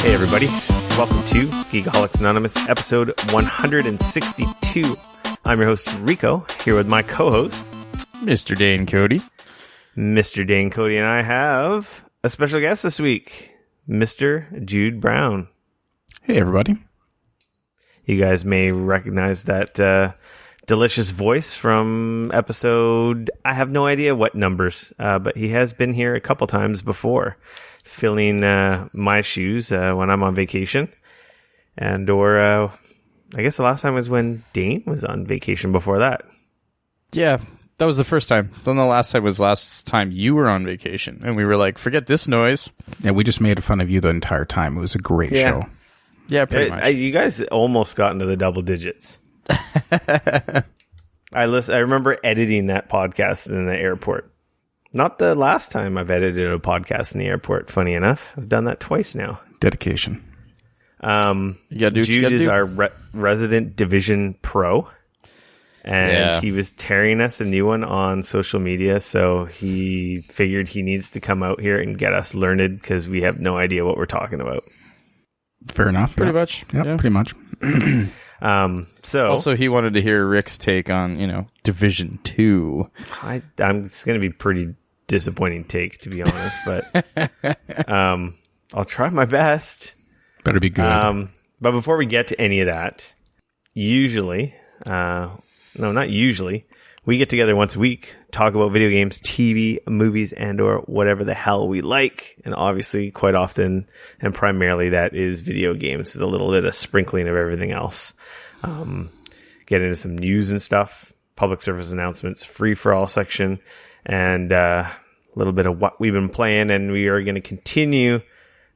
Hey everybody, welcome to Geekoholics Anonymous, episode 162. I'm your host, Rico, here with my co-host, Mr. Dane Cody. Mr. Dane Cody, and I have a special guest this week, Mr. Jude Brown. Hey everybody. You guys may recognize that delicious voice from episode, I have no idea what numbers, but he has been here a couple times before, filling my shoes when I'm on vacation. And or I guess the last time was when Dane was on vacation before that. Yeah, that was the first time. Then the last time was last time you were on vacation. And we were like, forget this noise. Yeah, we just made fun of you the entire time. It was a great show. Yeah, pretty much. You guys almost got into the double digits. I remember editing that podcast in the airport. Not the last time I've edited a podcast in the airport, funny enough. I've done that twice now. Dedication. Jude is our resident Division pro. And he was tearing us a new one on social media, so he figured he needs to come out here and get us learned because we have no idea what we're talking about. Fair enough. Pretty much. Yeah, pretty much. So also, he wanted to hear Rick's take on, Division 2. It's going to be pretty disappointing take, to be honest, but I'll try my best. Better be good. But before we get to any of that, not usually, we get together once a week, talk about video games, TV, movies, and or whatever the hell we like. And obviously, quite often and primarily, that is video games with a little bit of sprinkling of everything else. Get into some news and stuff, public service announcements, free for all section, and a little bit of what we've been playing. And we are going to continue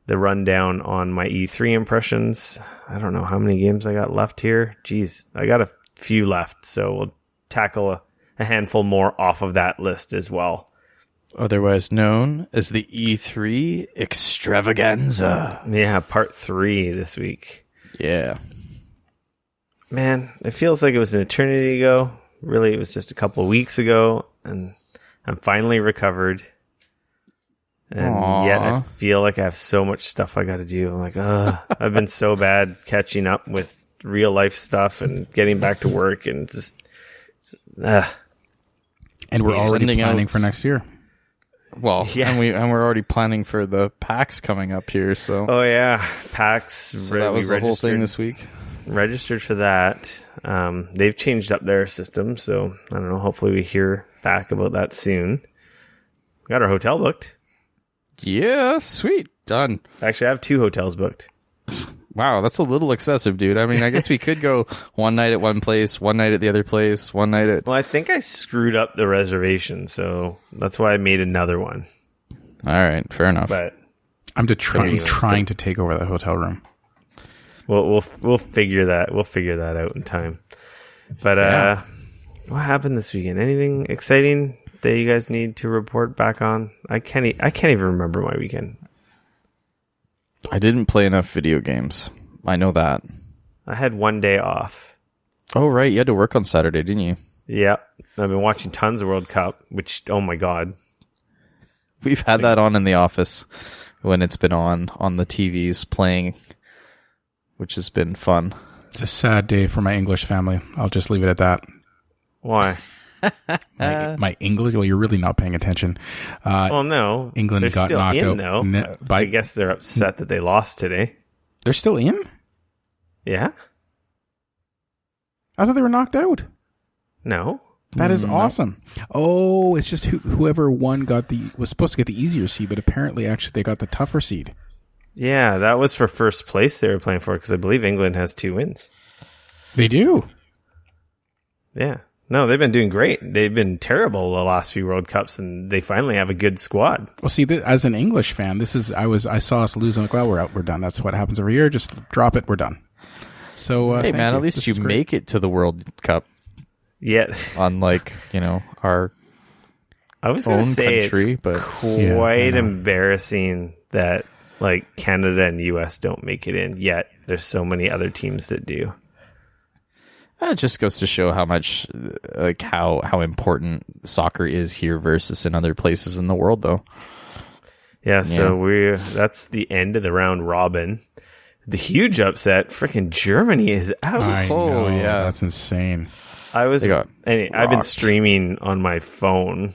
the rundown on my E3 impressions. I don't know how many games I got left here. Jeez, I got a few left, so we'll tackle a handful more off of that list as well. Otherwise known as the E3 extravaganza. Yeah, part 3 this week. Yeah. Man, it feels like it was an eternity ago. Really, it was just a couple of weeks ago, and I'm finally recovered. And yet I feel like I have so much stuff I got to do. I'm like, I've been so bad catching up with real life stuff and getting back to work and just, And we're already planning for next year. Well, yeah. and we're already planning for the PAX coming up here. So oh yeah, PAX. So that was the whole thing this week. Registered for that. They've changed up their system, so I don't know. Hopefully, we hear back about that soon. Got our hotel booked. Yeah, sweet, done. Actually, I have 2 hotels booked. Wow, that's a little excessive, dude. I mean, I guess we could go one night at one place, one night at the other place, one night at... Well, I think I screwed up the reservation, so that's why I made another one. All right, fair enough. But I'm trying to take over that hotel room. We'll figure that. We'll figure that out in time. But what happened this weekend? Anything exciting that you guys need to report back on? I can't even remember my weekend. I didn't play enough video games. I know that. I had one day off. Oh, right. You had to work on Saturday, didn't you? Yeah. I've been watching tons of World Cup, which, oh my God. We've had that on in the office when it's been on the TVs playing, which has been fun. It's a sad day for my English family. I'll just leave it at that. Why? my English? Well, you're really not paying attention. Well, no. England they're got still knocked in, out. though. I guess they're upset that they lost today. They're still in? Yeah. I thought they were knocked out. No. That is awesome. Oh, it's just whoever won was supposed to get the easier seed, but apparently actually they got the tougher seed. Yeah, that was for first place they were playing for, because I believe England has 2 wins. They do? Yeah. No, they've been doing great. They've been terrible the last few World Cups, and they finally have a good squad. Well, see, as an English fan, I saw us lose, and like, well, we're done. That's what happens every year. Just drop it. We're done. So, hey, man, at least you make it to the World Cup. Yeah. Unlike, our I was going to say country, it's but quite embarrassing that like Canada and US don't make it in, yet there's so many other teams that do. It just goes to show how much, like how important soccer is here versus in other places in the world, though. Yeah, so that's the end of the round robin. The huge upset, freaking Germany is out. I know, that's insane. I've been streaming on my phone.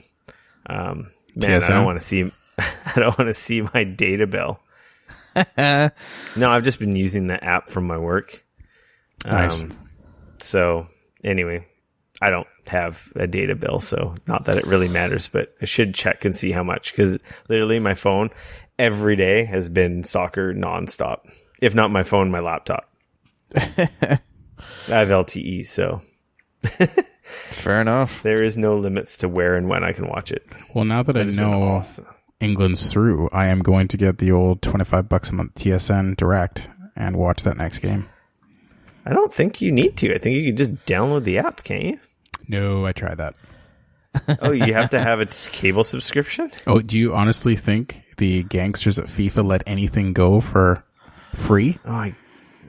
Man, TSM? I don't want to see my data bill. No, I've just been using the app from my work. Nice. So anyway, I don't have a data bill, so not that it really matters, but I should check and see how much, because literally my phone every day has been soccer nonstop. If not my phone, my laptop. I have LTE, so fair enough. There is no limits to where and when I can watch it. Well, now that I know England's through, I am going to get the old $25 a month TSN Direct and watch that next game. I don't think you need to. I think you can just download the app, can't you? No, I tried that. Oh, you have to have a cable subscription? Oh, do you honestly think the gangsters at FIFA let anything go for free? Oh,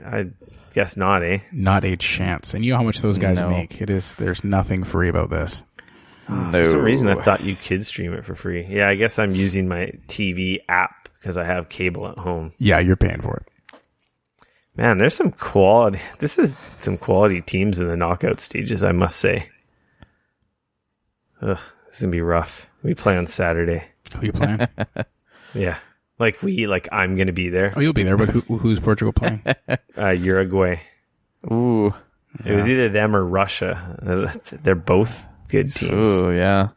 I guess not, eh? Not a chance. And you know how much those guys make. There's nothing free about this. No. For some reason, I thought you could stream it for free. Yeah, I guess I'm using my TV app because I have cable at home. Yeah, you're paying for it. Man, there's some quality. This is some quality teams in the knockout stages, I must say. Ugh, this is going to be rough. We play on Saturday. Who you playing? Yeah. I'm going to be there. Oh, you'll be there, but who's Portugal playing? Uruguay. Ooh. It was either them or Russia. They're both good teams. Ooh, yeah.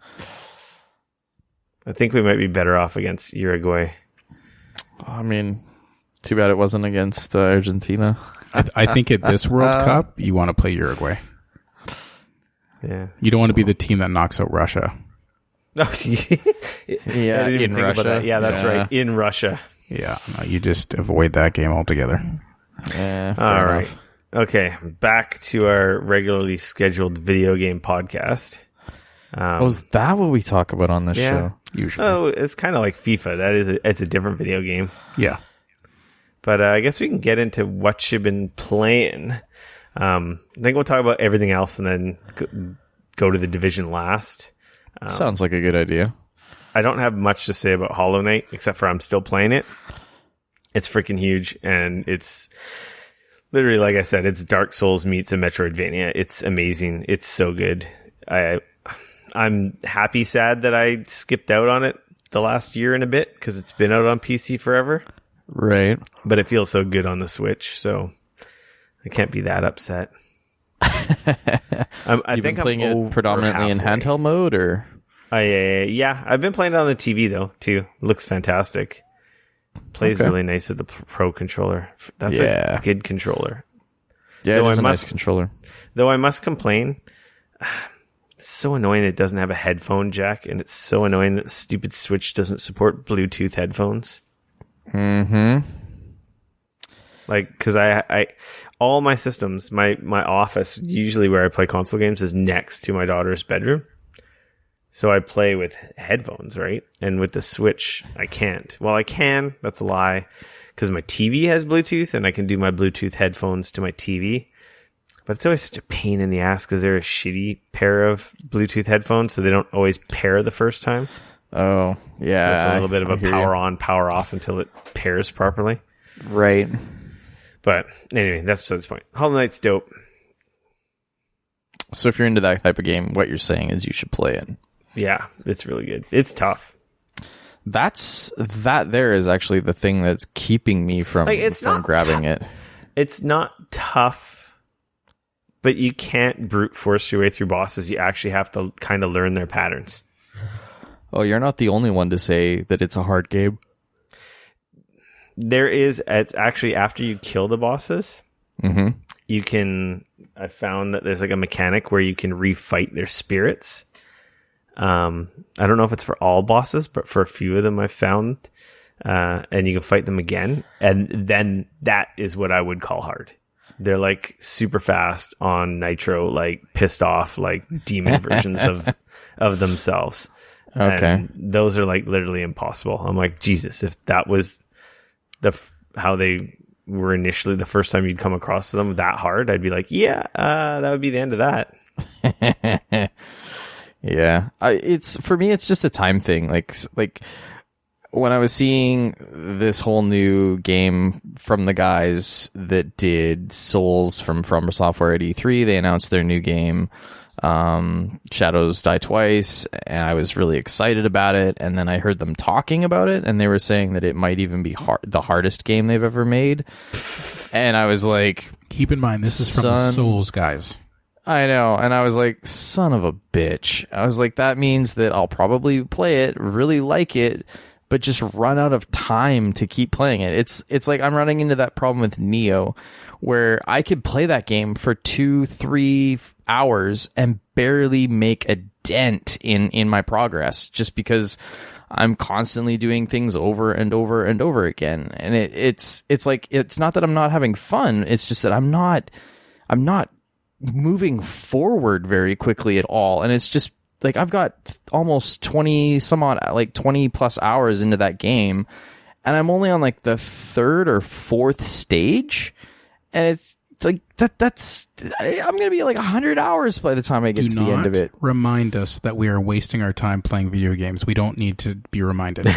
I think we might be better off against Uruguay. I mean, too bad it wasn't against Argentina. I think at this World Cup, you want to play Uruguay. Yeah. You don't want to be the team that knocks out Russia. No, yeah, in Russia. That. Yeah, that's right. In Russia. Yeah, no, you just avoid that game altogether. Yeah, all right. Okay, back to our regularly scheduled video game podcast. Is that what we talk about on this show? Usually. Oh, it's kind of like FIFA. It's a different video game. Yeah. But I guess we can get into what you've been playing. I think we'll talk about everything else and then go to the division last. Sounds like a good idea. I don't have much to say about Hollow Knight, except for I'm still playing it. It's freaking huge, and it's literally, like I said, it's Dark Souls meets a Metroidvania. It's amazing. It's so good. I'm happy, sad that I skipped out on it the last year and a bit, because it's been out on PC forever. Right. But it feels so good on the Switch, so I can't be that upset. You've been playing it predominantly in handheld mode, or? Yeah, I've been playing it on the TV though too. Looks fantastic. Plays really nice with the Pro controller. That's a good controller. Yeah, it's a nice controller. Though I must complain, it's so annoying it doesn't have a headphone jack, and it's so annoying that the stupid Switch doesn't support Bluetooth headphones. Mm-hmm. Like, because I all my systems, my office, usually where I play console games, is next to my daughter's bedroom. So I play with headphones, right? And with the Switch, I can't. Well, I can. That's a lie. Because my TV has Bluetooth, and I can do my Bluetooth headphones to my TV. But it's always such a pain in the ass because they're a shitty pair of Bluetooth headphones, so they don't always pair the first time. Oh, yeah. So it's a little bit of a power on, power off until it pairs properly. Right. But anyway, that's besides the point. Hollow Knight's dope. So if you're into that type of game, what you're saying is you should play it. Yeah, it's really good. It's tough. That there is actually the thing that's keeping me from grabbing it. It's not tough, but you can't brute force your way through bosses. You actually have to kind of learn their patterns. Oh, you're not the only one to say that it's a hard game. It's actually after you kill the bosses, mm-hmm. I found that there's like a mechanic where you can refight their spirits. I don't know if it's for all bosses, but for a few of them I found, and you can fight them again. And then that is what I would call hard. They're like super fast on nitro, like pissed off, like demon versions of themselves. Okay. And those are like literally impossible. I'm like, Jesus, if that was how they were initially the first time you'd come across them that hard, I'd be like, yeah, that would be the end of that. Yeah. For me, it's just a time thing. Like when I was seeing this whole new game from the guys that did Souls from Software at E3, they announced their new game, Shadows Die Twice, and I was really excited about it. And then I heard them talking about it, and they were saying that it might even be the hardest game they've ever made. And I was like, keep in mind, this is from the Souls guys. I know. And I was like, son of a bitch. I was like, that means that I'll probably play it, really like it, but just run out of time to keep playing it. It's like I'm running into that problem with Neo, where I could play that game for 2-3 hours and barely make a dent in my progress, just because I'm constantly doing things over and over and over again. And it's like, it's not that I'm not having fun. It's just that I'm not moving forward very quickly at all. And it's just like, I've got almost 20 plus hours into that game, and I'm only on like the 3rd or 4th stage. And it's like, I'm going to be like 100 hours by the time I get to the end of it. Remind us that we are wasting our time playing video games. We don't need to be reminded.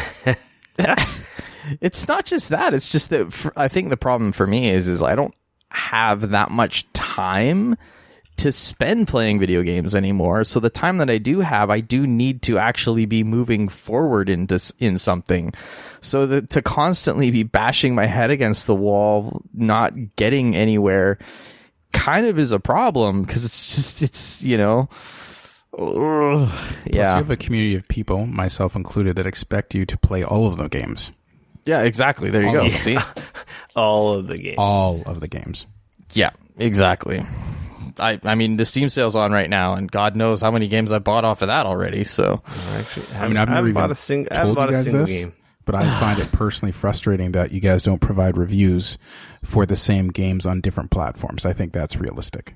It's not just that. It's just that I think the problem for me is I don't have that much time to spend playing video games anymore. So the time that I do have, I do need to actually be moving forward in something. So that to constantly be bashing my head against the wall, not getting anywhere, kind of is a problem, because it's Plus you have a community of people, myself included, that expect you to play all of the games. Yeah, exactly. There you go. Yeah. See? All of the games. All of the games. Yeah, exactly. I mean, the Steam sale's on right now, and God knows how many games I bought off of that already. So, actually, I've never even bought a single game. But I find it personally frustrating that you guys don't provide reviews for the same games on different platforms. I think that's realistic.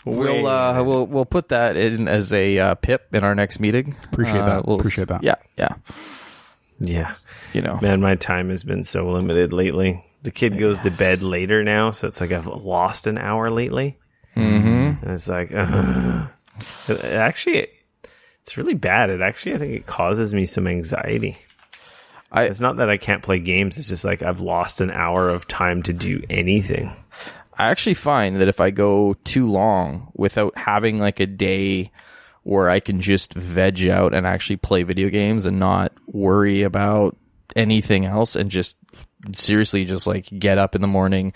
We'll put that in as a pip in our next meeting. Appreciate that. Appreciate that. Yeah. You know, man, my time has been so limited lately. The kid goes to bed later now, so it's like I've lost an hour lately. Mm-hmm. And it's like, actually, it's really bad. I think it causes me some anxiety. It's not that I can't play games. It's just like I've lost an hour of time to do anything. I actually find that if I go too long without having like a day where I can just veg out and actually play video games and not worry about anything else, and just seriously just like get up in the morning,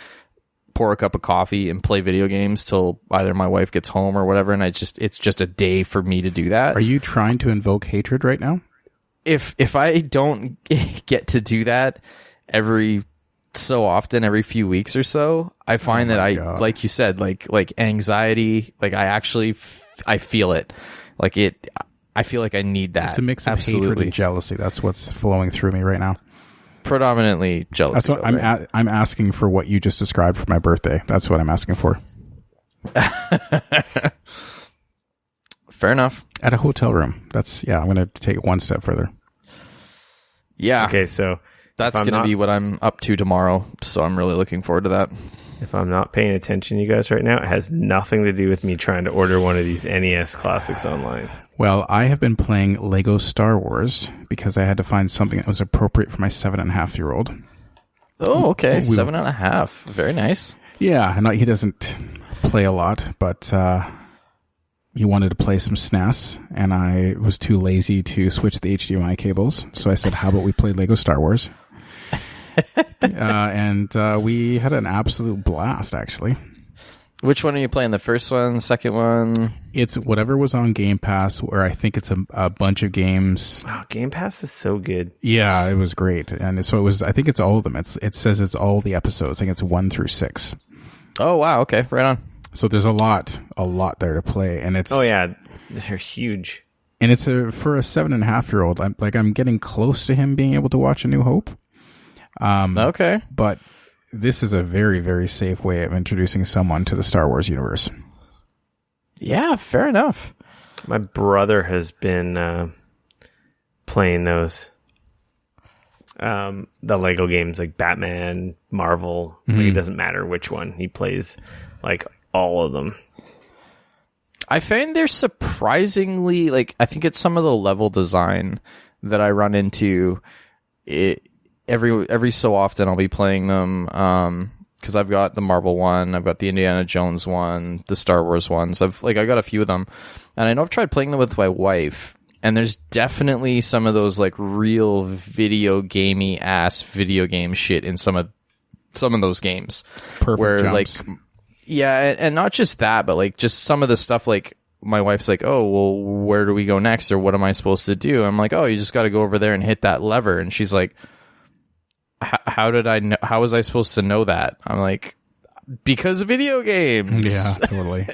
pour a cup of coffee, and play video games till either my wife gets home or whatever, and it's just a day for me to do that. Are you trying to invoke hatred right now? If I don't get to do that every so often, every few weeks or so, I find that God. Like you said, like anxiety, like I feel it. Like I feel like I need that. It's a mix of hatred and jealousy. That's what's flowing through me right now. Predominantly jealousy. That's what I'm asking for. What you just described for my birthday. That's what I'm asking for. Fair enough. At a hotel room. I'm going to take it one step further. Yeah. Okay, so that's going to be what I'm up to tomorrow. So I'm really looking forward to that. If I'm not paying attention, you guys, right now, it has nothing to do with me trying to order one of these NES classics online. Well, I have been playing Lego Star Wars because I had to find something that was appropriate for my 7.5-year-old. Oh, okay. 7.5. Very nice. Yeah, he doesn't play a lot, but he wanted to play some SNES, and I was too lazy to switch the HDMI cables. So I said, how about we play Lego Star Wars? And we had an absolute blast, actually. Which one are you playing? The first one, the second one? It's whatever was on Game Pass, where I think it's a bunch of games. Wow, Game Pass is so good. Yeah, it was great. And so it was, I think it's all of them. It says it's all the episodes. I think it's 1 through 6. Oh, wow. Okay, right on. So there's a lot there to play. And it's... Oh, yeah. They're huge. And it's for a 7.5-year-old. I'm getting close to him being able to watch A New Hope. Okay. But this is a very, very safe way of introducing someone to the Star Wars universe. Yeah, fair enough. My brother has been playing those the Lego games, like Batman, Marvel. Mm-hmm. Like, it doesn't matter which one. He plays like all of them. I find they're surprisingly, like, I think it's some of the level design that I run into. Every so often I'll be playing them, because I've got the Marvel one, I've got the Indiana Jones one, the Star Wars ones. I got a few of them, and I know I've tried playing them with my wife, and there's definitely some of those like real video gamey ass video game shit in some of those games. Perfect where jumps. like, yeah, and not just that, but like just some of the stuff, like my wife's like, oh, well, where do we go next, or what am I supposed to do? I'm like, oh, you just got to go over there and hit that lever, and she's like, how did I know? How was I supposed to know that? I'm like, because of video games. Yeah, totally.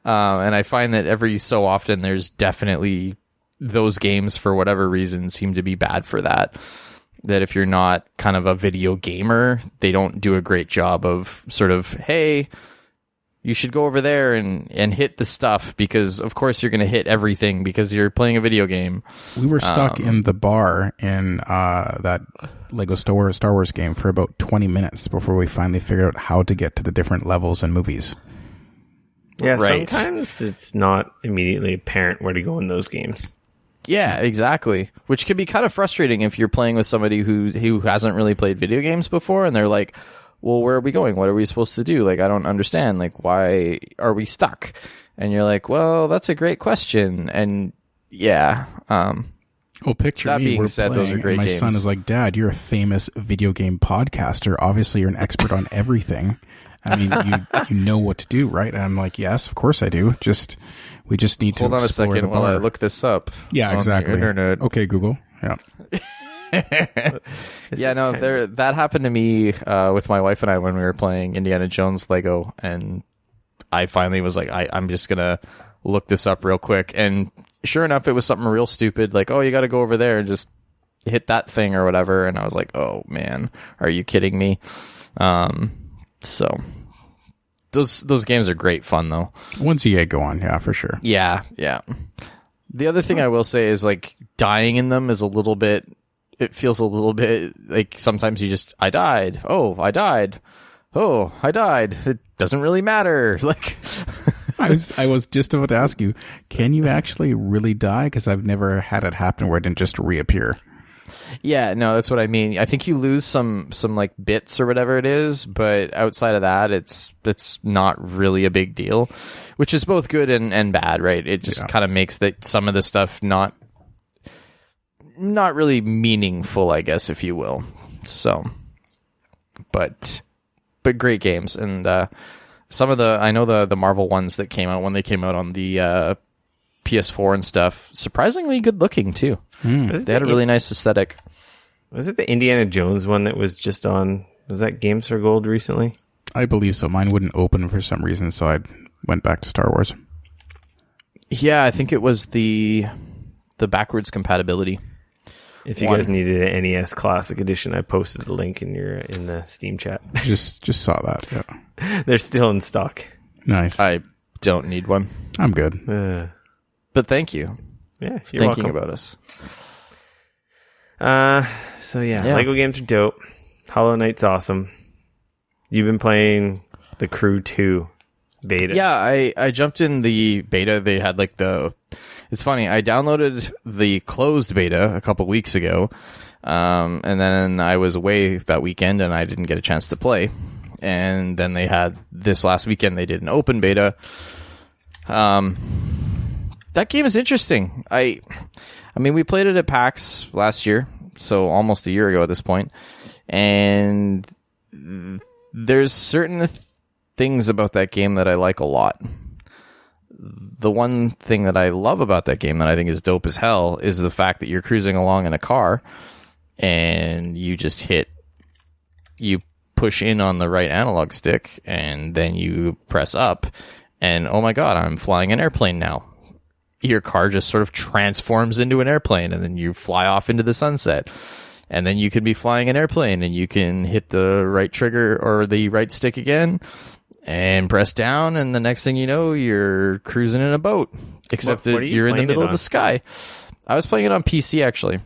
And I find that every so often there's definitely those games, for whatever reason, seem to be bad for that. That if you're not kind of a video gamer, they don't do a great job of sort of, hey, you should go over there and hit the stuff, because of course you're going to hit everything because you're playing a video game. We were stuck in the bar in that Lego Star Wars game for about 20 minutes before we finally figured out how to get to the different levels and movies. Yeah, Right. sometimes it's not immediately apparent where to go in those games. Yeah, exactly. Which can be kind of frustrating if you're playing with somebody who hasn't really played video games before, and they're like, well, where are we going? What are we supposed to do? Like, I don't understand. Like, why are we stuck? And you're like, well, that's a great question. And yeah. Well, picture That me, being we're said, playing, those are great and my games. son is like, Dad, you're a famous video game podcaster. Obviously, you're an expert on everything. I mean, you know what to do, right? And I'm like, yes, of course I do. We just need to Hold on a explore the second while I bar. look this up. Yeah, on the exactly. internet. Okay, Google. Yeah. Yeah, no, that happened to me with my wife and I when we were playing Indiana Jones Lego, and I finally was like, I'm just gonna look this up real quick, and sure enough, it was something real stupid, like, oh, you got to go over there and just hit that thing or whatever, and I was like, oh man, are you kidding me? So those games are great fun though. Once you get going, yeah, for sure. Yeah. The other thing I will say is, like, dying in them is it feels a little bit like sometimes I died. Oh, I died. Oh, I died. It doesn't really matter. Like, I was just about to ask you, can you actually really die? Because I've never had it happen where it didn't just reappear. yeah, no, that's what I mean. I think you lose some like bits or whatever it is, but outside of that, it's not really a big deal, which is both good and bad, right? It just kind of makes that some of the stuff not really meaningful, I guess, if you will. So, but great games, and some of I know the Marvel ones that came out when they came out on the PS4 and stuff, surprisingly good looking too. They had a really nice aesthetic. Was it the Indiana Jones one that was just on? Was that Games for Gold recently? I believe so. Mine wouldn't open for some reason, so I went back to Star Wars. Yeah, I think it was the backwards compatibility. If you guys needed an NES Classic Edition, I posted the link in the Steam chat. Just saw that. Yeah. They're still in stock. Nice. I don't need one, I'm good. but thank you Yeah, for you're thinking welcome. about us. So yeah, Lego games are dope. Hollow Knight's awesome. You've been playing the Crew 2 beta. Yeah, I jumped in the beta. They had like it's funny, I downloaded the closed beta a couple weeks ago, and then I was away that weekend and I didn't get a chance to play. And then they had this last weekend, they did an open beta. That game is interesting. I mean, we played it at PAX last year, so almost a year ago at this point, and there's certain things about that game that I like a lot. The one thing that I love about that game that I think is dope as hell is the fact that you're cruising along in a car and you just you push in on the right analog stick and then you press up and oh my god, I'm flying an airplane now. Your car just sort of transforms into an airplane and then you fly off into the sunset. And then you can be flying an airplane and you can hit the right trigger or the right stick again and press down, and the next thing you know, you're cruising in a boat. Except What that are you you're in the playing middle it of the on? sky. I was playing it on PC, actually.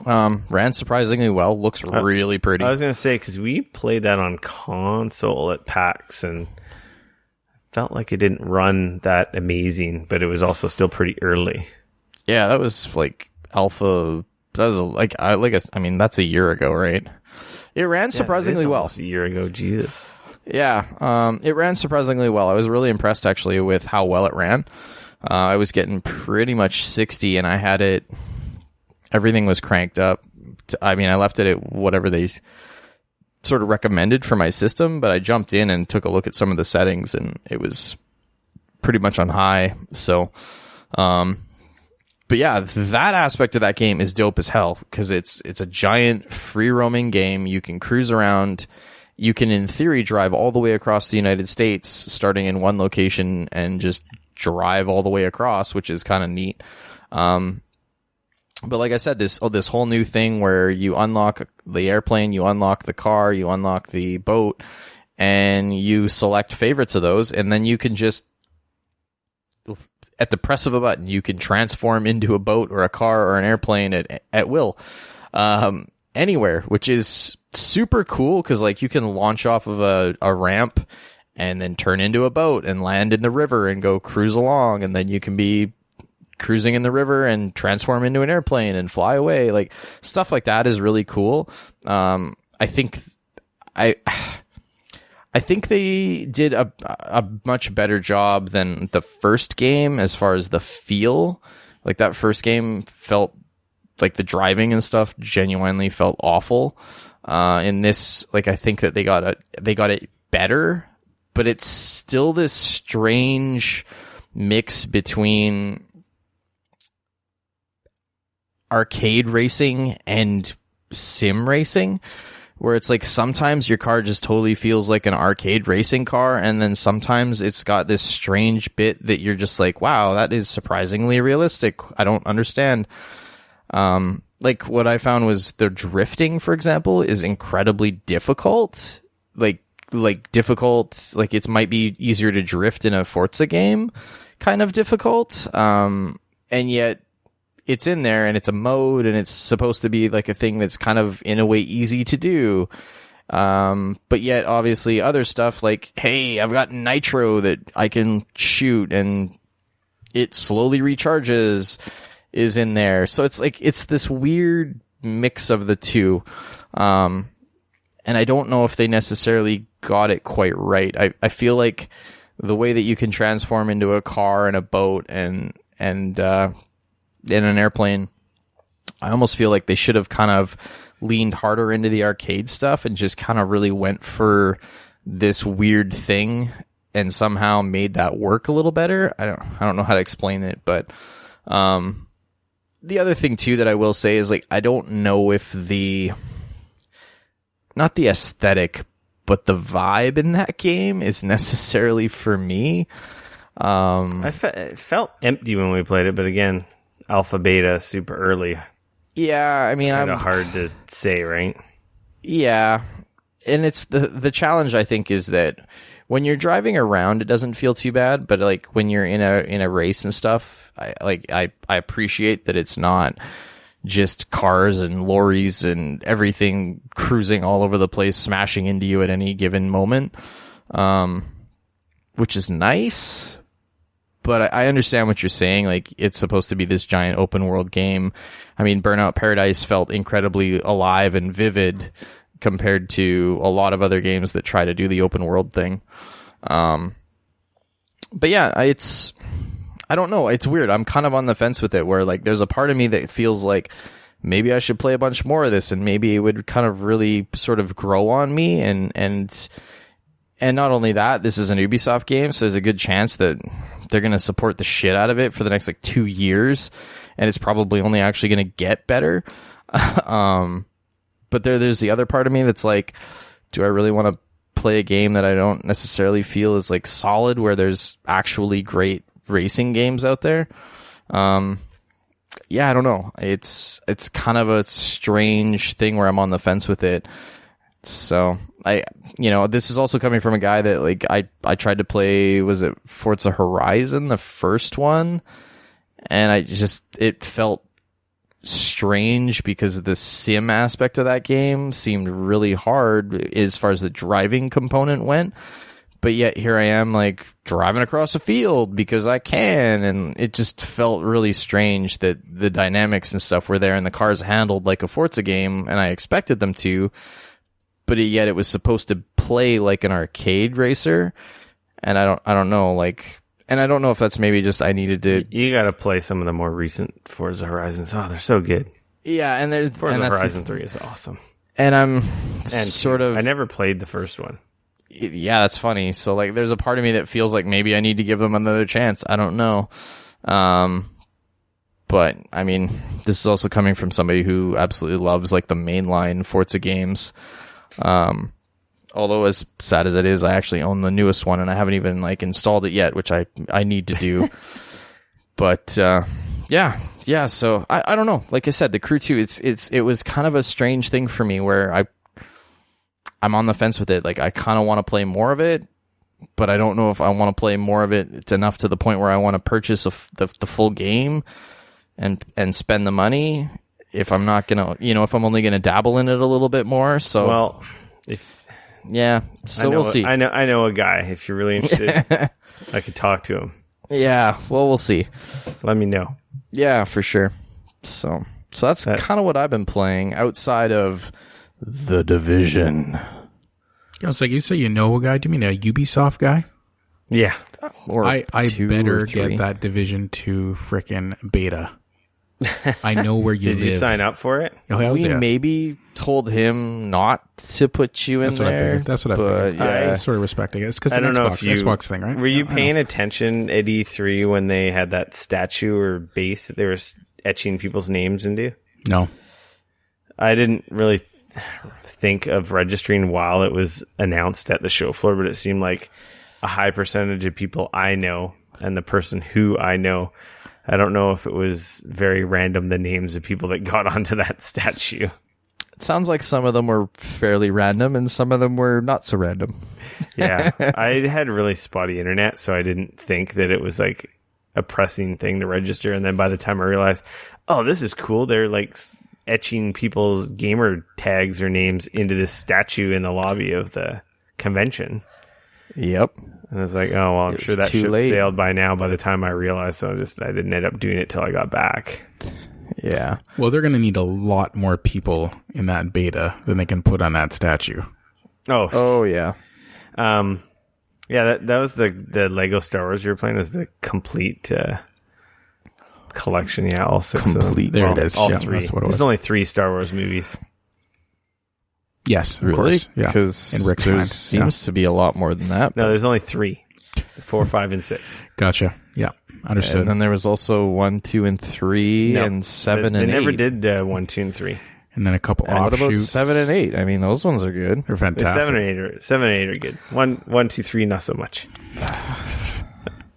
Ran surprisingly well. Looks really pretty. I was going to say, because we played that on console at PAX, and felt like it didn't run that amazing, but it was also still pretty early. Yeah, that was like alpha. That was I mean, that's a year ago, right? It ran surprisingly well. Almost a year ago, Jesus. Yeah, it ran surprisingly well. I was really impressed actually with how well it ran. I was getting pretty much 60, and I had it. Everything was cranked up. I mean, I left it at whatever they sort of recommended for my system, but I jumped in and took a look at some of the settings, and it was pretty much on high. So, but yeah, that aspect of that game is dope as hell because it's a giant free roaming game. You can cruise around. You can, in theory, drive all the way across the United States, starting in one location and just drive all the way across, which is kind of neat. But like I said, this whole new thing where you unlock the airplane, you unlock the car, you unlock the boat, and you select favorites of those, and then you can just, at the press of a button, you can transform into a boat or a car or an airplane at will, anywhere, which is super cool because like you can launch off of a ramp and then turn into a boat and land in the river and go cruise along, and then you can be cruising in the river and transform into an airplane and fly away. Like stuff like that is really cool. I think they did a much better job than the first game as far as the feel. Like that first game felt like the driving and stuff genuinely felt awful. In this, like I think that they got it better, but it's still this strange mix between arcade racing and sim racing, where it's like sometimes your car just totally feels like an arcade racing car, and then sometimes it's got this strange bit that you're just like, wow, that is surprisingly realistic. I don't understand. Like what I found was the drifting, for example, is incredibly difficult. Like difficult, like it might be easier to drift in a Forza game, kind of difficult. And yet it's in there and it's a mode and it's supposed to be like a thing that's kind of in a way easy to do. But yet obviously other stuff like, hey, I've got nitro that I can shoot and it slowly recharges is in there. So it's like, it's this weird mix of the two. And I don't know if they necessarily got it quite right. I feel like the way that you can transform into a car and a boat and in an airplane, I almost feel like they should have kind of leaned harder into the arcade stuff and just kind of really went for this weird thing and somehow made that work a little better. I don't know how to explain it, but the other thing too that I will say is like I don't know if not the aesthetic, but the vibe in that game is necessarily for me. It felt empty when we played it, but again, alpha, beta, super early. Yeah, I mean, kind of hard to say, right? Yeah, and it's the challenge. I think is that when you're driving around, it doesn't feel too bad, but like when you're in a race and stuff, I appreciate that it's not just cars and lorries and everything cruising all over the place, smashing into you at any given moment, which is nice. But I understand what you're saying. Like, it's supposed to be this giant open world game. I mean, Burnout Paradise felt incredibly alive and vivid compared to a lot of other games that try to do the open world thing. But yeah, I don't know. It's weird. I'm kind of on the fence with it where like there's a part of me that feels like maybe I should play a bunch more of this and maybe it would kind of really sort of grow on me. And not only that, this is an Ubisoft game, so there's a good chance that they're going to support the shit out of it for the next like 2 years, and it's probably only actually going to get better. But there's the other part of me that's like, do I really want to play a game that I don't necessarily feel is like solid, where there's actually great racing games out there? Yeah, I don't know. It's kind of a strange thing where I'm on the fence with it. So this is also coming from a guy that like I tried to play, was it Forza Horizon, the first one? And it felt strange because the sim aspect of that game seemed really hard as far as the driving component went. but yet here I am like driving across a field because I can, and it just felt really strange that the dynamics and stuff were there and the cars handled like a Forza game, and I expected them to, but yet it was supposed to play like an arcade racer, and I don't know, like, and I don't know if that's maybe just I needed to. You got to play some of the more recent Forza Horizons. Oh, they're so good. Yeah, and there's Forza Horizon 3 is awesome. And I'm I never played the first one. Yeah, that's funny. So like there's a part of me that feels like maybe I need to give them another chance. I don't know. But I mean, this is also coming from somebody who absolutely loves like the mainline Forza games. Although as sad as it is, I actually own the newest one and I haven't even like installed it yet, which I need to do. But yeah, so I don't know. Like I said, the Crew 2, it was kind of a strange thing for me where I'm on the fence with it. Like I kind of want to play more of it, but I don't know if I want to play more of it. It's enough to the point where I want to purchase the full game and spend the money if I'm not going to, if I'm only going to dabble in it a little bit more. So, well, we'll see. I know a guy. If you're really interested, I could talk to him. Yeah, well, we'll see. Let me know. Yeah, for sure. So that's kind of what I've been playing outside of The Division. I was like, you say you know a guy? Do you mean a Ubisoft guy? Yeah. Or I better get that Division 2 frickin' beta. I know where you live. Did you sign up for it? Oh, we maybe told him not to put you in there. That's what I figured. Yeah. I sort of respect it. It's because the Xbox thing, right? Were you paying attention at E3 when they had that statue or base that they were etching people's names into? No. I didn't really think of registering while it was announced at the show floor, but it seemed like a high percentage of people I know and the person who I know. I don't know if it was very random, the names of people that got onto that statue. It sounds like some of them were fairly random and some of them were not so random. Yeah, I had really spotty internet, so I didn't think that it was like a pressing thing to register. And then by the time I realized, oh, this is cool, they're like etching people's gamer tags or names into this statue in the lobby of the convention. Yep. And I was like, oh, well, I'm sure that ship sailed by now by the time I realized. So I didn't end up doing it till I got back. Yeah. Well, they're going to need a lot more people in that beta than they can put on that statue. Oh yeah. Yeah, that was the Lego Star Wars you were playing. Was the complete collection. Yeah, all six of them. There it is. All yeah, three. That's what it was. There's only 3 Star Wars movies. Yes, of really? course. Yeah. Because in Rick's there mind. seems to be a lot more than that. No, there's only 3. 4, 5, and 6. Gotcha. Yeah, understood. And then there was also 1, 2, and 3, and 7 and 8. They never did 1, 2, and 3. And then a couple What about offshoots. 7 and 8? I mean, those ones are good. They're fantastic. 7 and 8 are good. 1, 2, 3, not so much.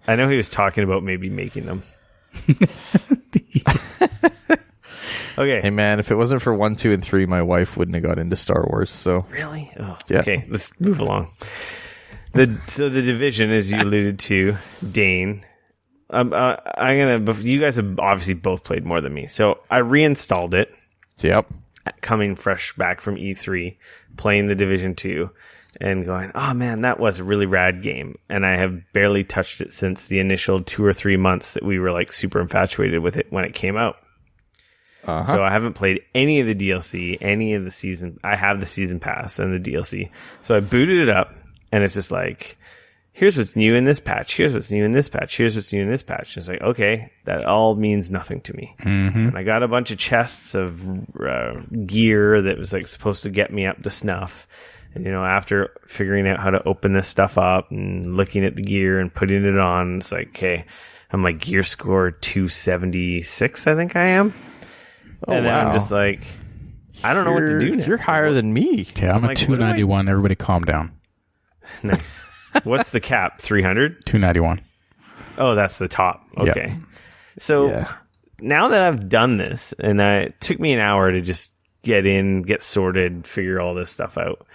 I know he was talking about maybe making them. Okay. Hey man, if it wasn't for 1, 2, and 3, my wife wouldn't have got into Star Wars. So Really? Oh, yeah. Okay, let's move along. So the Division, as you alluded to, Dane. You guys have obviously both played more than me, so I reinstalled it. Yep. Coming fresh back from E3, playing the Division 2, and going, oh man, that was a really rad game. And I have barely touched it since the initial 2 or 3 months that we were like super infatuated with it when it came out. So I haven't played any of the DLC, any of the season. I have the season pass and the DLC. So I booted it up, and it's just like, here's what's new in this patch. Here's what's new in this patch. Here's what's new in this patch. And it's like, okay, that all means nothing to me. Mm-hmm. And I got a bunch of chests of gear that was like supposed to get me up to snuff. And, after figuring out how to open this stuff up and looking at the gear and putting it on, it's like, okay, I'm like gear score 276, I think I am. Oh, and then wow. I'm just like, I don't know what to do now. You're higher than me. Okay, I'm like, at 291. Everybody calm down. Nice. What's the cap? 300? 291. Oh, that's the top. Okay. Yeah. So now that I've done this, and it took me an hour to just get in, get sorted, figure all this stuff out,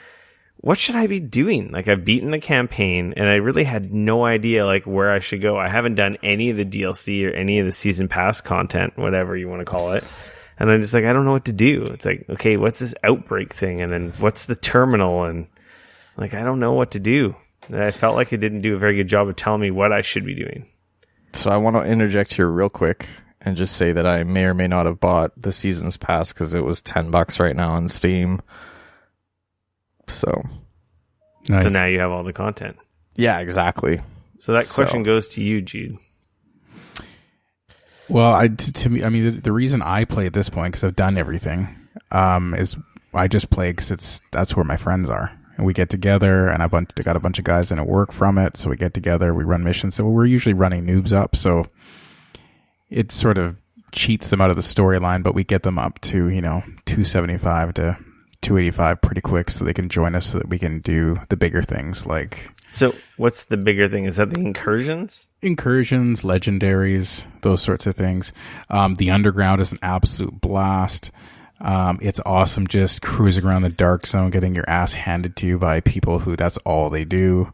what should I be doing? Like, I've beaten the campaign, and I really had no idea like where I should go. I haven't done any of the DLC or any of the season pass content, whatever you want to call it. And I'm just like, I don't know what to do. It's like, okay, what's this outbreak thing? And then what's the terminal? And like, I don't know what to do. I felt like it didn't do a very good job of telling me what I should be doing. So I want to interject here real quick and just say that I may or may not have bought the Seasons Pass because it was $10 right now on Steam. So, Nice. So now you have all the content. yeah, exactly. So that question goes to you, Jude. Well, to me, I mean, the reason I play at this point, because I've done everything, is I just play because that's where my friends are. And we get together, and I got a bunch of guys in at work from it, so we get together, we run missions. So we're usually running noobs up, so it sort of cheats them out of the storyline, but we get them up to, 275 to 285 pretty quick so they can join us so that we can do the bigger things like... So what's the bigger thing? Is that the incursions? Incursions, legendaries, those sorts of things. The underground is an absolute blast. It's awesome just cruising around the dark zone, getting your ass handed to you by people who that's all they do.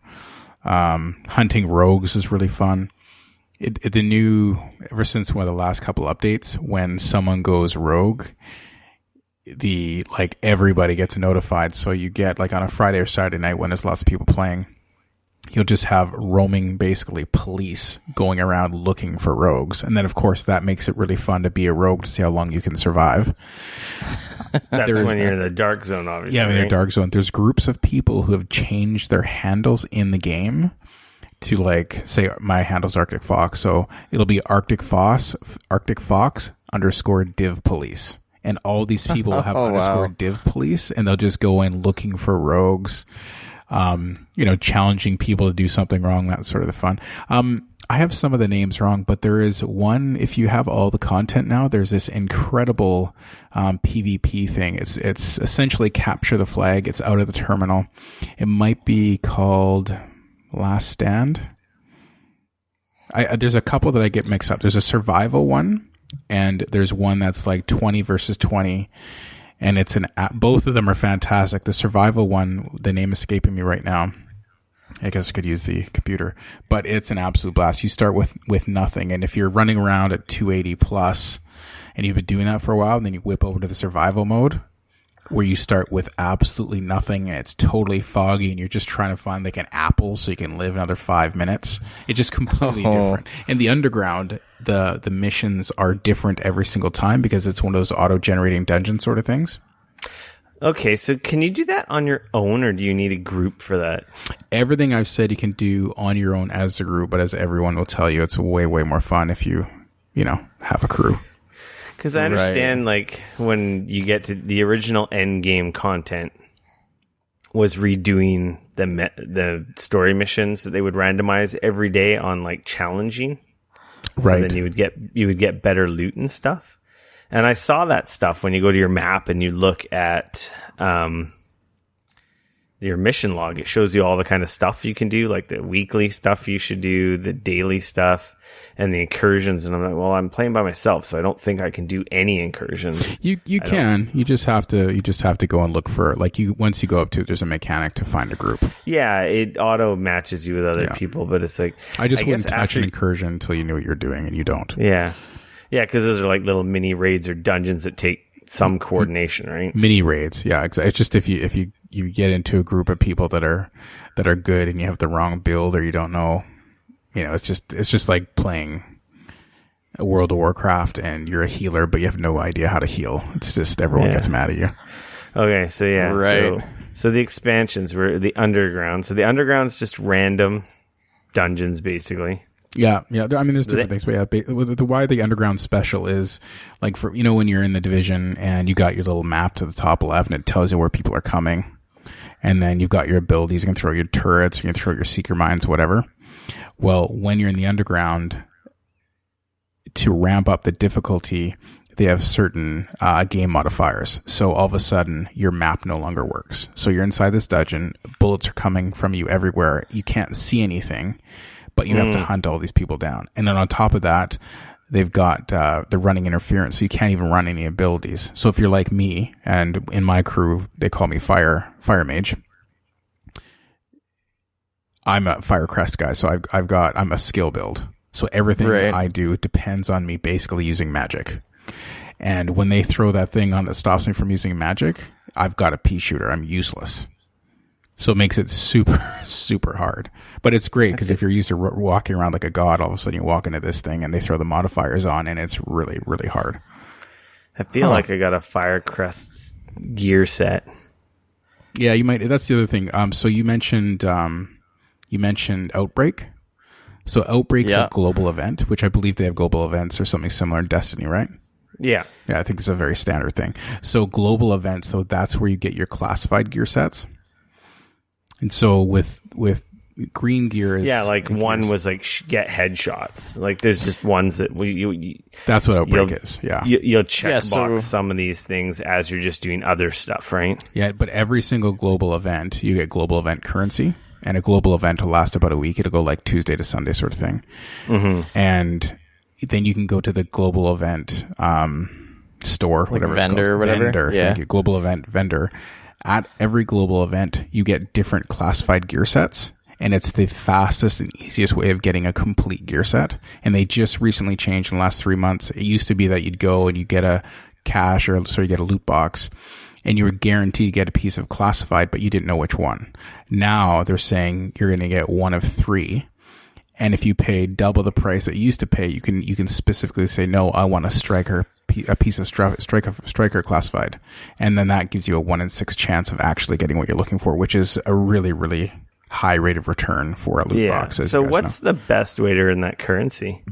Hunting rogues is really fun. Ever since one of the last couple updates, when someone goes rogue, everybody gets notified. So you get on a Friday or Saturday night when there's lots of people playing, you'll just have roaming, basically police going around looking for rogues. And then, of course, that makes it really fun to be a rogue to see how long you can survive. That's when you're in the dark zone, obviously. Yeah, in the dark zone. There's groups of people who have changed their handles in the game to, say, my handle's Arctic Fox. So it'll be Arctic Fox _div police. And all these people have _ div police, and they'll just go in looking for rogues. Challenging people to do something wrong. That's sort of the fun. I have some of the names wrong, but there is one, if you have all the content now, there's this incredible PvP thing. It's essentially capture the flag. It's out of the terminal. It might be called Last Stand. There's a couple that I get mixed up. There's a survival one, and there's one that's 20 versus 20. And it's both of them are fantastic. The survival one, the name escaping me right now. I guess I could use the computer, but it's an absolute blast. You start with nothing. And if you're running around at 280 plus and you've been doing that for a while, and then you whip over to the survival mode where you start with absolutely nothing and it's totally foggy and you're just trying to find an apple so you can live another 5 minutes. It's just completely different. And the underground, the missions are different every single time because it's one of those auto-generating dungeon sort of things. Okay, so can you do that on your own, or do you need a group for that? Everything I've said you can do on your own as a group, but as everyone will tell you, it's way, way more fun if you have a crew. Because I understand, when you get to the original end game content was redoing the story missions that they would randomize every day on challenging. Right. So then you would get better loot and stuff. And I saw that stuff when you go to your map and you look at your mission log. It shows you all the kind of stuff you can do, like the weekly stuff you should do, the daily stuff, and the incursions. And I'm like, well, I'm playing by myself, so I don't think I can do any incursions. You can. You just have to go and look for once you go up to it, there's a mechanic to find a group. Yeah, it auto matches you with other people, but it's I wouldn't touch an incursion until you knew what you're doing, and you don't. Yeah. Yeah, because those are little mini raids or dungeons that take some coordination, right? Mini raids, yeah. It's just if you get into a group of people that are good and you have the wrong build or you don't know, it's just like playing a World of Warcraft and you're a healer but you have no idea how to heal. It's just everyone gets mad at you. Okay, so yeah, right. So the expansions were the underground. So the underground's just random dungeons, basically. Yeah. I mean, there's different things, but why the underground special is for when you're in the division and you got your little map to the top left and it tells you where people are coming, and then you've got your abilities. You can throw your turrets, you can throw your seeker mines, whatever. Well, when you're in the underground, to ramp up the difficulty, they have certain game modifiers. So all of a sudden, your map no longer works. So you're inside this dungeon, bullets are coming from you everywhere. You can't see anything, but you have to hunt all these people down. And then on top of that, they've got the running interference, so you can't even run any abilities. So if you're like me, and in my crew, they call me Fire Mage. I'm a Fire Crest guy, so I'm a skill build. So everything that I do depends on me basically using magic. And when they throw that thing on that stops me from using magic, I've got a pea shooter. I'm useless. So it makes it super, super hard. But it's great because if you're used to walking around like a god, all of a sudden you walk into this thing and they throw the modifiers on and it's really, really hard. I feel like I got a Firecrest gear set. Yeah, you might. That's the other thing. So you mentioned Outbreak. So Outbreak's a global event, which I believe they have global events or something similar in Destiny, right? Yeah. Yeah, I think it's a very standard thing. So global events, so that's where you get your classified gear sets. And so with green gear is... Yeah, like one was like get headshots. Like there's just ones that that's what Outbreak is, yeah. You'll checkbox some of these things as you're just doing other stuff, right? Yeah, but every single global event, you get global event currency. And a global event will last about a week. It'll go like Tuesday to Sunday sort of thing. Mm-hmm. And then you can go to the global event store, like whatever vendor or whatever. Vendor, yeah. Thank you. Global event vendor. At every global event, you get different classified gear sets. And it's the fastest and easiest way of getting a complete gear set. And they just recently changed in the last 3 months. It used to be that you'd go and you get a cash you get a loot box. And you were guaranteed to get a piece of classified, but you didn't know which one. Now they're saying you're going to get one of 3. And if you pay double the price that you used to pay, you can specifically say, no, I want a piece of striker classified. And then that gives you a 1 in 6 chance of actually getting what you're looking for, which is a really, really high rate of return for a loot box. So what's the best way to earn that currency?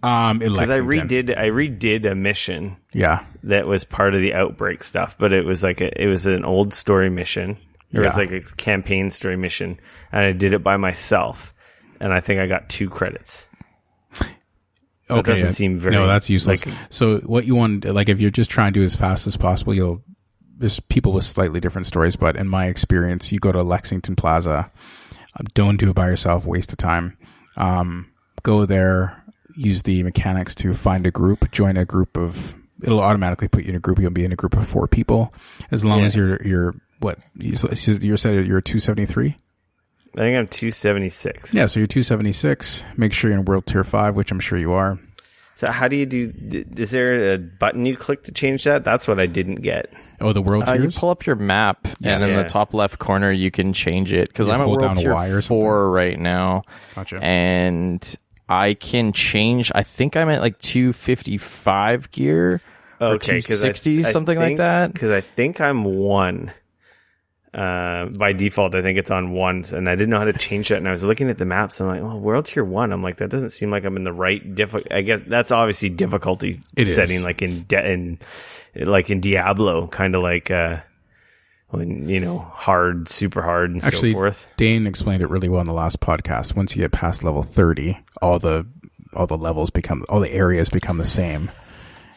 Because I redid a mission, that was part of the Outbreak stuff, but it was like it was an old story mission. It was like a campaign story mission, and I did it by myself, and I think I got 2 credits. That doesn't seem very... No, that's useless. So what you want, like if you're just trying to do as fast as possible, there's people with slightly different stories, but in my experience, you go to Lexington Plaza, don't do it by yourself, waste of time. Go there, use the mechanics to find a group, join a group of... It'll automatically put you in a group. You'll be in a group of 4 people, as long as you're what you said you're 273. I think I'm 276. Yeah, so you're 276. Make sure you're in World Tier 5, which I'm sure you are. So how do you do? Is there a button you click to change that? That's what I didn't get. Oh, the World Tiers? You pull up your map, and in the top left corner, you can change it. Because I'm at World Tier 4 right now. Gotcha. And I can change. I think I'm at like 255 gear. Or 260, something like that. Because I think I'm 1. By default, I think it's on 1, and I didn't know how to change that. And I was looking at the maps, and I'm like, "Oh, World Tier 1." I'm like, that doesn't seem like I'm in the right I guess that's obviously difficulty setting, like in Diablo, kind of like when hard, super hard, and so forth. Dane explained it really well in the last podcast. Once you get past level 30, all the levels all the areas become the same,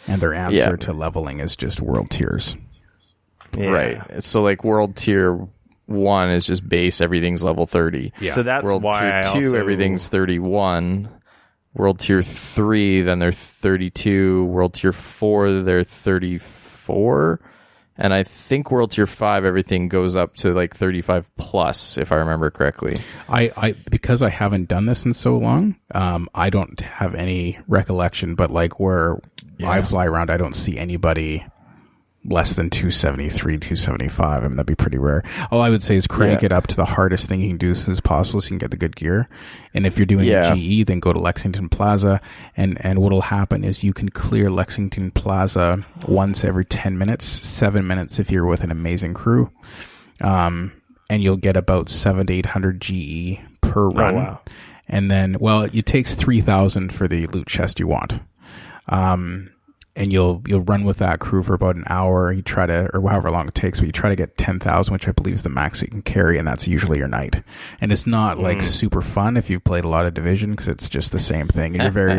and their answer to leveling is just world tiers. Yeah. Right. So like World Tier 1 is just base, everything's level 30. Yeah. So that's World why Tier 2, everything's 31. World Tier 3, then they're 32. World Tier 4, they're 34. And I think World Tier 5, everything goes up to like 35 plus, if I remember correctly. I because I haven't done this in so long, I don't have any recollection, but like where I fly around, I don't see anybody less than 273, 275. I mean, that'd be pretty rare. All I would say is crank it up to the hardest thing you can do as soon as possible so you can get the good gear. And if you're doing GE, then go to Lexington Plaza. And what'll happen is you can clear Lexington Plaza once every 10 minutes, 7 minutes if you're with an amazing crew. And you'll get about 700 to 800 GE per run. Oh, wow. And then, it takes 3,000 for the loot chest you want. And you'll run with that crew for about an hour. You try to, or however long it takes, but you try to get 10,000, which I believe is the max you can carry, and that's usually your night. And it's not like super fun if you've played a lot of Division, because it's just the same thing. And you're very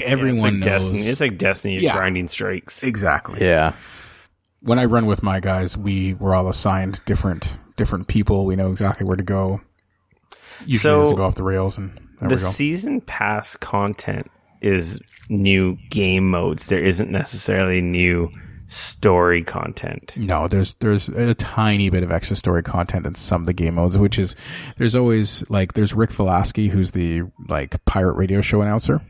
everyone knows. It's like Destiny, you're grinding strikes. Exactly. Yeah. When I run with my guys, we were all assigned different people. We know exactly where to go. Usually it doesn't go off the rails, and there we go. The season pass content is new game modes. There isn't necessarily new story content. No, there's a tiny bit of extra story content in some of the game modes, which is there's always there's Rick Velasquez, who's the pirate radio show announcer.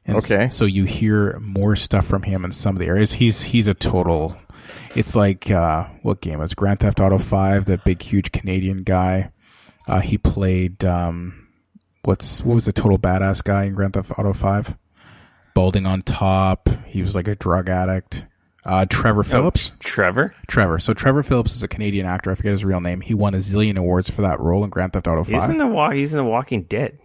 And so you hear more stuff from him in some of the areas. He's a total It's like, what game was Grand Theft Auto 5, the big, huge Canadian guy. He played, what was the total badass guy in Grand Theft Auto 5? Balding on top. He was like a drug addict. Trevor Phillips. Trevor. So Trevor Phillips is a Canadian actor. I forget his real name. He won a zillion awards for that role in Grand Theft Auto 5. He's in the Walking Dead.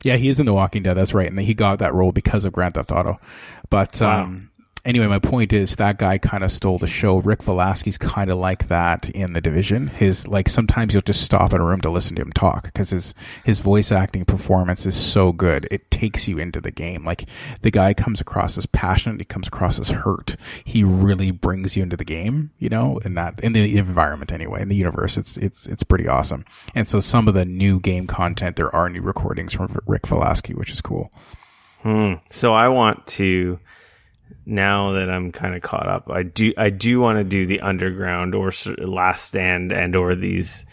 Yeah, he is in The Walking Dead. That's right. And he got that role because of Grand Theft Auto. But anyway, my point is that guy kind of stole the show. Rick Velasquez kind of like that in The Division. Sometimes you'll just stop in a room to listen to him talk because his voice acting performance is so good. It takes you into the game. Like, the guy comes across as passionate. He comes across as hurt. He really brings you into the game, in the environment anyway, in the universe. It's pretty awesome. And so some of the new game content, there are new recordings from Rick Velasquez, which is cool. So I want to, now that I'm kind of caught up, I do want to do the underground or Last Stand or these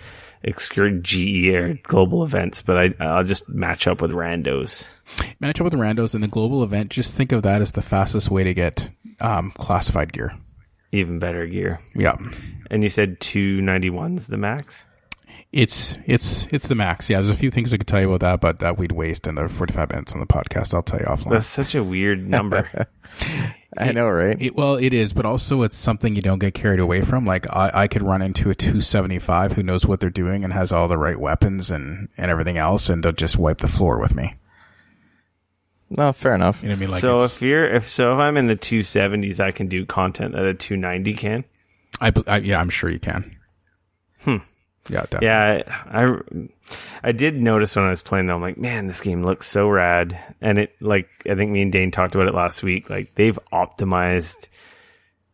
GE or global events, but I'll just match up with randos. And the global event, just think of that as the fastest way to get classified gear. Even better gear. Yeah. And you said 291's the max? It's the max. Yeah, there's a few things I could tell you about that, but that we'd waste in the 45 minutes on the podcast. I'll tell you offline. That's such a weird number. I know, right? It is, but also it's something you don't get carried away from. Like, I could run into a 275 who knows what they're doing and has all the right weapons and everything else, and they'll just wipe the floor with me. No, fair enough. You know what I mean? Like, so if I'm in the 270s, I can do content that a 290 can? I'm sure you can. Yeah, definitely. Yeah, I did notice when I was playing though, I'm like, man, this game looks so rad. And I think me and Dane talked about it last week. Like, they've optimized,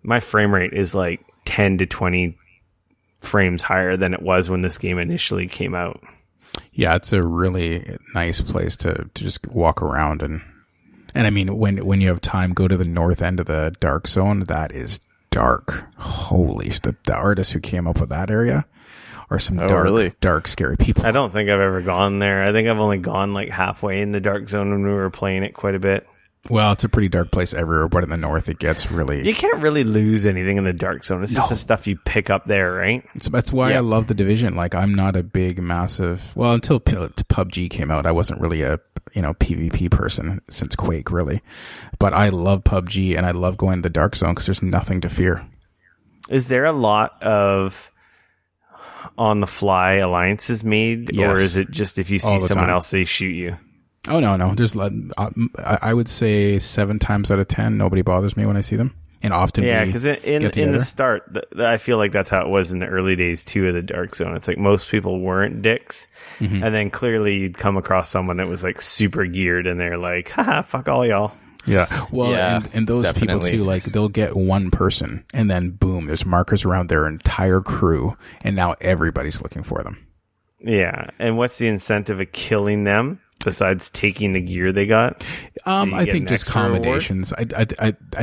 my frame rate is like 10 to 20 frames higher than it was when this game initially came out. Yeah, it's a really nice place to just walk around and I mean, when you have time, go to the north end of the dark zone. That is dark. Holy, the artists who came up with that area are some dark, scary people. I don't think I've ever gone there. I think I've only gone like halfway in the dark zone when we were playing it quite a bit. Well, it's a pretty dark place everywhere, but in the north it gets really... You can't really lose anything in the dark zone. It's just the stuff you pick up there, right? That's why I love The Division. Like, I'm not a big, massive... Well, until PUBG came out, I wasn't really a PvP person since Quake, really. But I love PUBG, and I love going to the dark zone because there's nothing to fear. Is there a lot of on-the-fly alliances made? Yes. Or is it just if you see someone else, they shoot you? Oh, no. There's, I would say 7 times out of 10, nobody bothers me when I see them. And often because in the start, I feel like that's how it was in the early days, too, of the Dark Zone. It's like most people weren't dicks. Mm-hmm. And then clearly you'd come across someone that was like super geared and they're like, haha, fuck all y'all. Yeah. Well, and those definitely. People, too, like, they'll get one person and then boom, there's markers around their entire crew. And now everybody's looking for them. Yeah. And what's the incentive of killing them? Besides taking the gear they got? I think just combinations. I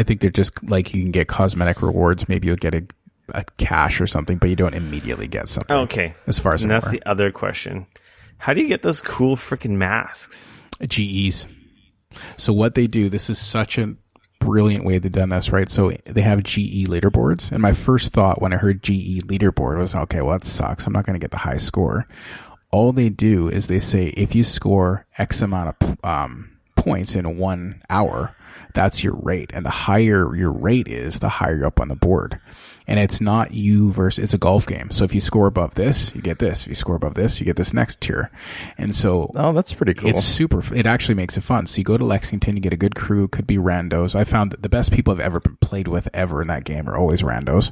think they're just like you can get cosmetic rewards. Maybe you'll get a cash or something, but you don't immediately get something. Okay. As far as and that's the other question. How do you get those cool freaking masks? GEs. So what they do, this is such a brilliant way they've done this, right? So they have GE leaderboards. And my first thought when I heard GE leaderboard was, okay, well, that sucks. I'm not going to get the high score. All they do is they say, if you score X amount of points in 1 hour, that's your rate. And the higher your rate is, the higher you're up on the board. And it's not you versus, it's a golf game. So if you score above this, you get this. If you score above this, you get this next tier. And so... Oh, that's pretty cool. It actually makes it fun. So you go to Lexington, you get a good crew, could be randos. I found that the best people I've ever played with ever in that game are always randos.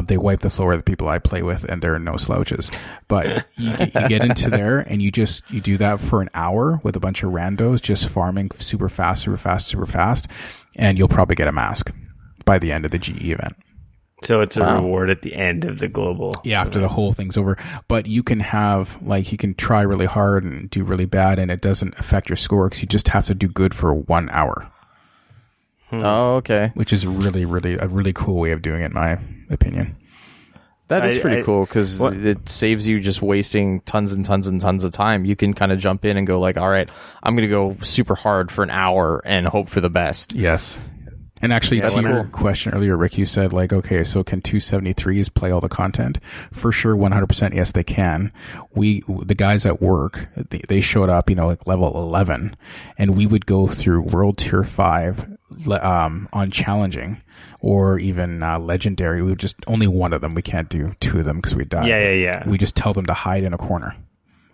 They wipe the floor of the people I play with, and there are no slouches. But you get into there, and you do that for an hour with a bunch of randos, just farming super fast, and you'll probably get a mask by the end of the GE event. So it's a reward at the end of the global. Yeah, after the whole thing's over. But you can you can try really hard and do really bad, and it doesn't affect your score because you just have to do good for 1 hour. Oh, okay. Which is really, really a really cool way of doing it, in my opinion. That is pretty cool because it saves you just wasting tons and tons and tons of time. You can kind of jump in and go like, all right, I'm going to go super hard for an hour and hope for the best. Yes. And actually, Yeah, to your cool. question earlier, Rick, you said like, okay, so can 273s play all the content? For sure, 100%. Yes, they can. The guys at work, they showed up, like level 11, and we would go through World Tier 5 on challenging or even legendary. We would just only one of them. We can't do two of them because we die. Yeah. We just tell them to hide in a corner.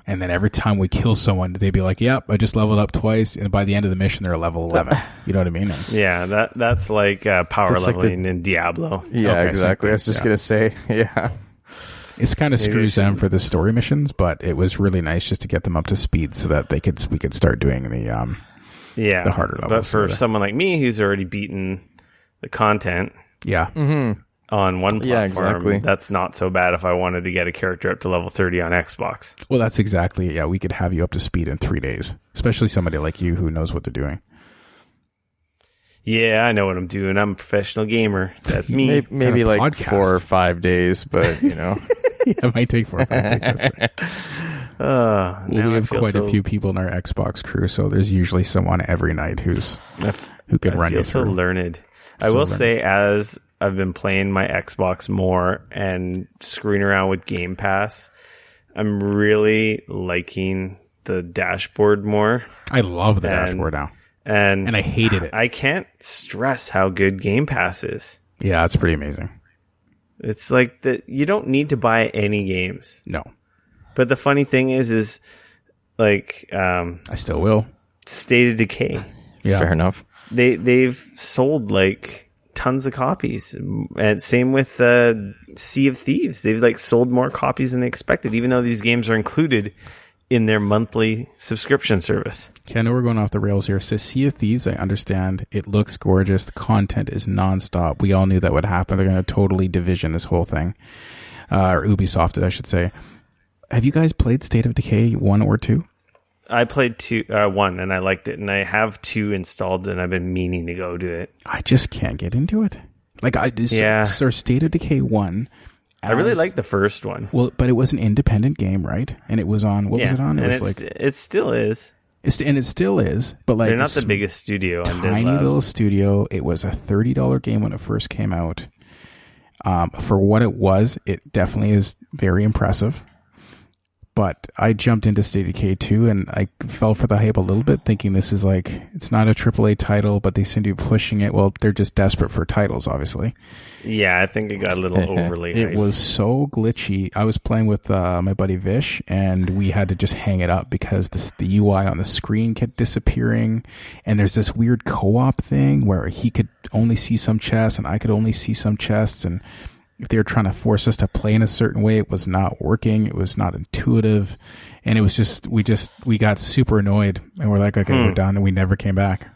And then every time we kill someone, they'd be like, yep, I just leveled up twice. And by the end of the mission, they're level 11. You know what I mean? Yeah, that's like power That's like leveling in Diablo. Yeah, Okay, exactly. so- I was just gonna say, yeah. It's kind of Maybe screws we them for the story missions, but it was really nice just to get them up to speed so that we could start doing the harder But levels. for someone like me who's already beaten the content yeah. on one platform, Yeah, exactly. that's not so bad if I wanted to get a character up to level 30 on Xbox. Well, that's exactly, yeah, we could have you up to speed in 3 days, especially somebody like you who knows what they're doing. Yeah, I know what I'm doing. I'm a professional gamer. That's me. Maybe Kind of like podcast. 4 or 5 days, but It might take 4 or 5 days. That's right. Now We I have feel quite a so- few people in our Xbox crew, so there's usually someone every night who can run feel you so through. learned. I So will learned. say, as I've been playing my Xbox more and screwing around with Game Pass, I'm really liking the dashboard more. I love the And- dashboard now, And and I hated it. I can't stress how good Game Pass is. Yeah, it's pretty amazing. It's like that you don't need to buy any games. No, But the funny thing is like I still will. State of Decay. Yeah. fair enough. They've sold like tons of copies, and same with Sea of Thieves. They've like sold more copies than they expected, even though these games are included in their monthly subscription service. Okay, I know we're going off the rails here. So Sea of Thieves, I understand. It looks gorgeous. The content is nonstop. We all knew that would happen. They're going to totally division this whole thing. Or Ubisoft, I should say. Have you guys played State of Decay 1 or 2? I played 1 and I liked it, and I have 2 installed, and I've been meaning to go do it. I just can't get into it. Yeah. So State of Decay 1. I really liked the first one. Well, but it was an independent game, right? And it was on, what was it on? It and was like, it still is. and it still is, but like They're not a the biggest studio on tiny Dead little Labs. studio. It was a $30 game when it first came out. For what it was, it definitely is very impressive. But I jumped into State of Decay 2 and I fell for the hype a little bit, thinking this is like, it's not a AAA title, but they seem to be pushing it. Well, they're just desperate for titles, obviously. Yeah, I think it got a little overly It hyped. was so glitchy. I was playing with my buddy Vish, and we had to just hang it up because the UI on the screen kept disappearing. And there's this weird co-op thing where he could only see some chests and I could only see some chests. And if they were trying to force us to play in a certain way, it was not working. It was not intuitive. And it was just, we got super annoyed. And we're like, okay, we're done. And we never came back.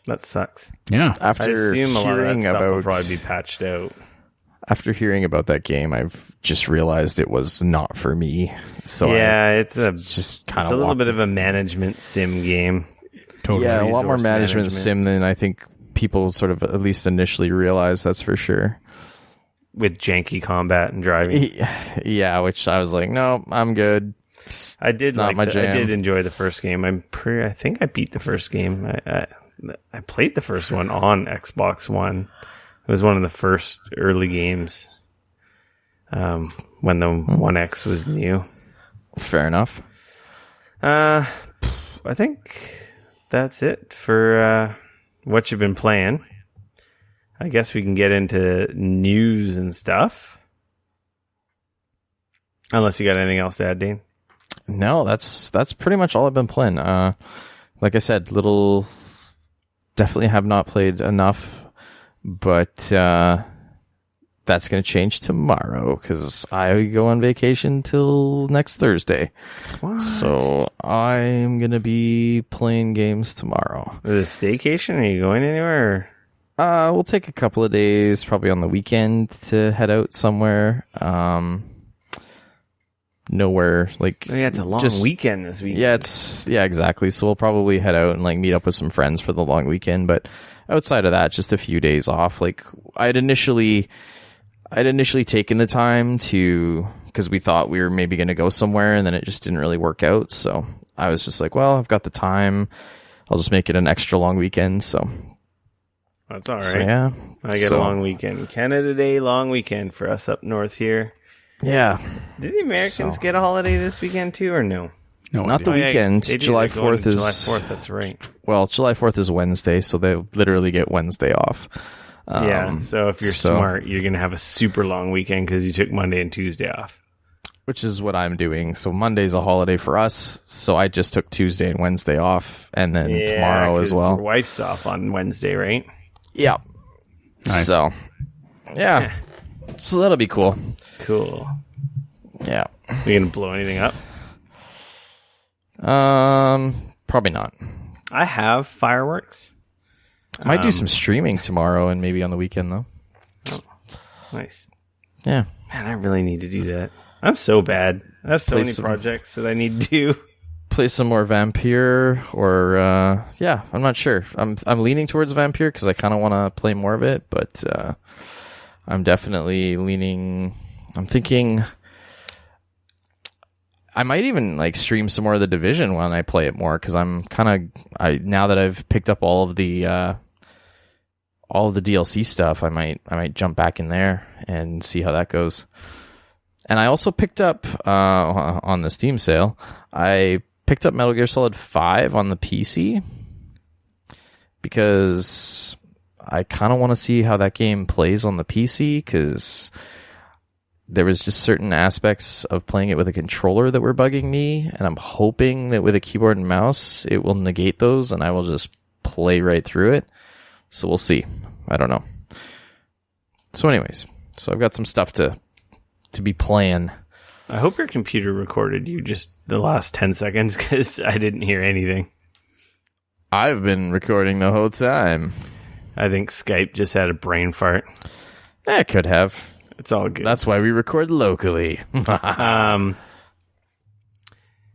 That sucks. Yeah. I After assume a lot of that hearing stuff will about probably be patched out. after hearing about that game, I've just realized it was not for me. So Yeah, it's just kind it's of a little bit of a management sim game. Totally. a lot more resource management management. sim than I think people sort of at least initially realized. That's for sure. With janky combat and driving. Yeah, which I was like, no, I'm good. I did not like my I jam. did enjoy the first game. I think I beat the first game. I played the first one on Xbox One. It was one of the first early games when the One X was new. Fair enough. I think that's it for what you've been playing. I guess we can get into news and stuff. Unless you got anything else to add, Dane. No, that's pretty much all I've been playing. Like I said, definitely have not played enough, but that's going to change tomorrow because I go on vacation till next Thursday. What? So I'm going to be playing games tomorrow. With a staycation? Are you going anywhere? We'll take a couple of days, probably on the weekend, to head out somewhere. Nowhere like Oh, yeah, it's a long weekend this week. Yeah, exactly. So we'll probably head out and like meet up with some friends for the long weekend. But outside of that, just a few days off. Like I'd initially taken the time because we thought we were maybe going to go somewhere, and then it just didn't really work out. So I was just like, well, I've got the time. I'll just make it an extra long weekend. So That's all right. So, yeah. I get a long weekend. Canada Day, long weekend for us up north here. Yeah. Did the Americans get a holiday this weekend too, or no? No, Not the weekend. July 4th is... July 4th, that's right. Well, July 4th is Wednesday, so they literally get Wednesday off. Yeah, so if you're smart, you're going to have a super long weekend because you took Monday and Tuesday off. Which is what I'm doing. So Monday's a holiday for us, so I just took Tuesday and Wednesday off, and then tomorrow as well. Your wife's off on Wednesday, right? Yeah. Nice. So, yeah. So that'll be cool. Cool. Yeah. You going to blow anything up? Probably not. I have fireworks. I might do some streaming tomorrow and maybe on the weekend though. Oh, nice. Yeah. Man, I really need to do that. I'm so bad. I have so many projects that I need to do. Play some more Vampire or I'm not sure. I'm leaning towards Vampire because I kind of want to play more of it, but I'm definitely leaning. I'm thinking I might even like stream some more of the Division when I play it more because I'm kind of now that I've picked up all of the DLC stuff. I might jump back in there and see how that goes. And I also picked up on the Steam sale. I picked up Metal Gear Solid 5 on the PC because I kind of want to see how that game plays on the PC because there was just certain aspects of playing it with a controller that were bugging me, and I'm hoping that with a keyboard and mouse it will negate those and I will just play right through it. So we'll see. I don't know. So anyways, so I've got some stuff to be playing. I hope your computer recorded you just the last 10 seconds because I didn't hear anything. I've been recording the whole time. I think Skype just had a brain fart. It could have. It's all good. That's why we record locally.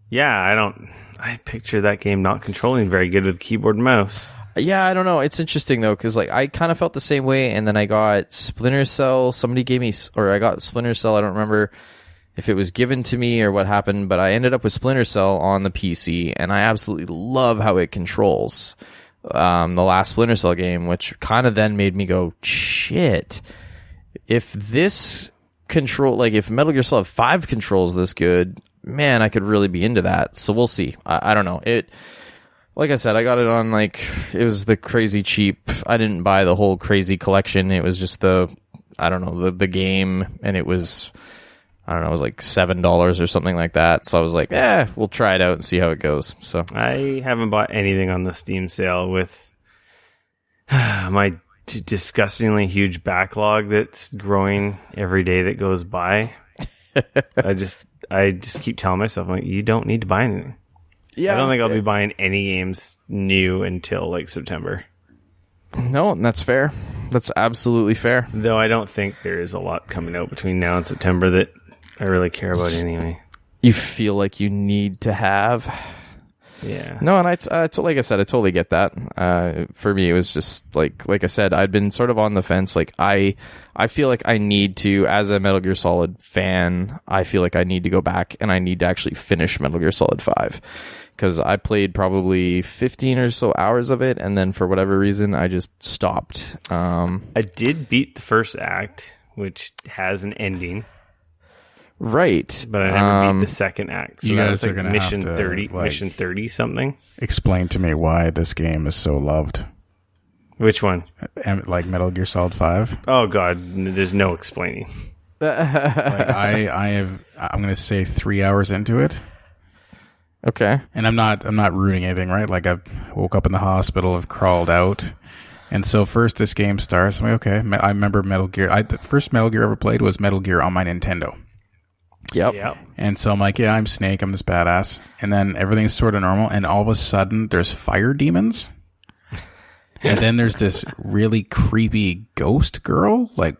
Yeah, I picture that game not controlling very good with keyboard and mouse. Yeah, I don't know. It's interesting though, because like I kind of felt the same way, and then I got Splinter Cell. Somebody gave me, or I got Splinter Cell. I don't remember if it was given to me or what happened, but I ended up with Splinter Cell on the PC, and I absolutely love how it controls the last Splinter Cell game, which kind of then made me go, shit. If this control, like if Metal Gear Solid 5 controls this good, man, I could really be into that. So we'll see. I don't know. Like I said, I got it on it was the crazy cheap. I didn't buy the whole crazy collection. It was just the game, and it was, I don't know, it was like $7 or something like that. So I was like, we'll try it out and see how it goes. So I haven't bought anything on the Steam sale with my disgustingly huge backlog that's growing every day that goes by. I just keep telling myself, like, you don't need to buy anything. Yeah, I don't think I'll be buying any games new until like September. No, that's fair. That's absolutely fair. Though I don't think there is a lot coming out between now and September that I really care about anyway. You feel like you need to have. Yeah. No, and it's like I said, I totally get that. For me, it was just like I said, I'd been sort of on the fence. Like I feel like I need to, as a Metal Gear Solid fan, I feel like I need to go back and I need to actually finish Metal Gear Solid 5. Because I played probably 15 or so hours of it, and then for whatever reason, I just stopped. I did beat the first act, which has an ending. Right. But I never beat the second act. So you that guys was are going to mission have to, 30, mission 30 something. Explain to me why this game is so loved. Which one? Like Metal Gear Solid 5? Oh, God. There's no explaining. I'm going to say 3 hours into it. Okay. And I'm not ruining anything, right? Like I woke up in the hospital, I've crawled out. And so first this game starts. I'm like, okay. I remember Metal Gear. The first Metal Gear I ever played was Metal Gear on my Nintendo. Yep. And so I'm like, yeah, I'm Snake. I'm this badass. And then everything's sort of normal. And all of a sudden there's fire demons. And then there's this really creepy ghost girl. Like,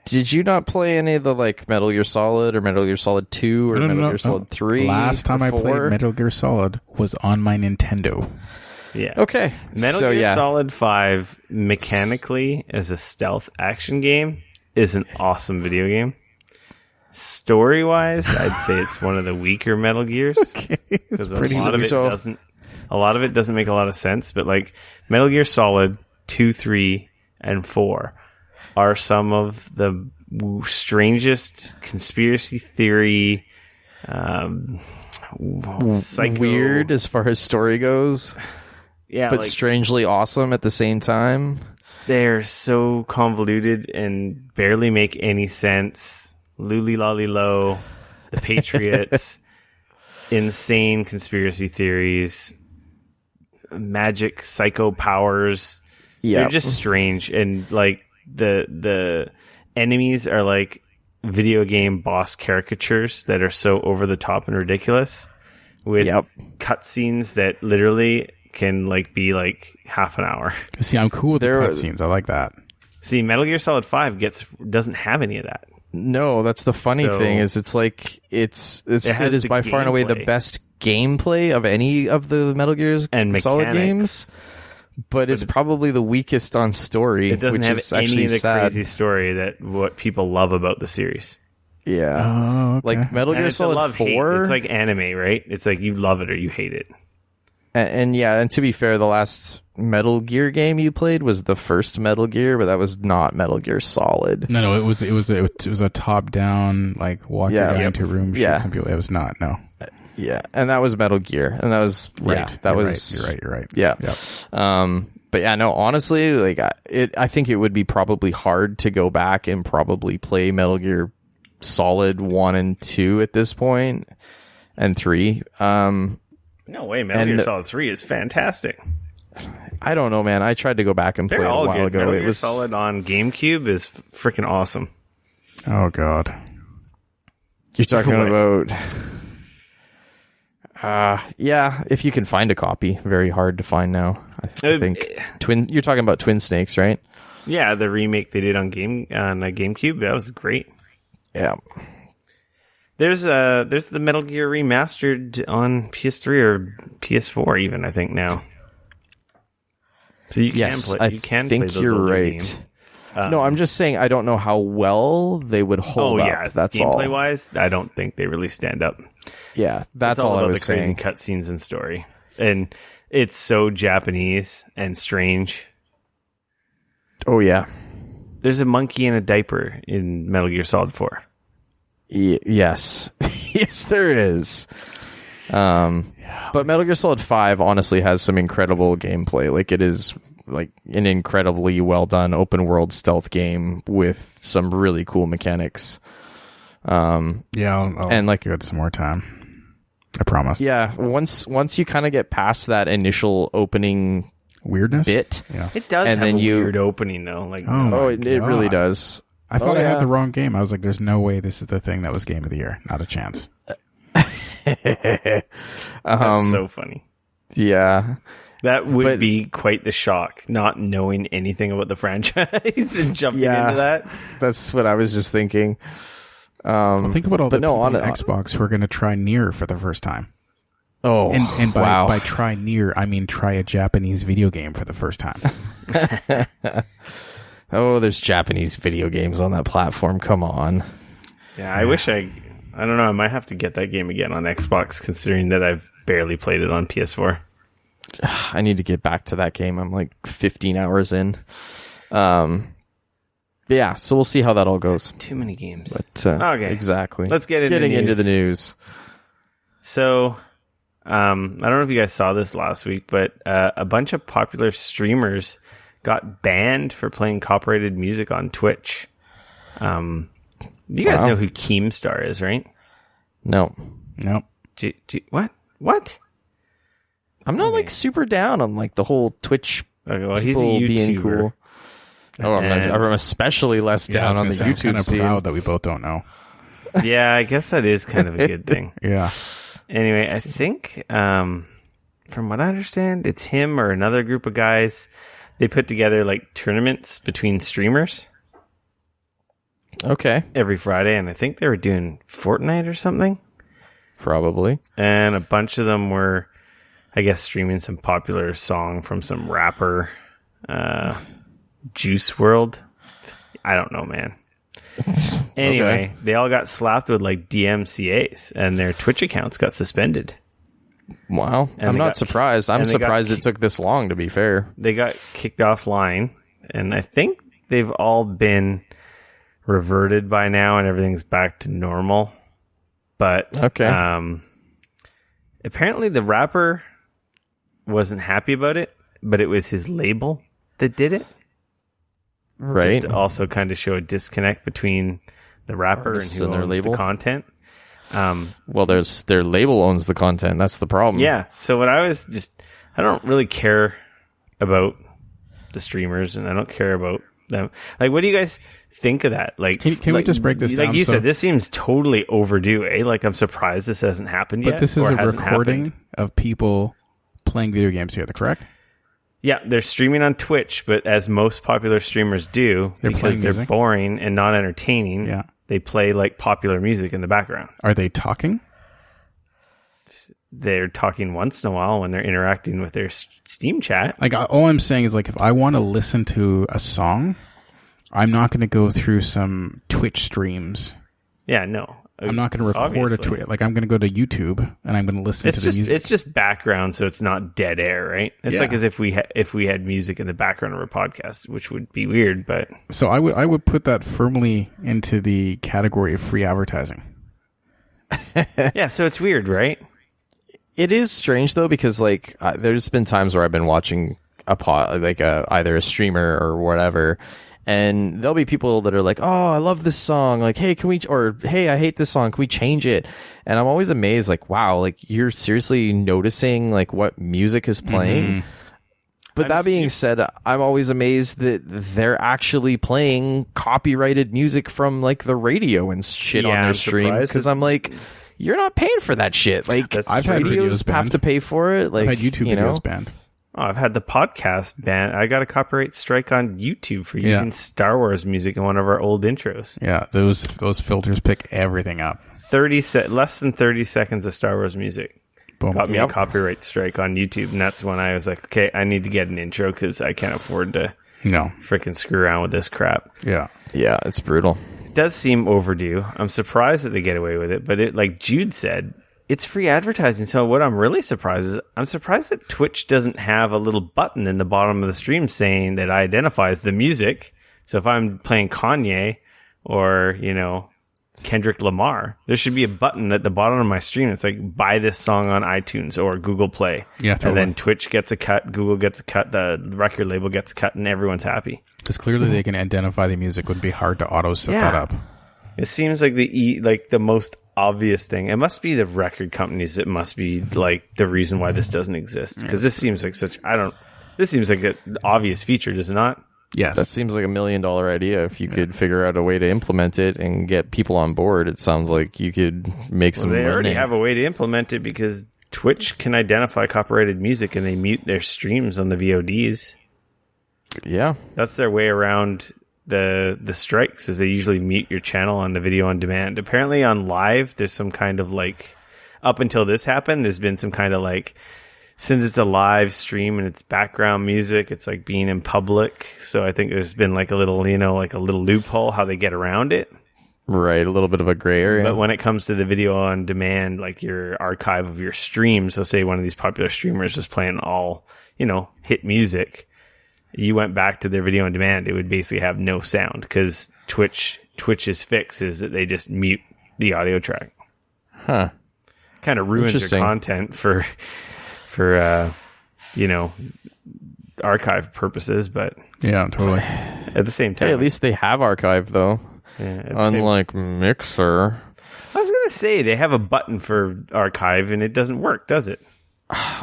did you not play any of the like Metal Gear Solid or Metal Gear Solid 2 or Metal Gear Solid 3? Last time I played Metal Gear Solid was on my Nintendo. Yeah. Okay. Metal Gear Solid 5 mechanically as a stealth action game is an awesome video game. Story-wise, I'd say it's one of the weaker Metal Gears. Okay. Because a lot of it doesn't make a lot of sense, but like Metal Gear Solid 2, 3, and 4 are some of the strangest conspiracy theory, weird as far as story goes. Yeah, but strangely awesome at the same time. They're so convoluted and barely make any sense. Luli Lolly Low, the Patriots, insane conspiracy theories, magic psycho powers. They're just strange, and like the enemies are like video game boss caricatures that are so over the top and ridiculous with cutscenes that literally can like be like half an hour. See, I'm cool with the cutscenes. I like that. See, Metal Gear Solid 5 doesn't have any of that. No, that's the funny thing is it is by far and away the best gameplay of any of the Metal Gear Solid games, but it's probably the weakest on story. It doesn't which have is any actually of the sad. crazy story that what people love about the series. Yeah. Oh, okay. Like Metal Gear Solid 4. It's like anime, right? It's like you love it or you hate it. And to be fair, the last Metal Gear game you played was the first Metal Gear, but that was not Metal Gear Solid. No, it was a top down, like walk your guy into a room, shoot some people. It was not. No. Yeah, and that was Metal Gear, and that was right. You're right. Yeah. Yep. But yeah, no, honestly, like I think it would be probably hard to go back and probably play Metal Gear Solid 1 and 2 at this point, and 3. No way, Metal Gear Solid 3 is fantastic. I don't know, man. I tried to go back and play it a while ago. Metal Gear Solid on GameCube is freaking awesome. Oh god, you're talking about? If you can find a copy, very hard to find now. I think You're talking about Twin Snakes, right? Yeah, the remake they did on GameCube. That was great. Yeah. There's the Metal Gear remastered on PS3 or PS4 even, I think now. So you can play those you're older right. games. No, I'm just saying I don't know how well they would hold up. That's all. Gameplay wise, I don't think they really stand up. Yeah, that's all I was saying. The crazy cutscenes and story, and it's so Japanese and strange. Oh yeah, there's a monkey in a diaper in Metal Gear Solid 4. Yes, yes, there is. But Metal Gear Solid 5 honestly has some incredible gameplay. Like it is like an incredibly well done open world stealth game with some really cool mechanics. I'll and like give it some more time. I promise. Yeah, once you kind of get past that initial opening weirdness bit, it does have a weird opening though. Like it really does. I thought I had the wrong game. I was like, there's no way this is the thing that was game of the year. Not a chance. That's so funny. Yeah. That would be quite the shock, not knowing anything about the franchise and jumping into that. That's what I was just thinking. Think about all the people on Xbox who are going to try Nier for the first time. Oh, and by try Nier, I mean try a Japanese video game for the first time. Oh, there's Japanese video games on that platform. Come on. Yeah, I wish I don't know. I might have to get that game again on Xbox, considering that I've barely played it on PS4. I need to get back to that game. I'm like 15 hours in. Yeah, so we'll see how that all goes. Too many games. But, okay. Exactly. Let's get into the news. So, I don't know if you guys saw this last week, but a bunch of popular streamers got banned for playing copyrighted music on Twitch. You guys know who Keemstar is, right? No. Nope. What? I'm not like super down on like the whole Twitch he's a YouTuber. Being cool. Oh, I'm especially less down on the YouTube kind of scene. proud that we both don't know. Yeah, I guess that is kind of a good thing. Yeah. Anyway, I think from what I understand, it's him or another group of guys. They put together like tournaments between streamers. Okay. Every Friday, and I think they were doing Fortnite or something. Probably. And a bunch of them were, I guess, streaming some popular song from some rapper, Juice WRLD. I don't know, man. Anyway, They all got slapped with like DMCAs, and their Twitch accounts got suspended. Wow. I'm not surprised. I'm surprised it took this long, to be fair. They got kicked offline, and I think they've all been reverted by now, and everything's back to normal. But apparently the rapper wasn't happy about it, but it was his label that did it. Right. Just to also kind of show a disconnect between the rapper and who owns the content. Well, their label owns the content. That's the problem. Yeah. So what I don't really care about the streamers, and I don't care about them. Like, what do you guys think of that? Like, can we just break this down? Like you said, this seems totally overdue, eh? Like, I'm surprised this hasn't happened yet. But this is a recording of people playing video games together, correct? Yeah, they're streaming on Twitch, but as most popular streamers do, because they're boring and not entertaining, they play like popular music in the background. Are they talking? They're talking once in a while when they're interacting with their Steam chat. Like, all I'm saying is, like, if I want to listen to a song, I'm not going to go through some Twitch streams. Yeah, no. I'm not going to record a tweet. Like, I'm going to go to YouTube and I'm going to listen to the music. It's just background, so it's not dead air, right? It's like as if we had music in the background of our podcast, which would be weird. But so I would put that firmly into the category of free advertising. Yeah, so it's weird, right? It is strange though, because like there's been times where I've been watching either a streamer or whatever. And there'll be people that are like, oh, I love this song. Like, hey, hey, I hate this song. Can we change it? And I'm always amazed, like, wow, like you're seriously noticing like what music is playing. Mm-hmm. But that being said, I'm always amazed that they're actually playing copyrighted music from like the radio and shit on their stream. Because I'm like, you're not paying for that shit. Like, I've had radios have to pay for it. Like, I've had YouTube videos banned. Oh, I've had the podcast banned. I got a copyright strike on YouTube for using Star Wars music in one of our old intros. Yeah, those filters pick everything up. Less than 30 seconds of Star Wars music got me a copyright strike on YouTube, and that's when I was like, okay, I need to get an intro because I can't afford to freaking screw around with this crap. Yeah, it's brutal. It does seem overdue. I'm surprised that they get away with it, but it, like Jude said, it's free advertising. So what I'm really surprised is I'm surprised that Twitch doesn't have a little button in the bottom of the stream saying that identifies the music. So if I'm playing Kanye or, Kendrick Lamar, there should be a button at the bottom of my stream that's like, buy this song on iTunes or Google Play. Yeah, totally. And then Twitch gets a cut, Google gets a cut, the record label gets a cut, and everyone's happy. Because clearly they can identify the music. Would be hard to auto set that up. It seems like the most obvious thing. It must be the record companies that must be like the reason why this doesn't exist. Because this seems like this seems like an obvious feature, does it not? Yes. That seems like $1 million idea. If you could figure out a way to implement it and get people on board, it sounds like you could make some money. They already have a way to implement it because Twitch can identify copyrighted music and they mute their streams on the VODs. Yeah. That's their way around the strikes, is they usually mute your channel on the video on demand. Apparently on live, there's some kind of like, up until this happened, there's been some kind of like, since it's a live stream and it's background music, it's like being in public. So I think there's been like a little, like a little loophole how they get around it. Right, a little bit of a gray area. But when it comes to the video on demand, like your archive of your streams, so say one of these popular streamers was playing all, hit music, you went back to their video on demand, it would basically have no sound because Twitch's fix is that they just mute the audio track. Huh. Kind of ruins your content for archive purposes, but yeah, totally. At the same time, hey, at least they have archive though. Yeah, unlike Mixer. I was gonna say they have a button for archive and it doesn't work, does it?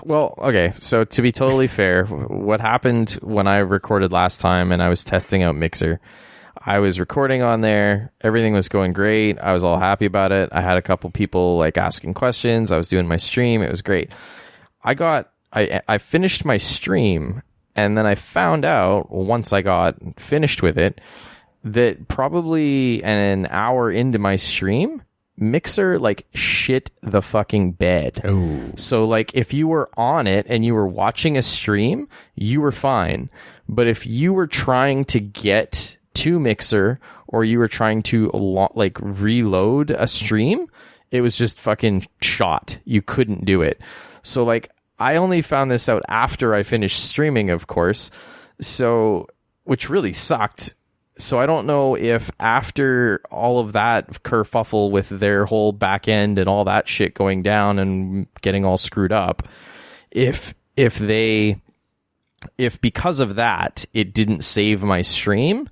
Well, okay, so to be totally fair, what happened when I recorded last time and I was testing out Mixer, I was recording on there, everything was going great, I was all happy about it, I had a couple people like asking questions, I was doing my stream, it was great. I finished my stream, and then I found out, once I got finished with it, that probably an hour into my stream, Mixer like shit the fucking bed. Oh. So like if you were on it and you were watching a stream, you were fine. But if you were trying to get to Mixer or you were trying to like reload a stream, It was just fucking shot. You couldn't do it. So like, I only found this out after I finished streaming, of course. So, which really sucked. So I don't know if after all of that kerfuffle with their whole back end and all that shit going down and getting all screwed up, if because of that it didn't save my stream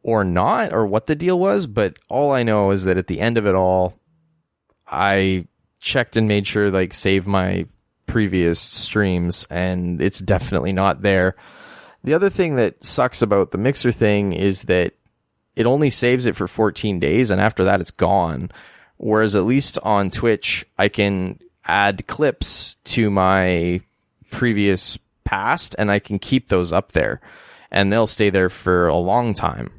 or not, or what the deal was. But all I know is that at the end of it all, I checked and made sure like save my previous streams, and it's definitely not there. The other thing that sucks about the Mixer thing is that it only saves it for 14 days, and after that, it's gone. Whereas at least on Twitch, I can add clips to my previous past, and I can keep those up there, and they'll stay there for a long time.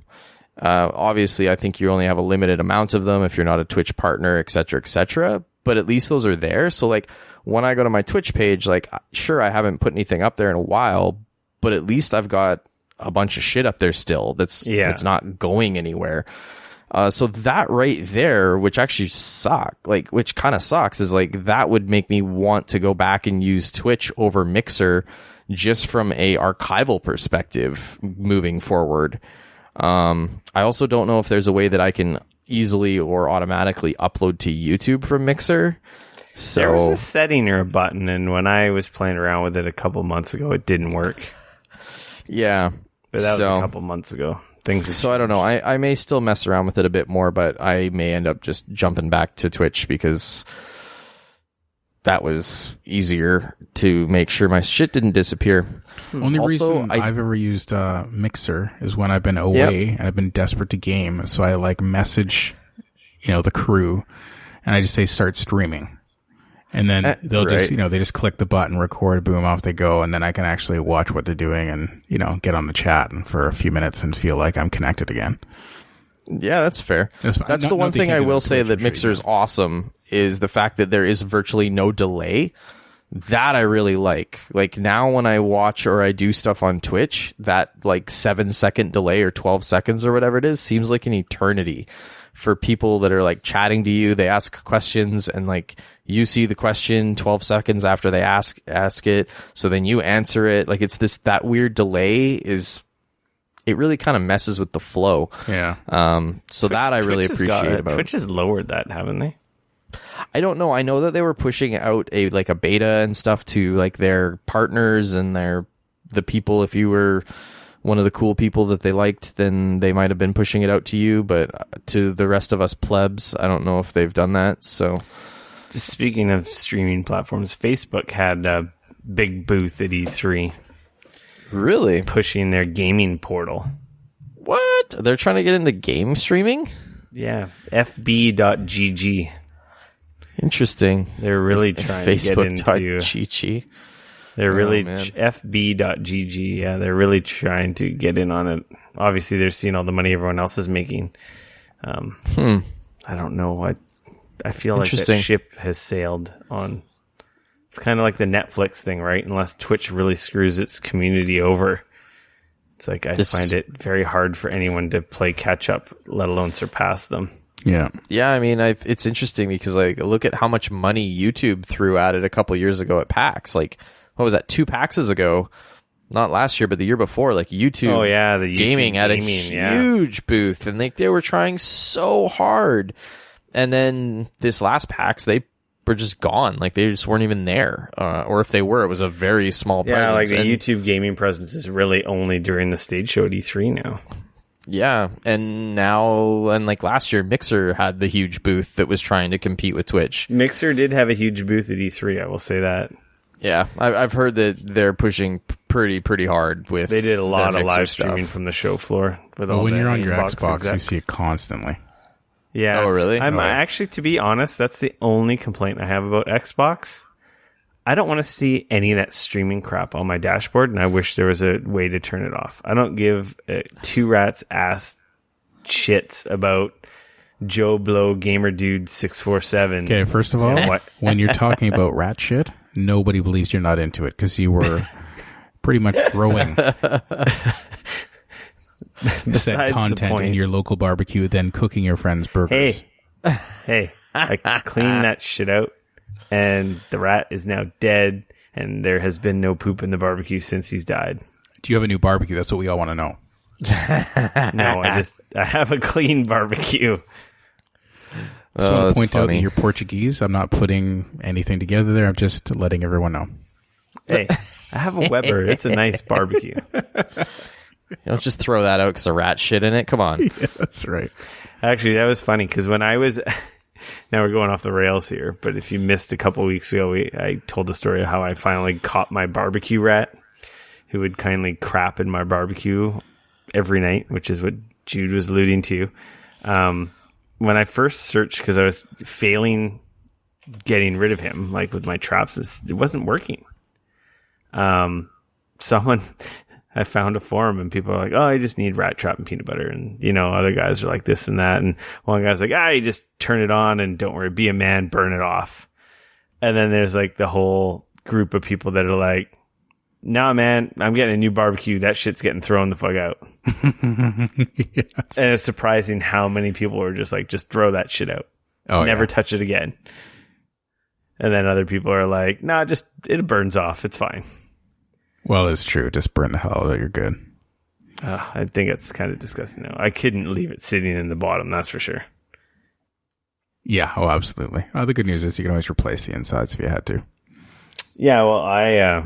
Obviously, I think you only have a limited amount of them if you're not a Twitch partner, et cetera, but at least those are there. So, like, when I go to my Twitch page, like, sure, I haven't put anything up there in a while, but at least I've got a bunch of shit up there still that's not going anywhere. So that right there, which actually which kind of sucks, is like that would make me want to go back and use Twitch over Mixer just from a archival perspective moving forward. I also don't know if there's a way that I can easily or automatically upload to YouTube from Mixer. So there was a setting or a button, and when I was playing around with it a couple months ago, it didn't work. Yeah. But that was a couple months ago. So I don't know. I may still mess around with it a bit more, but I may end up just jumping back to Twitch because that was easier to make sure my shit didn't disappear. Only reason I've ever used Mixer is when I've been away and I've been desperate to game. So I like message, the crew, and I just say start streaming. And then they'll just, they just click the button, record, boom, off they go. And then I can actually watch what they're doing and, get on the chat and for a few minutes and feel like I'm connected again. Yeah, that's fair. That's the one thing I will say that Mixer's awesome is the fact that there is virtually no delay. That I really like. Like now when I watch or I do stuff on Twitch, that like 7-second delay or 12 seconds or whatever it is seems like an eternity for people that are like chatting to you. They ask questions and like you see the question 12 seconds after they ask it. So then you answer it. Like it's that weird delay it really kind of messes with the flow. Yeah. So that I really appreciate about Twitch has lowered that, haven't they? I don't know. I know that they were pushing out a beta and stuff to like their partners and the people. If you were one of the cool people that they liked, then they might have been pushing it out to you. But to the rest of us plebs, I don't know if they've done that. So, speaking of streaming platforms, Facebook had a big booth at E3. Really? Pushing their gaming portal. What? They're trying to get into game streaming? Yeah. FB.gg. Interesting. They're really trying to get into Facebook.gg. They're really FB.gg. Yeah, they're really trying to get in on it. Obviously, they're seeing all the money everyone else is making. I don't know. I feel like that ship has sailed on. It's kind of like the Netflix thing, right? Unless Twitch really screws its community over. It's like I find it very hard for anyone to play catch up, let alone surpass them. Yeah. Yeah, I mean, it's interesting because like look at how much money YouTube threw at it a couple years ago at PAX. Like, what was that? 2 PAXs ago? Not last year, but the year before. Like YouTube, the YouTube gaming had a huge booth, and they were trying so hard. And then this last PAX, they were just gone. Like they just weren't even there, or if they were, it was a very small presence. Yeah, like the YouTube gaming presence is really only during the stage show at E3 now. Yeah, and now, and like last year, Mixer had the huge booth that was trying to compete with Twitch. Mixer did have a huge booth at E3, I will say that. Yeah, I've heard that they're pushing pretty hard with. They did a lot of live stuff. streaming from the show floor. When you're on your Xbox, you see it constantly. Yeah. Oh, really? I'm actually, to be honest, that's the only complaint I have about Xbox. I don't want to see any of that streaming crap on my dashboard, and I wish there was a way to turn it off. I don't give two rats ass shits about Joe Blow Gamer Dude 647. Okay, first of all, when you're talking about rat shit, nobody believes you're not into it because you were pretty much growing set content in your local barbecue, then cooking your friends' burgers. Hey. I cleaned that shit out, and the rat is now dead, and there has been no poop in the barbecue since he's died. Do you have a new barbecue? That's what we all want to know. No, I have a clean barbecue. I just want to point out that you're Portuguese. I'm not putting anything together there. I'm just letting everyone know. Hey, I have a Weber. It's a nice barbecue. Don't just throw that out because a rat shit in it. Come on. Yeah, that's right. Actually, that was funny because when I was... Now we're going off the rails here, but if you missed a couple of weeks ago, I told the story of how I finally caught my barbecue rat, who would kindly crap in my barbecue every night, which is what Jude was alluding to. When I first searched, because I was failing getting rid of him, like with my traps, it wasn't working. I found a forum and people are like, oh, I just need rat trap and peanut butter. And, other guys are like this and that. And one guy's like, you just turn it on and don't worry, be a man, burn it off. And then there's like the whole group of people that are like, nah, man, I'm getting a new barbecue. That shit's getting thrown the fuck out. Yes. And it's surprising how many people are just like, just throw that shit out. Oh, never touch it again. And then other people are like, nah, it burns off. It's fine. Well, it's true. Just burn the hell out of it. You're good. I think it's kind of disgusting now. I couldn't leave it sitting in the bottom, that's for sure. Yeah, absolutely. The good news is you can always replace the insides if you had to. Yeah, well, I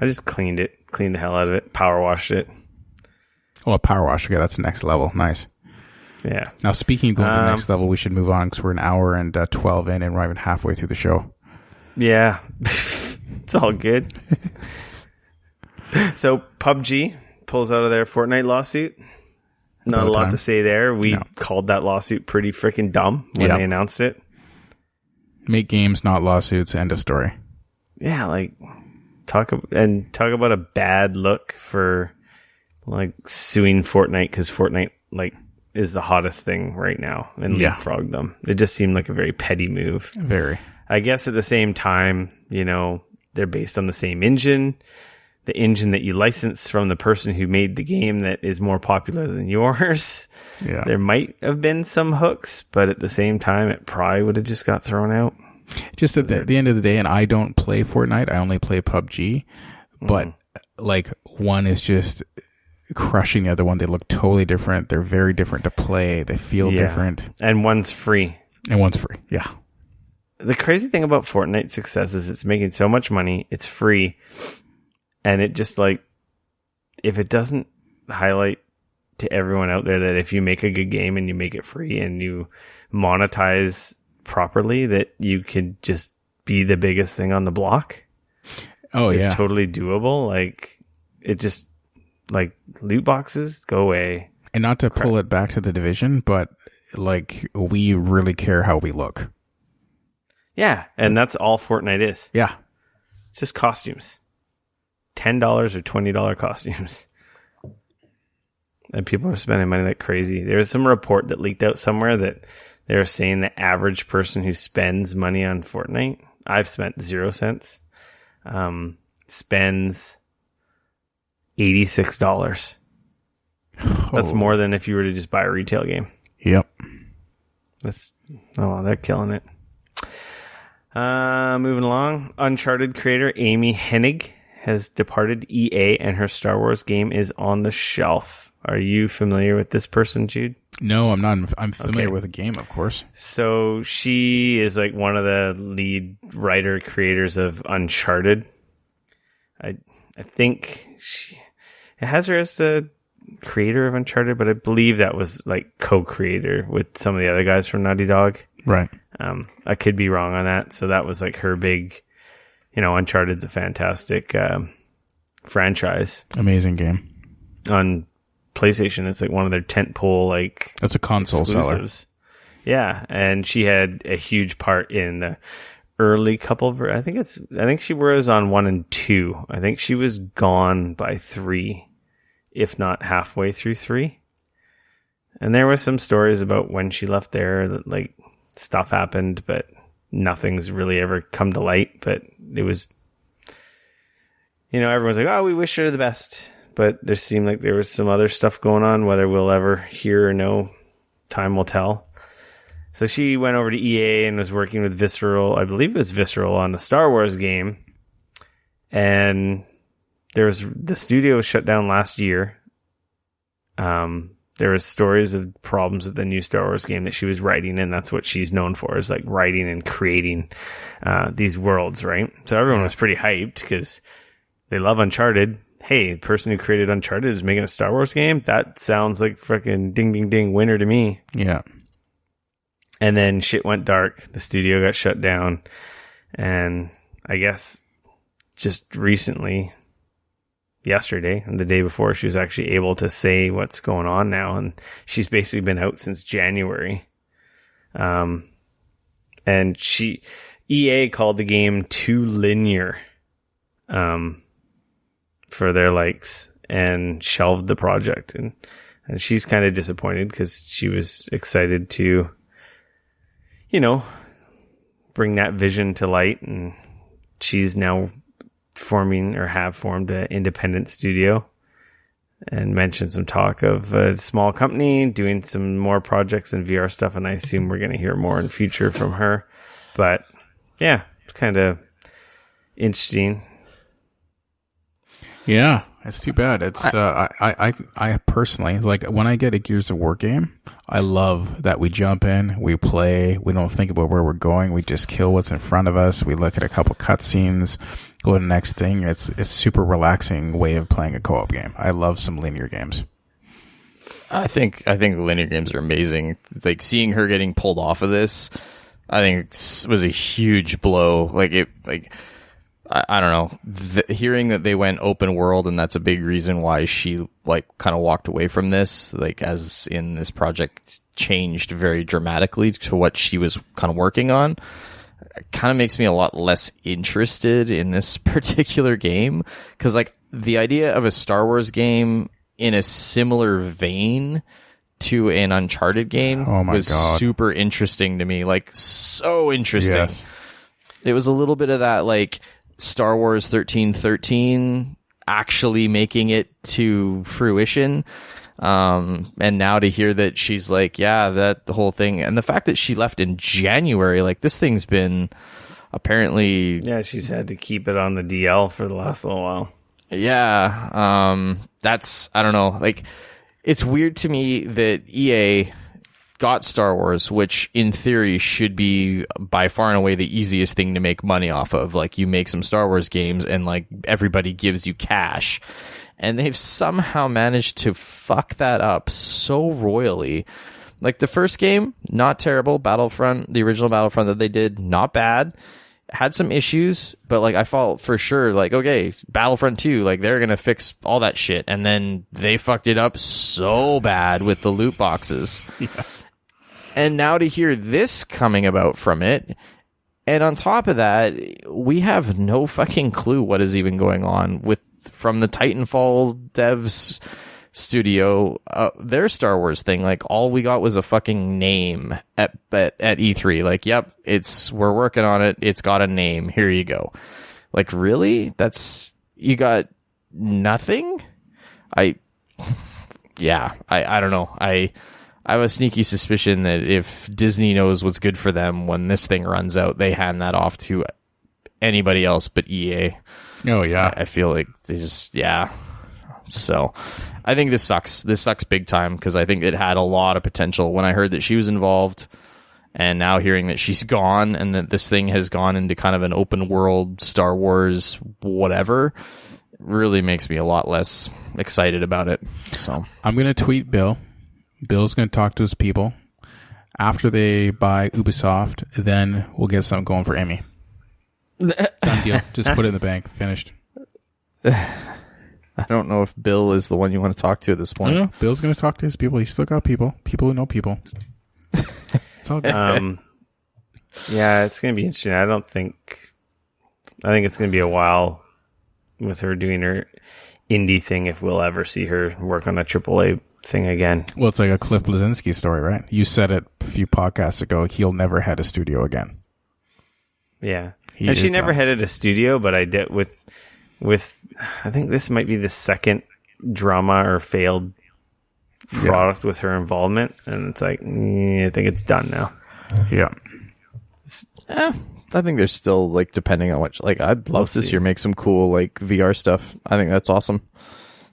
just cleaned the hell out of it, power washed it. Oh, a power wash. Okay, that's the next level. Nice. Yeah. Now, speaking of going to the next level, we should move on because we're an hour and 12 in and we're not even halfway through the show. Yeah. It's all good. So PUBG pulls out of their Fortnite lawsuit. Not a lot to say there. We called that lawsuit pretty freaking dumb when they announced it. Make games, not lawsuits. End of story. Yeah, like talk about a bad look for like suing Fortnite because Fortnite like is the hottest thing right now and leapfrog them. It just seemed like a very petty move. Very. I guess at the same time, they're based on the same engine. The engine that you license from the person who made the game that is more popular than yours. Yeah. There might have been some hooks, but at the same time, it probably would have just got thrown out. Just at the end of the day, and I don't play Fortnite, I only play PUBG, but like one is just crushing the other one. They look totally different. They're very different to play. They feel different. And one's free. Yeah. The crazy thing about Fortnite's success is it's making so much money. It's free. And it just like, if it doesn't highlight to everyone out there that if you make a good game and you make it free and you monetize properly, that you could just be the biggest thing on the block. Oh, it's totally doable. Like, it just, like, loot boxes, go away. And not to pull it back to the Division, but like, we really care how we look. Yeah, and that's all Fortnite is. Yeah. It's just costumes. $10 or $20 costumes. And people are spending money like crazy. There's some report that leaked out somewhere that they're saying the average person who spends money on Fortnite, I've spent 0 cents, spends $86. That's more than if you were to just buy a retail game. Yep. They're killing it. Moving along. Uncharted creator Amy Hennig has departed EA and her Star Wars game is on the shelf. Are you familiar with this person, Jude? No, I'm not. I'm familiar with the game, of course. So she is like one of the lead writer creators of Uncharted. I think it has her as the creator of Uncharted, but I believe that was like co-creator with some of the other guys from Naughty Dog. Right. I could be wrong on that. So that was like her big, Uncharted's a fantastic franchise. Amazing game. On PlayStation, it's like one of their tentpole like that's a console exclusives. Seller. Yeah, and she had a huge part in the early couple of I think she was on 1 and 2. I think she was gone by 3, if not halfway through 3. And there were some stories about when she left there that like stuff happened, but nothing's really ever come to light. But it was, everyone's like, oh, we wish her the best. But there seemed like there was some other stuff going on, whether we'll ever hear or know, time will tell. So she went over to EA and was working with Visceral. I believe it was Visceral on the Star Wars game. And the studio was shut down last year. There was stories of problems with the new Star Wars game that she was writing, and that's what she's known for, is like writing and creating these worlds, right? So everyone was pretty hyped because they love Uncharted. Hey, the person who created Uncharted is making a Star Wars game? That sounds like freaking ding, ding, ding, winner to me. Yeah. And then shit went dark. The studio got shut down. And I guess just recently, yesterday and the day before, she was actually able to say what's going on now. And she's basically been out since January. And EA called the game too linear. For their likes, and shelved the project, and she's kind of disappointed because she was excited to, bring that vision to light, and she's now have formed an independent studio, and mentioned some talk of a small company doing some more projects and VR stuff, and I assume we're going to hear more in the future from her. But yeah, it's kind of interesting. Yeah, it's too bad. It's I personally, like, when I get a Gears of War game, I love that we jump in, we play, we don't think about where we're going, we just kill what's in front of us, we look at a couple cutscenes, go to the next thing. It's a super relaxing way of playing a co-op game. I love some linear games. I think linear games are amazing. Like, seeing her getting pulled off of this, I think was a huge blow. I don't know. Hearing that they went open world, and that's a big reason why she kind of walked away from this, as in this project changed very dramatically to what she was kind of working on, kind of makes me a lot less interested in this particular game. Because the idea of a Star Wars game in a similar vein to an Uncharted game was super interesting to me. So interesting. Yes. It was a little bit of that, Star Wars 1313 actually making it to fruition. And now to hear that she's that whole thing, and the fact that she left in January, this thing's been apparently... Yeah, she's had to keep it on the DL for the last little while. Yeah. That's, I don't know. It's weird to me that EA got Star Wars, which in theory should be by far and away the easiest thing to make money off of. You make some Star Wars games and everybody gives you cash, and they've somehow managed to fuck that up so royally. The first game, not terrible. Battlefront, the original Battlefront that they did, not bad. Had some issues, but I thought for sure, okay, Battlefront 2, they're gonna fix all that shit, and then they fucked it up so bad with the loot boxes. Yeah. And now to hear this coming about from it, and on top of that, we have no fucking clue what is even going on from the Titanfall devs studio, their Star Wars thing. All we got was a fucking name at E3. Yep, we're working on it. It's got a name. Here you go. Really? You got nothing? I don't know. I have a sneaky suspicion that if Disney knows what's good for them, when this thing runs out, they hand that off to anybody else but EA. Oh, yeah. I feel like they just, yeah. So I think this sucks. This sucks big time, because I think it had a lot of potential. When I heard that she was involved, and now hearing that she's gone, and that this thing has gone into kind of an open world Star Wars whatever, really makes me a lot less excited about it. So I'm going to tweet Bill. Bill's going to talk to his people. After they buy Ubisoft, then we'll get something going for Emmy. Done deal. Just put it in the bank. Finished. I don't know if Bill is the one you want to talk to at this point. No, Bill's going to talk to his people. He's still got people. People who know people. It's all good. Yeah, it's going to be interesting. I think it's going to be a while with her doing her indie thing, if we'll ever see her work on a AAA thing again. Well, it's like a Cliff Bleszinski story, right? You said it a few podcasts ago. He'll never head a studio again. Yeah. And she never headed a studio, but I did with I think this might be the second drama or failed product with her involvement, and it's I think it's done now. Yeah. I think there's still, like, depending on what, like, I'd love to see her make some cool, like, VR stuff. I think that's awesome.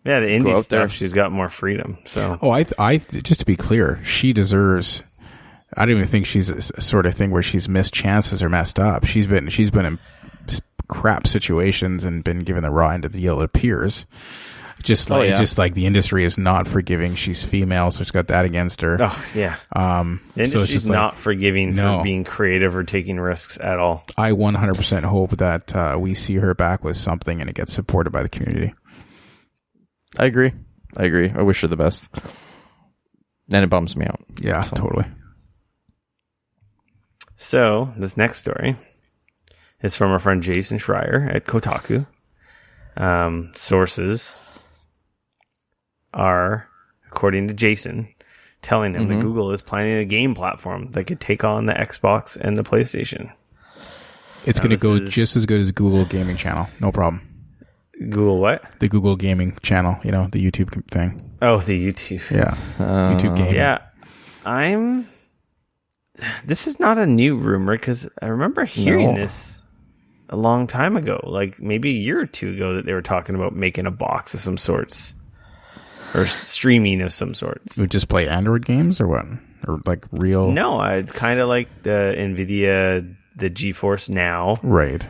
Yeah, the indie out stuff, there. she's got more freedom. So, I just to be clear, she deserves. I don't even think she's a sort of thing where she's missed chances or messed up. She's been in crap situations and been given the raw end of the deal. It appears. Just like the industry is not forgiving. She's female, so she's got that against her. Oh yeah. The so it's industry's just not forgiving for being creative or taking risks at all. I 100% hope that we see her back with something and it gets supported by the community. I agree. I wish her the best. And it bums me out. Yeah, totally. So this next story is from our friend Jason Schreier at Kotaku. Sources are, according to Jason, telling him that Google is planning a game platform that could take on the Xbox and the PlayStation. It's going to go just as good as Google Gaming Channel. No problem. Google what? The Google Gaming Channel, the YouTube thing. Oh, the YouTube. Yeah. YouTube Gaming. Yeah. This is not a new rumor because I remember hearing this a long time ago, like maybe a year or two ago, that they were talking about making a box of some sorts or streaming of some sorts. You would just play Android games or what? Or like real? No, I'd kind of like the NVIDIA, the GeForce Now. Right.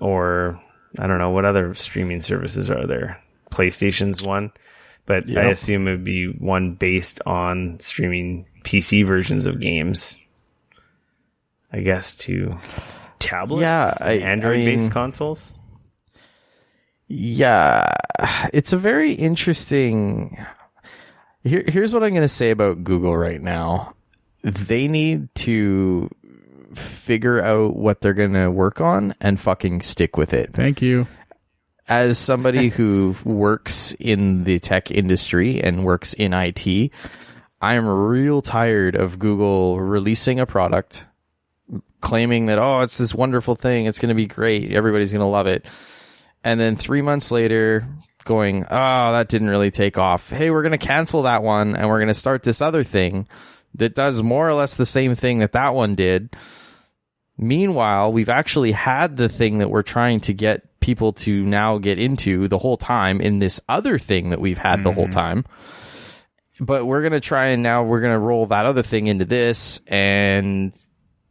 Or I don't know, what other streaming services are there? PlayStation's one, but I assume it would be one based on streaming PC versions of games, I guess, to tablets, Android-based consoles. Yeah, it's a very interesting. Here's what I'm going to say about Google right now. They need to figure out what they're going to work on and fucking stick with it. Thank you. As somebody who works in the tech industry and works in IT, I'm real tired of Google releasing a product, claiming that, it's this wonderful thing, it's going to be great, everybody's going to love it. And then 3 months later, going, that didn't really take off. Hey, we're going to cancel that one, and we're going to start this other thing that does more or less the same thing that one did. Meanwhile, we've actually had the thing that we're trying to get people to now get into the whole time in this other thing that we've had the whole time. But we're going to try and now we're going to roll that other thing into this. And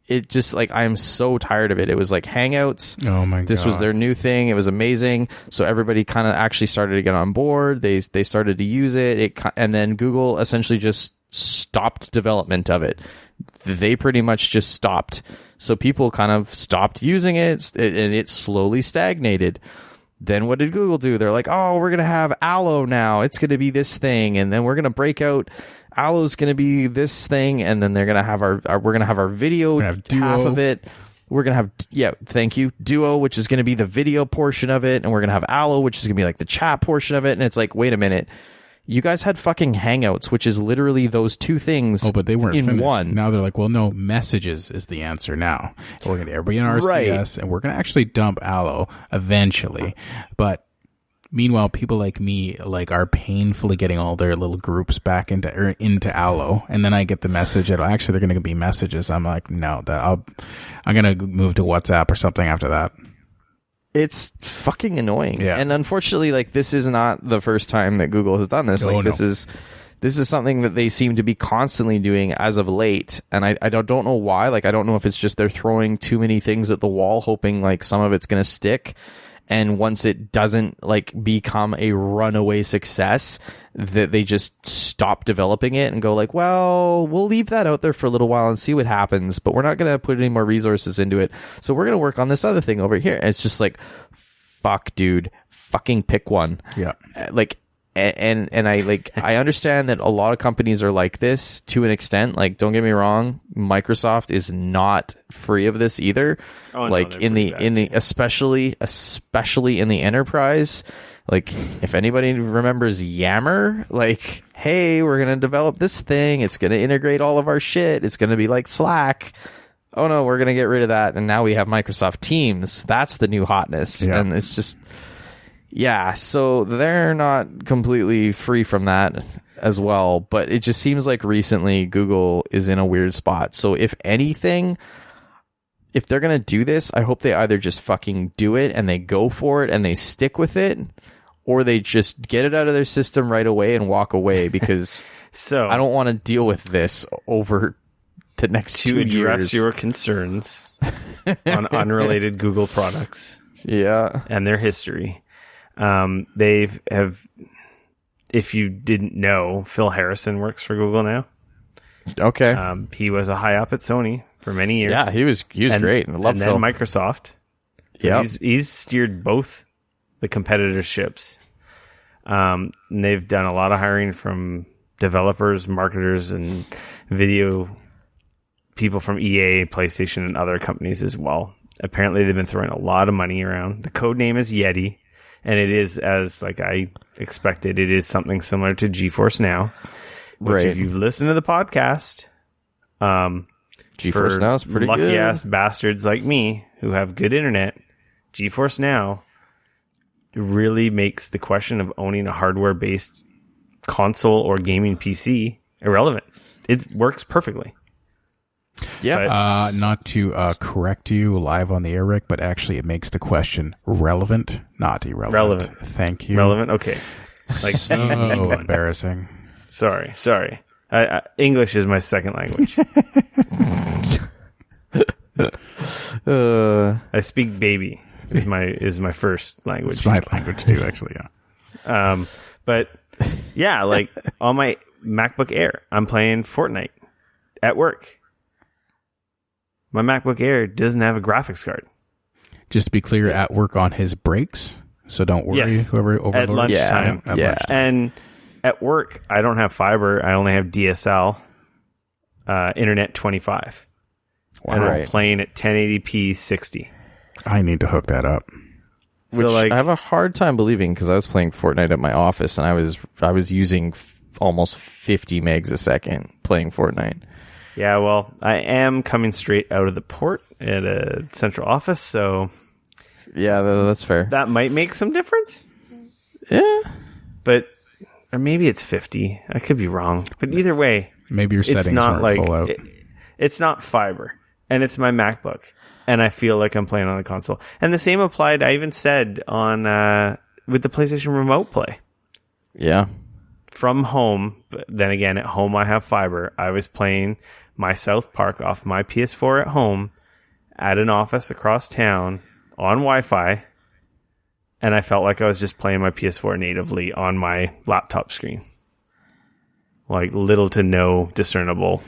it just like, I'm so tired of it. It was like Hangouts. Oh my God. This was their new thing. It was amazing. So everybody kind of actually started to get on board. They started to use it. And then Google essentially just stopped development of it. They pretty much just stopped. So people kind of stopped using it and it slowly stagnated. Then what did Google do? They're like, we're going to have Allo now. It's going to be this thing. And then we're going to break out. Allo's going to be this thing. And then they're going to have we're going to have our video half of it. We're going to have, thank you, Duo, which is going to be the video portion of it. And we're going to have Allo, which is going to be like the chat portion of it. And it's like, wait a minute. You guys had fucking Hangouts, which is literally those two things. Oh, but they weren't in finished. One. Now they're like, well, no, messages is the answer now. We're going to everybody in RCS, and we're going to actually dump Allo eventually. But meanwhile, people like me are painfully getting all their little groups back into Allo, and then I get the message that actually they're going to be messages. I'm like, no, I'm going to move to WhatsApp or something after that. It's fucking annoying. Yeah. And unfortunately, this is not the first time that Google has done this. This is something that they seem to be constantly doing as of late. And I don't know why. I don't know if it's just they're throwing too many things at the wall, hoping some of it's going to stick. And once it doesn't become a runaway success, that they just stop developing it and go well, we'll leave that out there for a little while and see what happens, but we're not going to put any more resources into it. So we're going to work on this other thing over here. And it's just fuck, dude, fucking pick one. Yeah. And I understand that a lot of companies are like this to an extent. Don't get me wrong, Microsoft is not free of this either. Oh, no, especially in the enterprise. If anybody remembers Yammer, hey, we're gonna develop this thing. It's gonna integrate all of our shit. It's gonna be like Slack. Oh no, we're gonna get rid of that, and now we have Microsoft Teams. That's the new hotness, and it's just. Yeah, so they're not completely free from that as well, but it just seems like recently Google is in a weird spot. So if anything, if they're going to do this, I hope they either just fucking do it and they go for it and they stick with it, or they just get it out of their system right away and walk away, because So I don't want to deal with this over the next 2 years. To address your concerns on unrelated Google products Yeah. and their history, if you didn't know, Phil Harrison works for Google now. Okay. He was a high up at Sony for many years. Yeah, he was great. I love and Phil. then Microsoft. So Yeah. he's steered both the competitor ships. And they've done a lot of hiring from developers, marketers, and video people from EA, PlayStation, and other companies as well. Apparently, they've been throwing a lot of money around. The code name is Yeti, and it is, as like I expected, it is something similar to GeForce Now. Which, Right. if you've listened to the podcast, GeForce Now is pretty lucky good. ass bastards like me who have good internet, GeForce Now really makes the question of owning a hardware-based console or gaming PC irrelevant. It works perfectly. Yeah. Not to correct you live on the air, Rick, but actually it makes the question relevant, not irrelevant. Relevant. Thank you. Relevant? Okay. Like, So embarrassing. Sorry. English is my second language. I speak baby is my first language. It's my language too, actually, yeah. But yeah, like on my MacBook Air, I'm playing Fortnite at work. My MacBook Air doesn't have a graphics card. Just to be clear, at work on his breaks, so don't worry, Yes. whoever At overlords. lunchtime. At Yeah. lunchtime. And at work, I don't have fiber. I only have DSL, Internet 25. And I'm Right. playing at 1080p 60. I need to hook that up. So, Which like, I have a hard time believing, because I was playing Fortnite at my office and I was using almost 50 megs a second playing Fortnite. yeah, well, I am coming straight out of the port at a central office, so Yeah, that's fair. that might make some difference. Yeah. But, or maybe it's 50. I could be wrong. But either way, Maybe your it's settings not weren't like, full out. it's not fiber. And it's my MacBook. And I feel like I'm playing on the console. And the same applied, I even said, on with the PlayStation Remote Play. Yeah. From home, but then again, at home I have fiber. I was playing my South Park off my PS4 at home at an office across town on Wi-Fi, and I felt like I was just playing my PS4 natively on my laptop screen. Like little to no discernible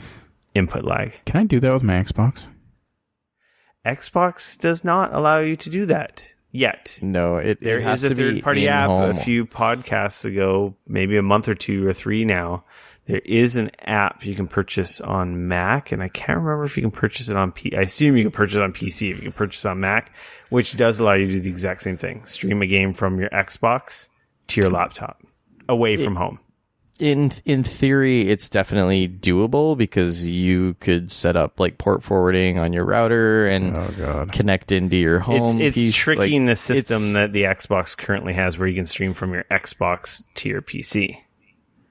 input lag. Can I do that with my Xbox? Xbox does not allow you to do that yet. No, There it has is a to be third-party app in-home. a few podcasts ago, maybe a month or 2 or 3 now. There is an app you can purchase on Mac, and I can't remember if you can purchase it on I assume you can purchase it on PC if you can purchase it on Mac, which does allow you to do the exact same thing. Stream a game from your Xbox to your laptop, away from home. In theory, it's definitely doable, because you could set up like port forwarding on your router and Oh, God. connect into your home. It's piece. tricking Like, the system it's- that the Xbox currently has where you can stream from your Xbox to your PC.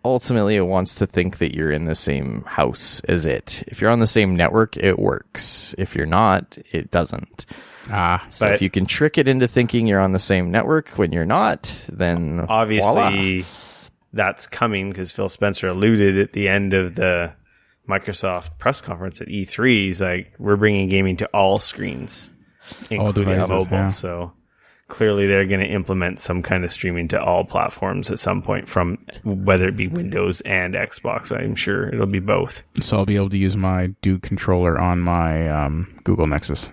ultimately it wants to think that you're in the same house as it. If you're on the same network, it works. If you're not, it doesn't. So But- if you can trick it into thinking you're on the same network when you're not, then Obviously, voila. that's coming because Phil Spencer alluded at the end of the Microsoft press conference at E3. He's like, we're bringing gaming to all screens, including devices, mobile. yeah. So clearly they're going to implement some kind of streaming to all platforms at some point, from whether it be Windows and Xbox. I'm sure it'll be both. So I'll be able to use my Duke controller on my Google Nexus.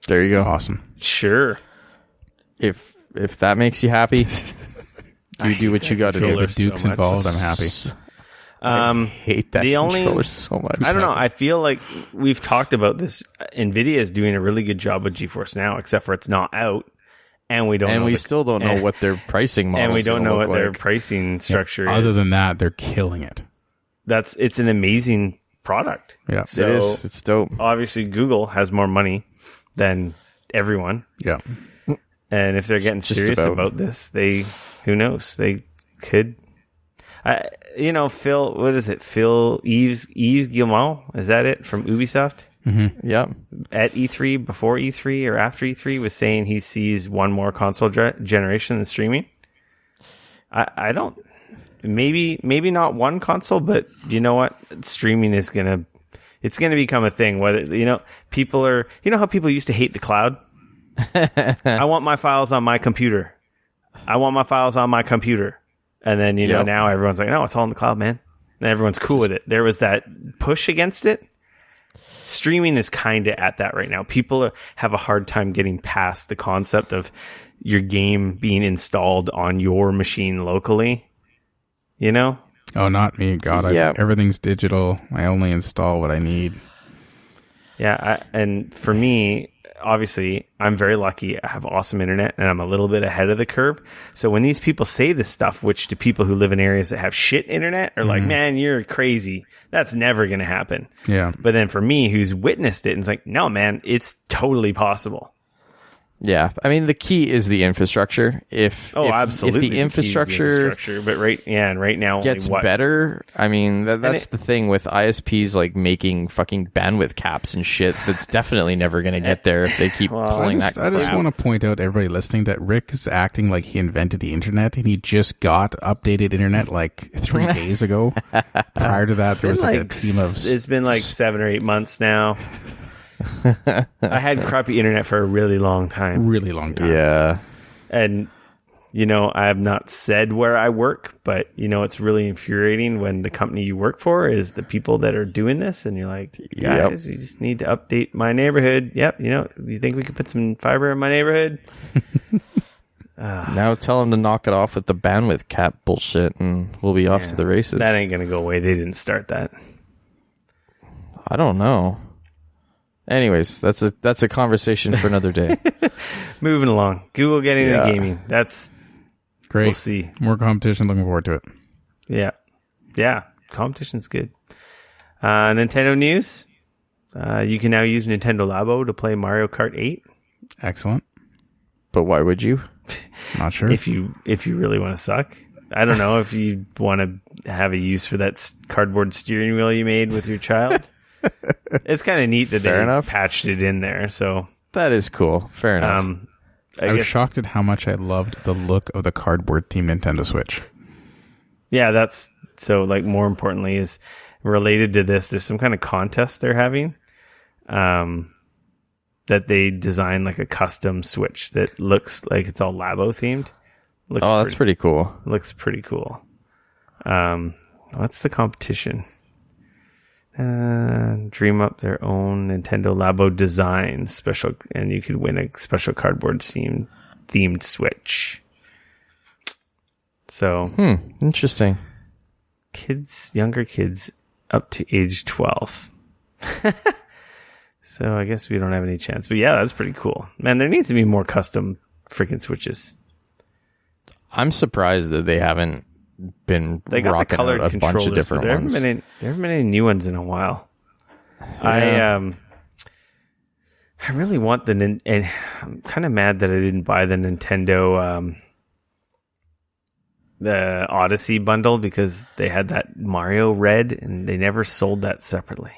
There you go. Awesome. Sure. If that makes you happy, you do what you got to do. If the Duke's so much. involved, I'm happy. I hate that the only- controller so much. I don't know. I feel like we've talked about this. NVIDIA is doing a really good job with GeForce Now, except for it's not out, and we don't. And know we the- still don't know what their pricing model and we is don't gonna know look what their like. pricing structure Other is. than that, they're killing it. It's an amazing product. Yeah. So It is. It's dope. obviously Google has more money than everyone. Yeah. And if they're getting serious about this, who knows? They could. Phil, what is it? Phil Yves Guillemot, is that it, from Ubisoft? Mm-hmm. Yeah. At E3, before E3 or after E3, was saying he sees one more console generation than streaming. I don't. Maybe not one console, but you know what? Streaming is gonna become a thing. Whether people are, how people used to hate the cloud. I want my files on my computer. And then, now everyone's like, no, it's all in the cloud, man. And everyone's cool with it. There was that push against it. Streaming is kind of at that right now. People have a hard time getting past the concept of your game being installed on your machine locally. Oh, not me. God, everything's digital. I only install what I need. Yeah, and for me, obviously, I'm very lucky. I have awesome internet, and I'm a little bit ahead of the curve. So when these people say this stuff, which to people who live in areas that have shit internet are like, man, you're crazy. That's never going to happen. Yeah. But then for me, who's witnessed it, and it's like, no, man, it's totally possible. Yeah, I mean the key is the infrastructure. Absolutely, if the infrastructure, but right now gets better. I mean that's the thing with ISPs like making fucking bandwidth caps and shit. That's definitely never going to get there if they keep pulling that. I just want to point out, everybody listening, that Rick is acting like he invented the internet, and he just got updated internet like 3 days ago. Prior to that, there was like a team of. It's been like 7 or 8 months now. I had crappy internet for a really long time. Yeah. And, I have not said where I work, but, it's really infuriating when the company you work for is the people that are doing this. And you're like, guys, we just need to update my neighborhood. Yep. Do you think we could put some fiber in my neighborhood? Now tell them to knock it off with the bandwidth cap bullshit and we'll be off to the races. That ain't going to go away. They didn't start that. I don't know. Anyways, that's a conversation for another day. Moving along. Google getting into gaming. That's great. We'll see. More competition. Looking forward to it. Yeah. Yeah. Competition's good. Nintendo news. You can now use Nintendo Labo to play Mario Kart 8. Excellent. But why would you? Not sure. If you really want to suck. I don't know if you want to have a use for that cardboard steering wheel you made with your child. It's kind of neat that they patched it in there. So that is cool. Fair enough. I was shocked at how much I loved the look of the cardboard themed Nintendo Switch. Yeah, that's so. Like, more importantly, is related to this. There's some kind of contest they're having, that they design like a custom Switch that looks like it's all Labo themed. That's pretty cool. Looks pretty cool. What's the competition? Dream up their own Nintendo Labo design special, and you could win a special cardboard themed Switch. So, interesting. Younger kids up to age 12. So I guess we don't have any chance. But yeah, that's pretty cool. Man, there needs to be more custom freaking Switches. I'm surprised that they haven't been they got rocking the colored out a bunch of different ones. There haven't been any new ones in a while. Yeah. I really want and I'm kind of mad that I didn't buy the Nintendo the Odyssey bundle, because they had that Mario Red and they never sold that separately.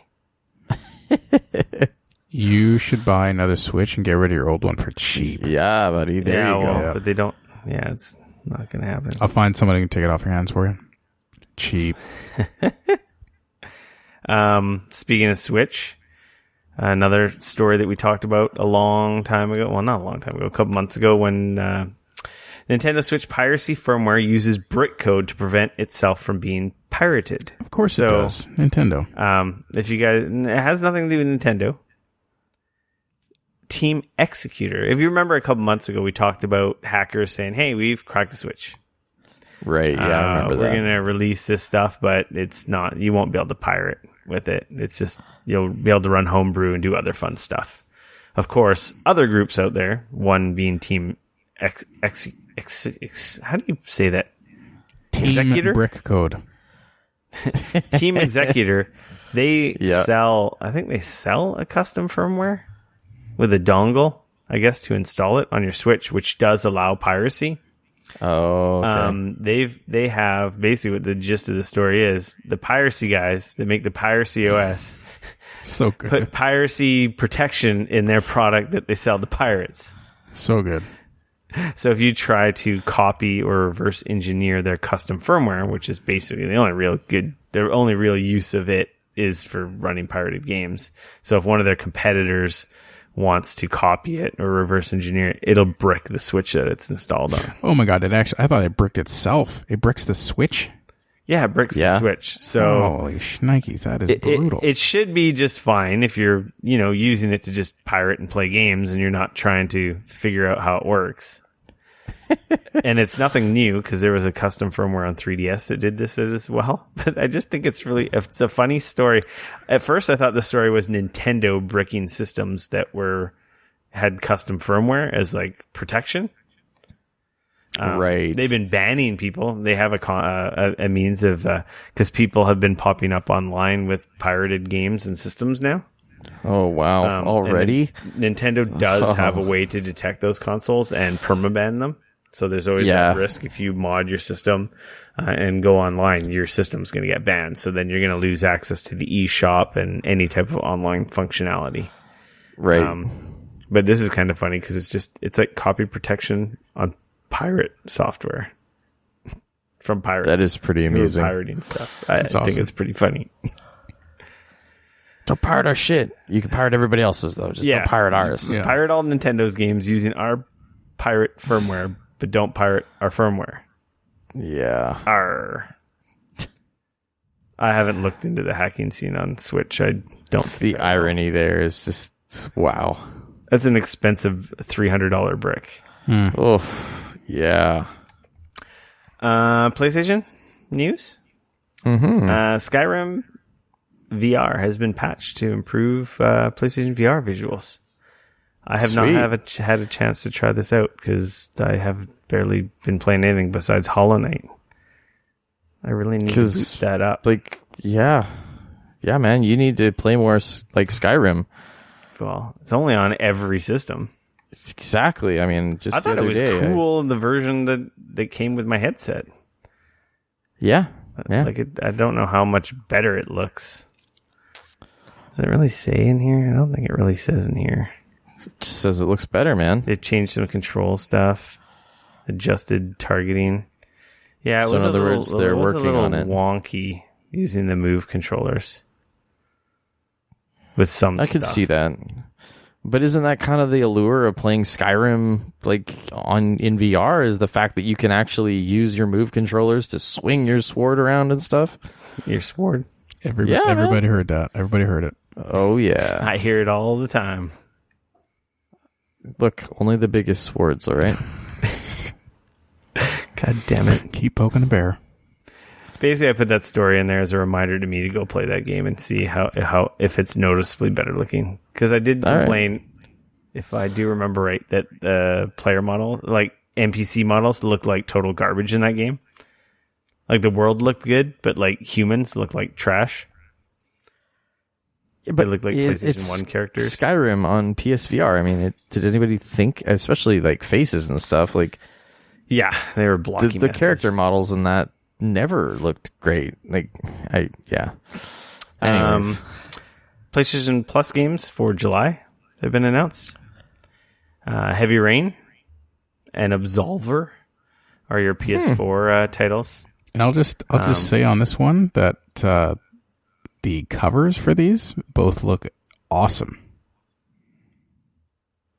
You should buy another Switch and get rid of your old one for cheap. Yeah, buddy. There you go. Yeah. But they don't. Yeah, it's not going to happen. I'll find somebody who can take it off your hands for you. Cheap. Speaking of Switch, another story that we talked about a long time ago. Well, not a long time ago, a couple months ago, when Nintendo Switch piracy firmware uses brick code to prevent itself from being pirated. Of course it does. Nintendo. If you guys, it has nothing to do with Nintendo. Team Executor. If you remember a couple months ago, we talked about hackers saying, hey, we've cracked the Switch. Right, yeah, I remember that. We're going to release this stuff, but it's not, you won't be able to pirate with it. It's just, you'll be able to run homebrew and do other fun stuff. Of course, other groups out there, one being Team how do you say that? Team Executor? Brick Code. Team Executor, they sell, I think they sell a custom firmware with a dongle I guess, to install it on your Switch, which does allow piracy. Oh, okay. They have basically what the gist of the story is. The piracy guys that make the piracy OS So good. put piracy protection in their product that they sell to pirates. So good. So if you try to copy or reverse engineer their custom firmware, which is basically their only real use of it is for running pirated games. So if one of their competitors wants to copy it or reverse engineer it, it'll brick the Switch that it's installed on. Oh my God. I thought it bricked itself. It bricks the Switch. Yeah, it bricks the Switch. So holy shnikes, that is brutal. It should be just fine if you're, using it to just pirate and play games and you're not trying to figure out how it works. And it's nothing new because there was a custom firmware on 3DS that did this as well. But I just think it's a funny story. At first, I thought the story was Nintendo bricking systems that had custom firmware as like protection. Right. They've been banning people. They have a means of because people have been popping up online with pirated games and systems now. Oh wow! Already, Nintendo does have a way to detect those consoles and permaban them. So there's always that risk if you mod your system and go online, your system's going to get banned. So then you're going to lose access to the eShop and any type of online functionality. Right. But this is kind of funny because it's like copy protection on pirate software from pirates. That is pretty amazing. Pirating stuff. I awesome. think it's pretty funny. Don't pirate our shit. You can pirate everybody else's though. Just don't pirate ours. Yeah. Pirate all Nintendo's games using our pirate firmware, but don't pirate our firmware. Yeah. Arr. I haven't looked into the hacking scene on Switch. I don't think The irony there is just wow. That's an expensive $300 brick. Oof. Yeah. PlayStation news. Skyrim VR has been patched to improve PlayStation VR visuals. I have not had a chance to try this out because I have barely been playing anything besides Hollow Knight. I really need to boost that up. Yeah, man, you need to play more like Skyrim. Well, it's only on every system. Exactly. I mean, just I thought the it other was day, cool the version that came with my headset. Yeah. I don't know how much better it looks. Does it really say in here? I don't think it really says in here. It just says it looks better, man. They changed some control stuff, adjusted targeting. Yeah, it So was in other words, they're working on it. Wonky using the Move controllers with some. I could see that. But isn't that kind of the allure of playing Skyrim in VR is the fact that you can actually use your Move controllers to swing your sword around and stuff? Your sword. Everybody heard that. Everybody heard it. Oh, yeah. I hear it all the time. Look, only the biggest swords, all right? God damn it. Keep poking the bear. Basically, I put that story in there as a reminder to me to go play that game and see how if it's noticeably better looking. Because I did complain, if I do remember right, that the player model, like NPC models, looked like total garbage in that game. Like the world looked good, but like humans looked like trash. But they looked like PlayStation 1 characters. Skyrim on PSVR. I mean, did anybody think, especially like faces and stuff, like yeah, they were blocking the character models in that never looked great. Anyways. PlayStation Plus games for July have been announced. Heavy Rain and Absolver are your PS4 titles. And I'll just say on this one that the covers for these both look awesome.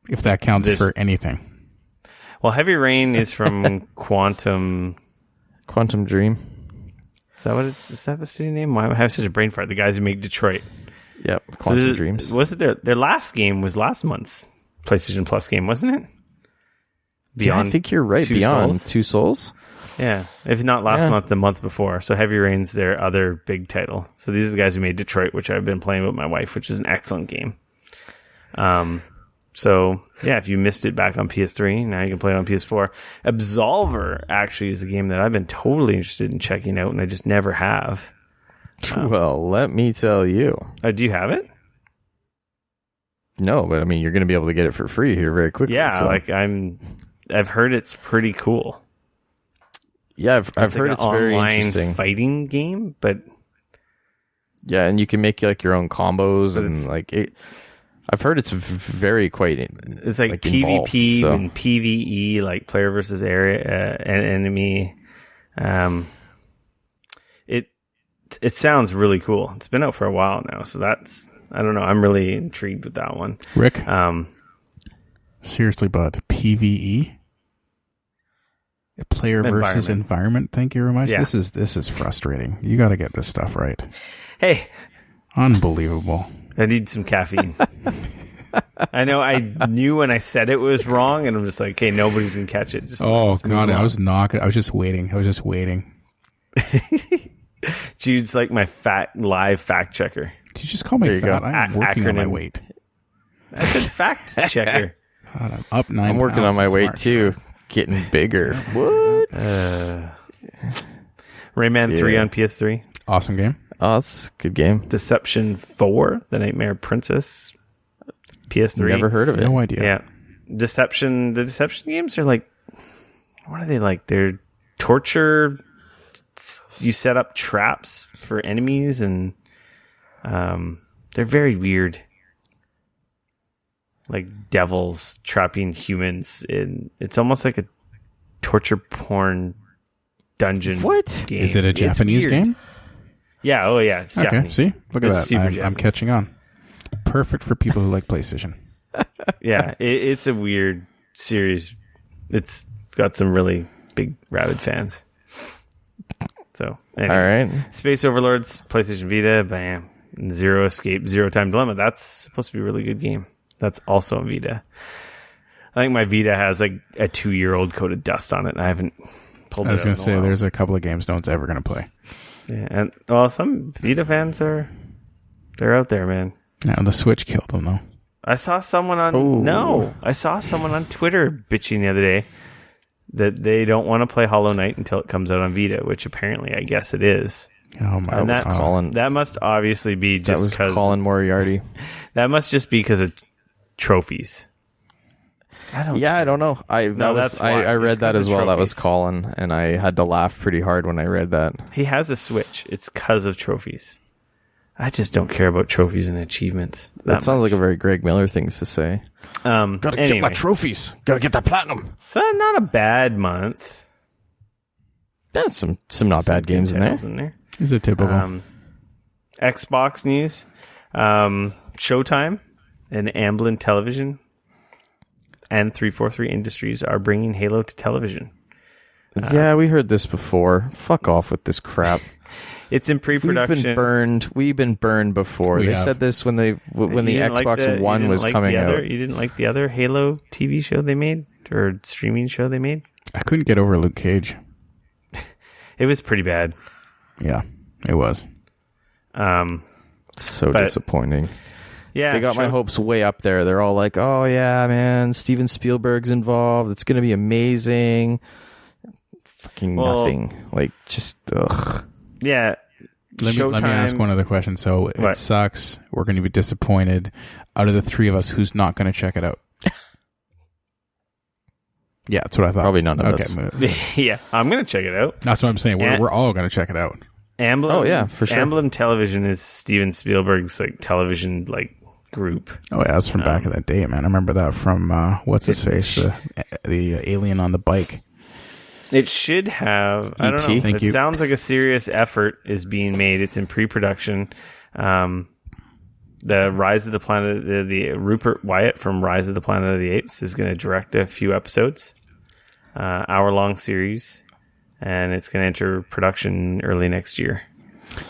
If that counts for anything. Well, Heavy Rain is from Quantum Dream. Is that the city name? Why do I have such a brain fart? The guys who make Detroit. Yep, Quantum Dreams. Was it their last game was last month's PlayStation Plus game, wasn't it? I think you're right. Beyond Two Souls? Yeah. If not last month, the month before. So Heavy Rain's their other big title. So these are the guys who made Detroit, which I've been playing with my wife, which is an excellent game. So yeah, if you missed it back on PS3, now you can play it on PS4. Absolver actually is a game that I've been totally interested in checking out, and I just never have. Well, let me tell you. Do you have it? No, but I mean, you're going to be able to get it for free here very quickly. Yeah, so. like I've heard it's pretty cool. Yeah, I've heard like it's an very online interesting. fighting game, but yeah, and you can make like your own combos and like it. I've heard it's very quite. it's like involved, PvP so. and PvE, like player versus area and enemy. It sounds really cool. It's been out for a while now, so I don't know. I'm really intrigued with that one. Rick, seriously, bud, PvE? A player versus environment. Thank you very much. Yeah. This is frustrating. You got to get this stuff right. Hey, Unbelievable. I need some caffeine. I know. I knew when I said it was wrong, and I'm just like, okay, nobody's gonna catch it. Just God, I was just waiting. Jude's like my live fact checker. Did you just call me fat? I'm working on my Acronym. weight. I said fact checker. God, I'm up 9 I'm working on pounds my since weight March. too, getting bigger. What? Rayman 3 on PS3. Awesome game. Oh, that's a good game. Deception 4, The Nightmare Princess, PS3. Never heard of it. No idea. Yeah. The Deception games are like, what are they like? They're torture. You set up traps for enemies, and they're very weird. Like devils trapping humans. It's almost like a torture porn dungeon. What? game. Is it a It's Japanese weird. game? Yeah. Oh, yeah. It's Okay. Japanese. See, look at It's that. super I'm Japanese. catching on. Perfect for people who like PlayStation. Yeah, it's a weird series. It's got some really big rabid fans. So, anyway. All right. Space Overlords, PlayStation Vita, bam. Zero Escape, Zero Time Dilemma. That's supposed to be a really good game. That's also on Vita. I think my Vita has like a 2-year-old coat of dust on it. I haven't pulled it out. I was going in to a say, while. there's a couple of games no one's ever going to play. Yeah, and some Vita fans they're out there, man. Now the Switch killed them, though. I saw someone on Twitter bitching the other day that they don't want to play Hollow Knight until it comes out on Vita, which apparently I guess it is. Oh my! And God. that must obviously be That just was because Colin Moriarty. that must just be because of trophies. I don't know. I that's why. I read It's that 'cause as of well. That was trophies. Colin, and I had to laugh pretty hard when I read that. He has a Switch. It's because of trophies. I just don't care about trophies and achievements. That sounds like a very Greg Miller thing to say. Gotta get my trophies. Gotta get that platinum. So not a bad month. There's some not bad games in there. Titles in there. Is it typical? Xbox news. Showtime and Amblin Television and 343 Industries are bringing Halo to television. Yeah, we heard this before. Fuck off with this crap. It's in pre-production. We've been burned before. They said this when the Xbox One was coming out. You didn't like the other Halo TV show they made or streaming show they made? I couldn't get over Luke Cage. It was pretty bad. Yeah, it was. So disappointing. Yeah, They got my hopes way up there. They're all like, "Oh yeah, man, Steven Spielberg's involved. It's gonna be amazing." Fucking nothing. Like just ugh. Yeah. Let me ask one other question. So it sucks. We're going to be disappointed. Out of the three of us, who's not going to check it out? Yeah, that's what I thought. Probably none of us. Yeah, I'm going to check it out. That's what I'm saying. We're all going to check it out. Amblin, oh yeah, for sure. Amblin Television is Steven Spielberg's like television like group. Oh yeah, that's from back in the day, man. I remember that from what's his face, the alien on the bike. It should have. I don't know. Thank you. Sounds like a serious effort is being made. It's in pre-production. The Rise of the Planet, the Rupert Wyatt from Rise of the Planet of the Apes is going to direct a few episodes, hour-long series, and it's going to enter production early next year.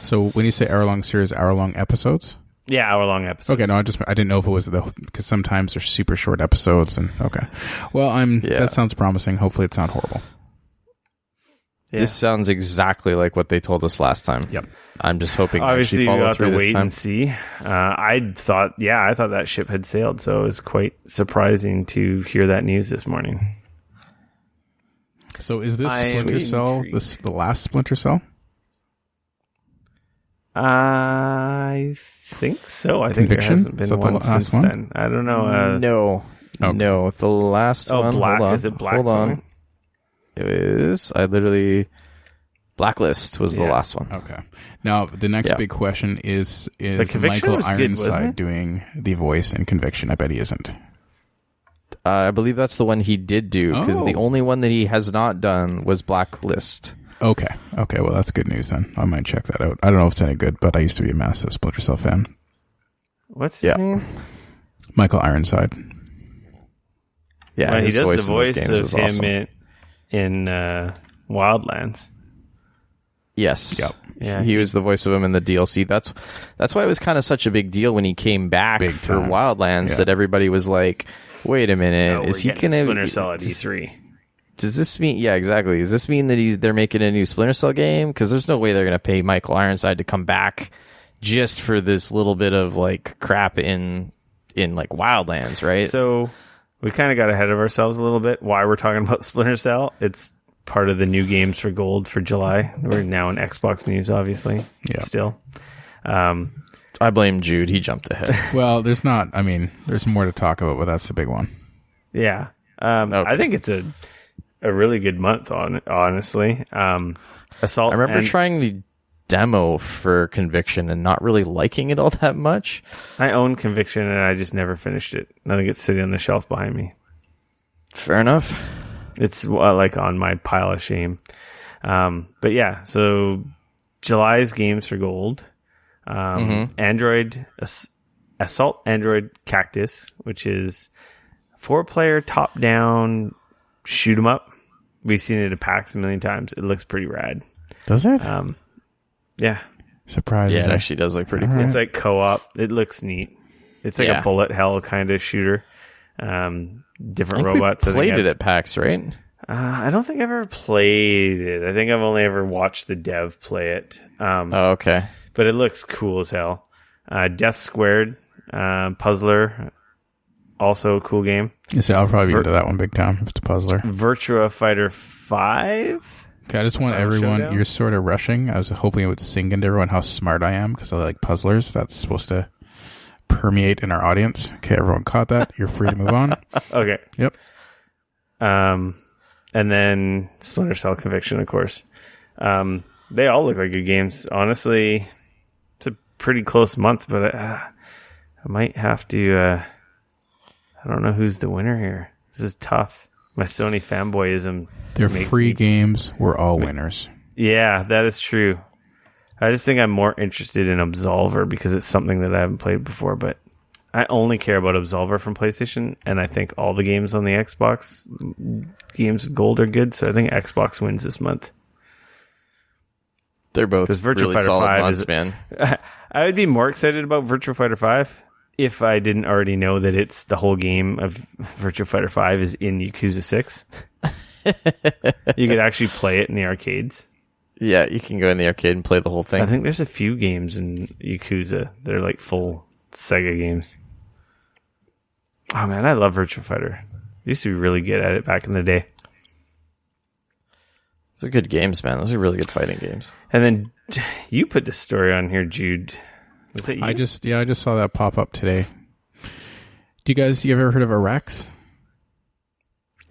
So when you say hour-long series, hour-long episodes? Yeah, hour-long episodes. Okay, no, I didn't know if it was because sometimes they're super short episodes, and okay. Well, that sounds promising. Hopefully, it's not horrible. Yeah. This sounds exactly like what they told us last time. Yep. I'm just hoping Obviously, they we follow have through to this wait time. and see. I thought that ship had sailed, so it was quite surprising to hear that news this morning. So is this Splinter Cell the last Splinter Cell? I think so. I think there Conviction? hasn't Is been that the one last since one? then. I don't know. No. Okay. No. The last one. Black. Hold on. Is it Black? Hold on. something? It is. I literally. Blacklist was the Yeah. last one. Okay. Now the next big question is Conviction Michael was good, wasn't Ironside it? doing the voice in Conviction? I bet he isn't. I believe that's the one he did do, because the Oh. only one that he has not done was Blacklist. Okay. Okay. Well, that's good news then. I might check that out. I don't know if it's any good, but I used to be a massive Splinter Cell fan. What's his name? Michael Ironside. Yeah, Well, he his does voice the in those voice games of is him awesome. in Wildlands. Yes. Yep. Yeah. He was the voice of him in the DLC. That's why it was kind of such a big deal when he came back Big for time. Wildlands, Yeah. that everybody was like, wait a minute, is he going Splinter to... Cell at E3? Does this mean... Yeah, exactly. Does this mean that they're making a new Splinter Cell game? Because there's no way they're going to pay Michael Ironside to come back just for this little bit of like crap in like Wildlands, right? So we kind of got ahead of ourselves a little bit. Why we're talking about Splinter Cell? It's part of the new games for gold for July. We're now in Xbox news, obviously. Yeah. Still. I blame Jude. He jumped ahead. Well, there's not. I mean, there's more to talk about, but that's the big one. Yeah. Okay. I think it's a really good month, honestly. Assault. I remember and trying the demo for Conviction and not really liking it all that much. I own Conviction and I just never finished it. I think it's sitting on the shelf behind me. Fair enough. It's like on my pile of shame. But yeah, so July's games for gold. Android Assault Android Cactus, which is 4-player top-down shoot 'em up. We've seen it at PAX a million times. It looks pretty rad. Does it? Yeah, Surprise! Yeah, it actually does look pretty All cool. right. it's like co-op. It looks neat. It's like Yeah. a bullet hell kind of shooter. Different I think robots. we I think played it at PAX, right? I don't think I've ever played it. I think I've only ever watched the dev play it. Oh, okay. But it looks cool as hell. Death Squared, Puzzler, also a cool game. You see, I'll probably be into that one big time if it's a puzzler. Virtua Fighter 5. Okay, I just want everyone. Showdown? You're sort of rushing. I was hoping it would sink into everyone how smart I am because I like puzzlers. That's supposed to permeate in our audience. Okay, everyone caught that. You're free to move on. Okay. Yep. And then Splinter Cell Conviction, of course. They all look like good games. Honestly, it's a pretty close month, but I might have to... I don't know who's the winner here. This is tough. My Sony fanboyism. They're makes free me- games. We're all winners. Yeah, that is true. I just think I'm more interested in Absolver because it's something that I haven't played before, but I only care about Absolver from PlayStation, and I think all the games on the Xbox games gold are good, so I think Xbox wins this month. They're both 'Cause Virtua really Fighter solid 5 months, is- man. I would be more excited about Virtua Fighter 5 if I didn't already know that it's the whole game of Virtua Fighter 5 is in Yakuza 6. You could actually play it in the arcades. Yeah, you can go in the arcade and play the whole thing. I think there's a few games in Yakuza that are like full Sega games. Oh man, I love Virtua Fighter. I used to be really good at it back in the day. Those are good games, man. Those are really good fighting games. And then you put this story on here, Jude. Was that you? I just saw that pop up today. You ever heard of Arax?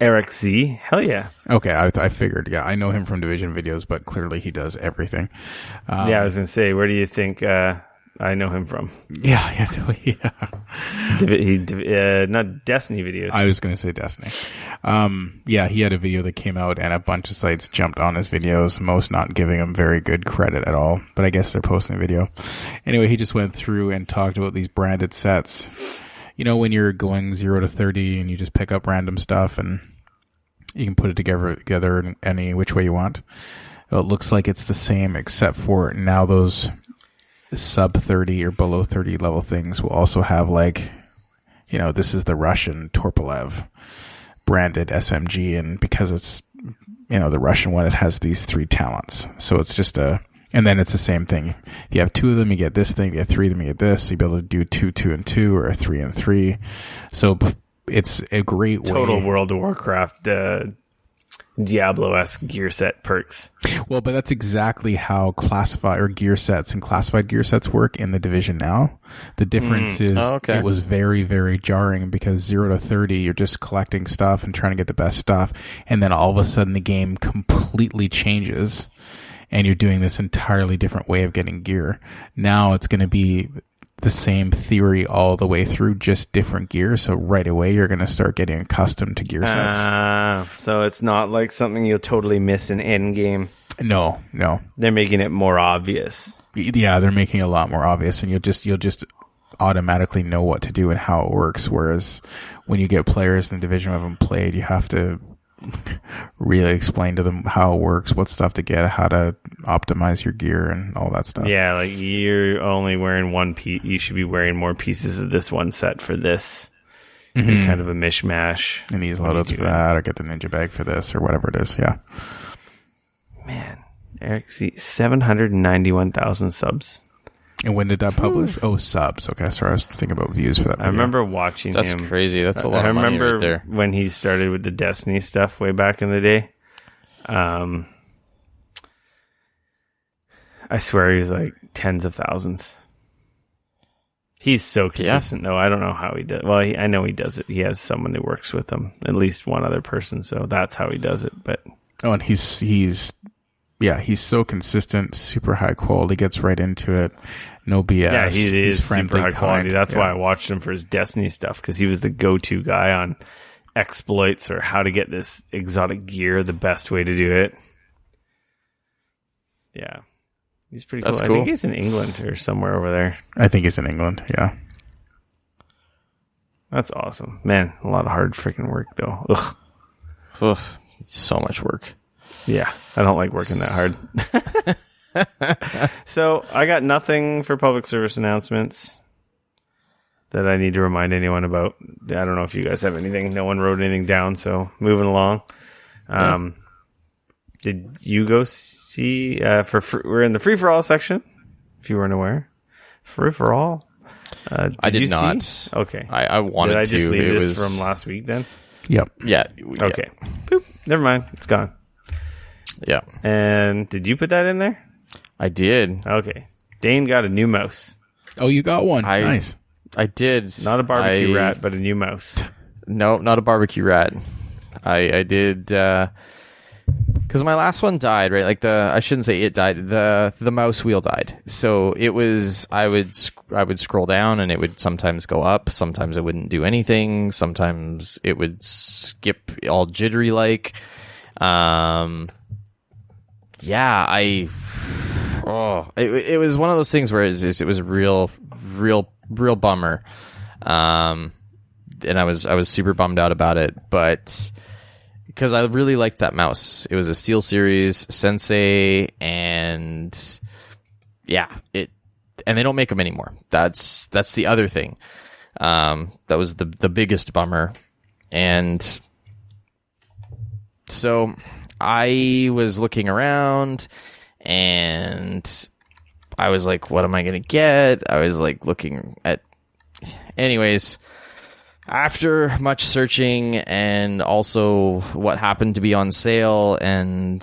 Eric Z? Hell yeah. Okay, I figured. Yeah, I know him from Division videos, but clearly he does everything. Yeah, I was gonna say, where do you think I know him from? Yeah. Not Destiny videos. I was going to say Destiny. Yeah, he had a video that came out and a bunch of sites jumped on his videos, most not giving him very good credit at all, but I guess they're posting a video. Anyway, he just went through and talked about these branded sets. You know, when you're going 0 to 30 and you just pick up random stuff and you can put it together in any which way you want. Well, it looks like it's the same except for now those sub 30 or below 30 level things will also have like, you know, this is the Russian Torpolev branded SMG, and because it's, you know, the Russian one, it has these 3 talents. So it's just and then it's the same thing. If you have 2 of them, you get this thing. If you have 3 of them, you get this. You'll be able to do 2, 2, and 2, or a 3 and 3. So it's a great way. Total World of Warcraft Diablo-esque gear set perks. Well, but that's exactly how classified or gear sets and classified gear sets work in the Division now. The difference is it was very, very jarring because 0 to 30, you're just collecting stuff and trying to get the best stuff. And then all of a sudden the game completely changes and you're doing this entirely different way of getting gear. Now it's going to be the same theory all the way through, just different gear. So right away, you're going to start getting accustomed to gear sets. So it's not like something you'll totally miss in endgame. No. They're making it more obvious. Yeah, they're making it a lot more obvious, and you'll just automatically know what to do and how it works. Whereas when you get players in the division who haven't played, you have to really explain to them how it works, what stuff to get, how to optimize your gear and all that stuff. Yeah, like you're only wearing one piece. You should be wearing more pieces of this one set for this. You're kind of a mishmash. And these loadouts for that, or get the ninja bag for this, or whatever it is. Yeah. Man, Eric, see, 791,000 subs. And when did that publish? Oh, subs. Okay, sorry, I was thinking about views for that video. I remember watching him. That's crazy. That's a lot of money right there. I remember when he started with the Destiny stuff way back in the day. I swear he was like tens of thousands. He's so consistent, though. I don't know how he does. Well, I know he does it. He has someone who works with him, at least one other person. So that's how he does it. But and he's so consistent, super high quality, gets right into it. No BS. Yeah, he's friendly, super high quality. kind. That's why I watched him for his Destiny stuff, because he was the go-to guy on exploits or how to get this exotic gear, the best way to do it. Yeah. He's pretty cool. That's I think he's in England or somewhere over there. I think he's in England, yeah. That's awesome. Man, a lot of hard freaking work, though. Ugh. Oof, so much work. Yeah, I don't like working that hard. So I got nothing for public service announcements that I need to remind anyone about. I don't know if you guys have anything. No one wrote anything down, so moving along. Did you go see we're in the free for all section, if you weren't aware? Free for all? I did not. See? Okay. I wanted to. Did I just leave this from last week then? Yep. Yeah. Okay. Boop. Never mind. It's gone. Yeah. And did you put that in there? I did. Okay. Dane got a new mouse. Oh, you got one. Nice. I did. Not a barbecue rat, but a new mouse. No, not a barbecue rat. I did, because my last one died, right? Like I shouldn't say it died. The mouse wheel died. So it was, I would scroll down and it would sometimes go up. Sometimes it wouldn't do anything. Sometimes it would skip all jittery like. Yeah, it was one of those things where it was a real bummer. And I was super bummed out about it, but because I really liked that mouse. It was a Steel Series Sensei, and yeah, and they don't make them anymore. That's the other thing. That was the biggest bummer. And so I was looking around and I was like, what am I going to get? I was like looking at, anyways, after much searching and also what happened to be on sale, and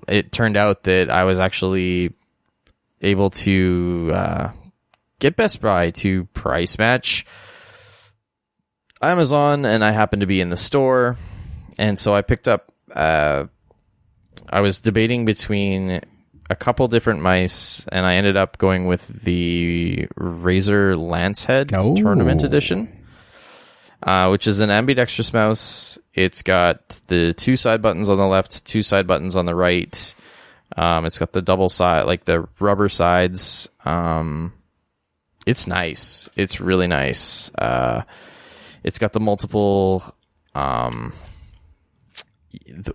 it turned out that I was actually able to get Best Buy to price match Amazon, and I happened to be in the store, and so I picked up I was debating between a couple different mice, and I ended up going with the Razer Lancehead Tournament Edition, which is an ambidextrous mouse. It's got the 2 side buttons on the left, 2 side buttons on the right. It's got the double side, like the rubber sides. It's nice. It's really nice. It's got the multiple,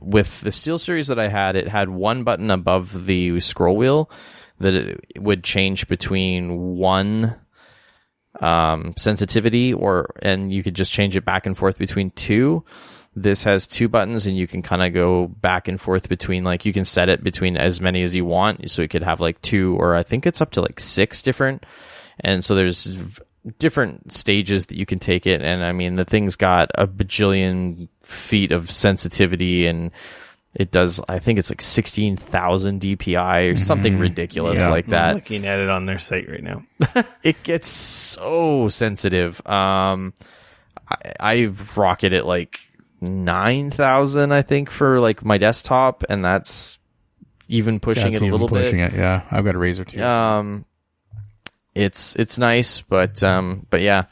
with the Steel Series that I had, it had one button above the scroll wheel that it would change between one sensitivity, and you could just change it back and forth between 2. This has 2 buttons, and you can kind of go back and forth between, like, you can set it between as many as you want, so you could have like 2, or I think it's up to like 6 different. And so there's different stages that you can take it, and I mean the thing's got a bajillion feet of sensitivity, and it does, I think it's like 16,000 DPI or something ridiculous like that. I'm looking at it on their site right now. It gets so sensitive. I rock it at like 9,000, I think, for like my desktop, and that's even pushing it a little bit. Yeah, I've got a Razer too. It's nice, but yeah.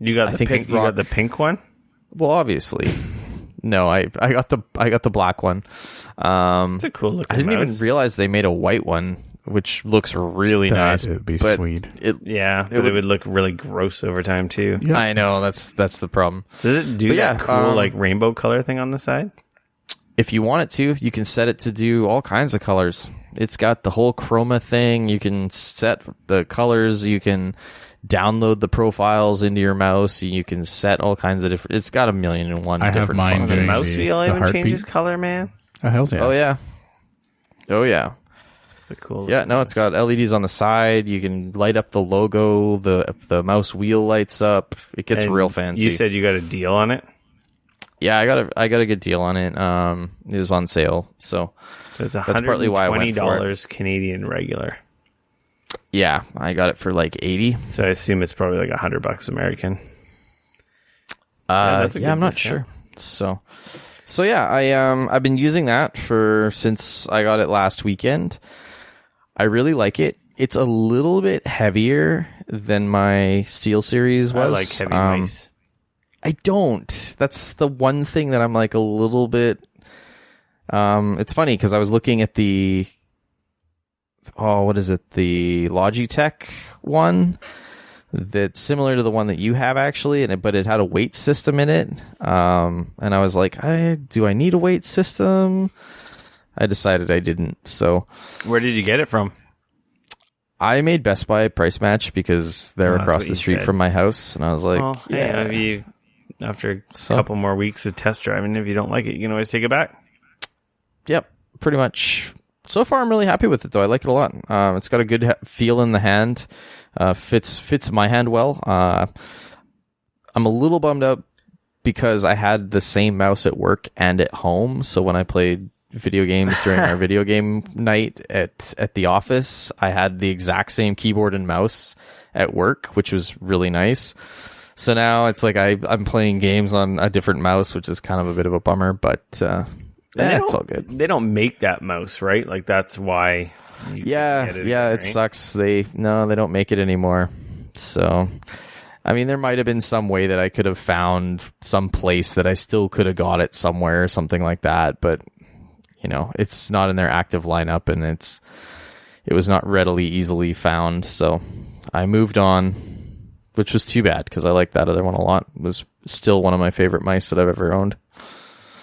You got the pink one? Well, obviously. No, I got the black one. It's a cool looking I didn't mouse. even realize they made a white one, which looks really nice. It would be but sweet. It would look really gross over time too. Yeah. I know, that's the problem. Does it do that cool like rainbow color thing on the side? If you want it to, you can set it to do all kinds of colors. It's got the whole chroma thing. You can set the colors. You can download the profiles into your mouse. You can set all kinds of different. It's got 1,000,001 different functions. The mouse wheel even changes color, man. Oh, hell yeah. Oh yeah. It's a cool. Yeah, no, it's got LEDs on the side. You can light up the logo. The mouse wheel lights up. It gets real fancy. You said you got a deal on it? Yeah, I got a good deal on it. It was on sale, so it's that's partly why I went for $120 Canadian regular. Yeah, I got it for like 80. So I assume it's probably like $100 American. Yeah, I'm not sure. So yeah, I've been using that since I got it last weekend. I really like it. It's a little bit heavier than my SteelSeries was. I like heavy mice. I don't. That's the one thing that I'm like a little bit. It's funny because I was looking at the. Oh, what is it? The Logitech one that's similar to the one that you have actually, but it had a weight system in it. And I was like, do I need a weight system? I decided I didn't. So, where did you get it from? I made Best Buy price match because they're across the street from my house, and I was like, maybe after a couple more weeks of test driving, if you don't like it, you can always take it back. Yep, pretty much. So far, I'm really happy with it, though. I like it a lot. It's got a good feel in the hand. Fits my hand well. I'm a little bummed out because I had the same mouse at work and at home. So when I played video games during our video game night at the office, I had the exact same keyboard and mouse at work, which was really nice. So now it's like I'm playing games on a different mouse, which is kind of a bit of a bummer, but it's all good. They don't make that mouse, right? Like that's why. It sucks. They don't make it anymore. So, I mean, there might have been some way that I could have found some place that I still could have got it somewhere or something like that, but it's not in their active lineup, and it was not readily easily found. So I moved on, which was too bad because I liked that other one a lot. It was still one of my favorite mice that I've ever owned.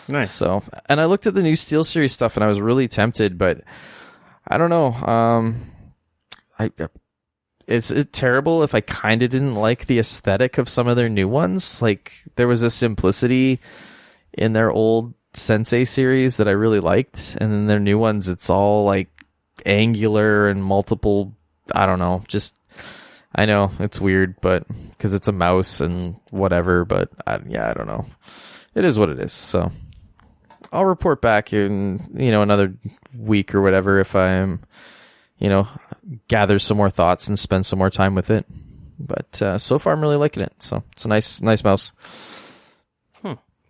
Nice. So, and I looked at the new SteelSeries stuff and I was really tempted, but I don't know. It's terrible if I kind of didn't like the aesthetic of some of their new ones. Like there was a simplicity in their old Sensei series that I really liked, and then their new ones, it's all like angular and multiple. I don't know. Just I know it's weird, but because it's a mouse and whatever. But I don't know. It is what it is. So I'll report back in another week or whatever if I'm gather some more thoughts and spend some more time with it. But so far I'm really liking it. So it's a nice mouse.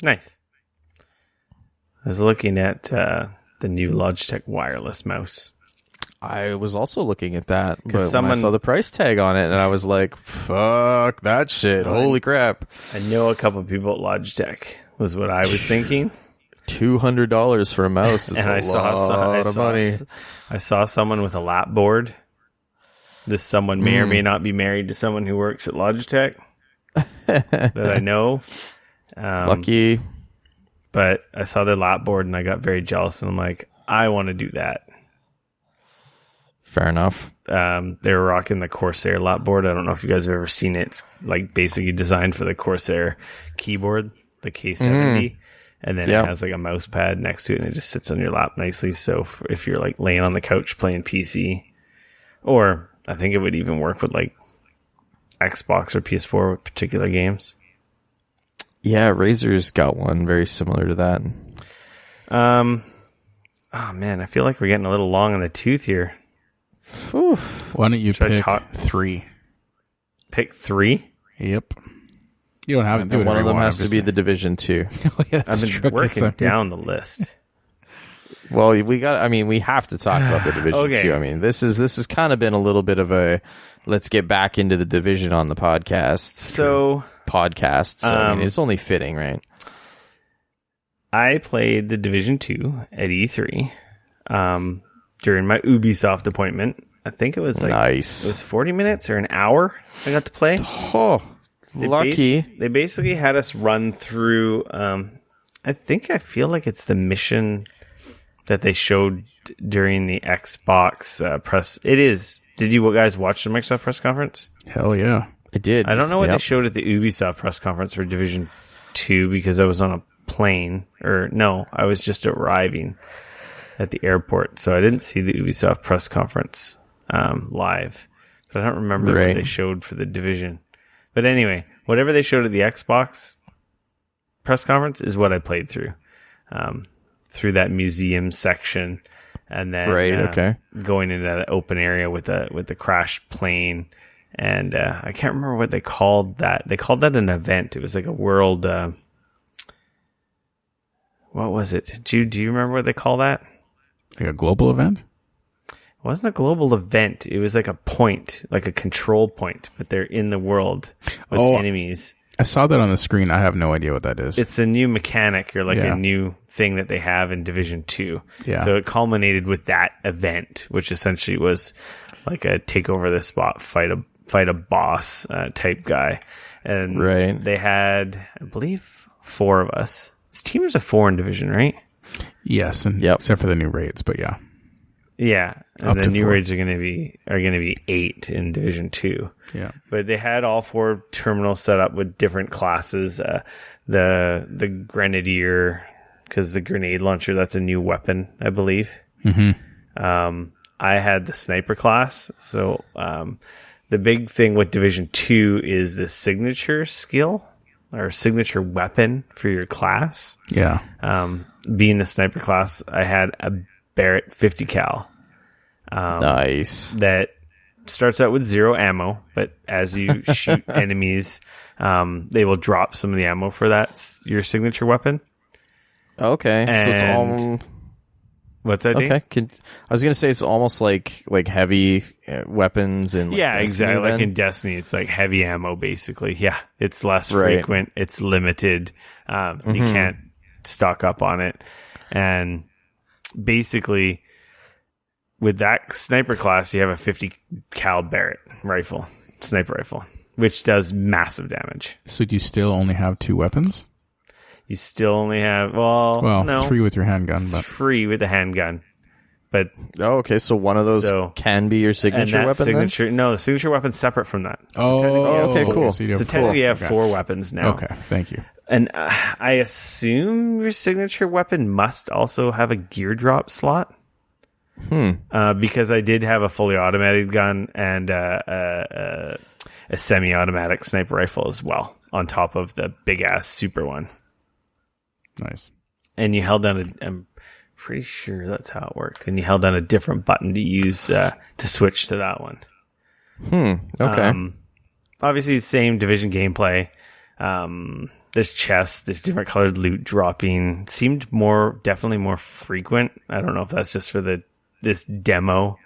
Nice. I was looking at the new Logitech wireless mouse. I was also looking at that, but when I saw the price tag on it, and I was like, fuck that shit. Holy crap. I know a couple of people at Logitech was what I was thinking. $200 for a mouse is a lot of money. I saw someone with a lap board. This someone may or may not be married to someone who works at Logitech that I know. Lucky. But I saw their lap board and I got very jealous, and I'm like, I want to do that. Fair enough. They were rocking the Corsair lap board. I don't know if you guys have ever seen it. It's like basically designed for the Corsair keyboard, the K70. And then it has like a mouse pad next to it, and it just sits on your lap nicely. So if you're like laying on the couch playing PC, or I think it would even work with like Xbox or PS4 with particular games. Yeah, Razer's got one very similar to that. Oh man, I feel like we're getting a little long in the tooth here. Oof. Why don't you Should I pick talk- 3? Pick 3? Yep. You don't have to do it. One of them has to be the Division 2. Yeah, I've been working down the list. Well, we have to talk about the Division Okay. 2. I mean, this has kind of been a little bit of a let's get back into the Division on the podcast. So I mean, it's only fitting, right? I played the Division 2 at E3 during my Ubisoft appointment. I think it was nice. It was 40 minutes or an hour I got to play. Oh, lucky. They basically had us run through, I feel like it's the mission that they showed during the Xbox press. It is. Did you guys watch the Microsoft press conference? Hell yeah. I did. I don't know what they showed at the Ubisoft press conference for Division 2 because I was on a plane. I was just arriving at the airport. So I didn't see the Ubisoft press conference live. But I don't remember what they showed for the Division. But anyway, whatever they showed at the Xbox press conference is what I played through. Through that museum section. And then going into that open area with the crashed plane. And I can't remember what they called that. They called that an event. It was like a world... what was it? Do you remember what they call that? Like a global event? It wasn't a global event. It was like a point, like a control point. But they're in the world with enemies. I saw that on the screen. I have no idea what that is. It's a new mechanic or a new thing that they have in Division 2. Yeah. So it culminated with that event, which essentially was like a take over the spot, fight a boss type guy. And they had, I believe, 4 of us. This team is a 4 in Division, right? Yes, and except for the new raids, but yeah. Yeah, and Up the to new 4. raids are going to be 8 in Division 2. Yeah. But they had all 4 terminals set up with different classes. The Grenadier, because the grenade launcher, that's a new weapon, I believe. Mm-hmm. I had the sniper class. So the big thing with Division 2 is the signature skill or signature weapon for your class. Yeah. Being the sniper class, I had a Barrett 50 cal. Nice. That starts out with 0 ammo, but as you shoot enemies, they will drop some of the ammo for your signature weapon. Okay, so it's all. What's that? Okay, I was gonna say it's almost like heavy weapons and exactly. then. Like in Destiny, it's like heavy ammo basically. Yeah, it's less frequent. It's limited. You can't stock up on it, and basically. With that sniper class, you have a 50 cal Barrett sniper rifle, which does massive damage. So do you still only have 2 weapons? You still only have, no. 3 with your handgun, but 3 with the handgun. But okay, so one of those can be your signature weapon. No, the signature weapon's separate from that. Okay, cool. So technically, you have 4 weapons now. Okay, thank you. And I assume your signature weapon must also have a gear drop slot. Because I did have a fully automated gun and a semi-automatic sniper rifle as well, on top of the big-ass super one. Nice. And you held down I'm pretty sure that's how it worked. And you held down a different button to use to switch to that one. Okay. Obviously, same Division gameplay. There's chests, there's different colored loot dropping. Seemed definitely more frequent. I don't know if that's just for this demo.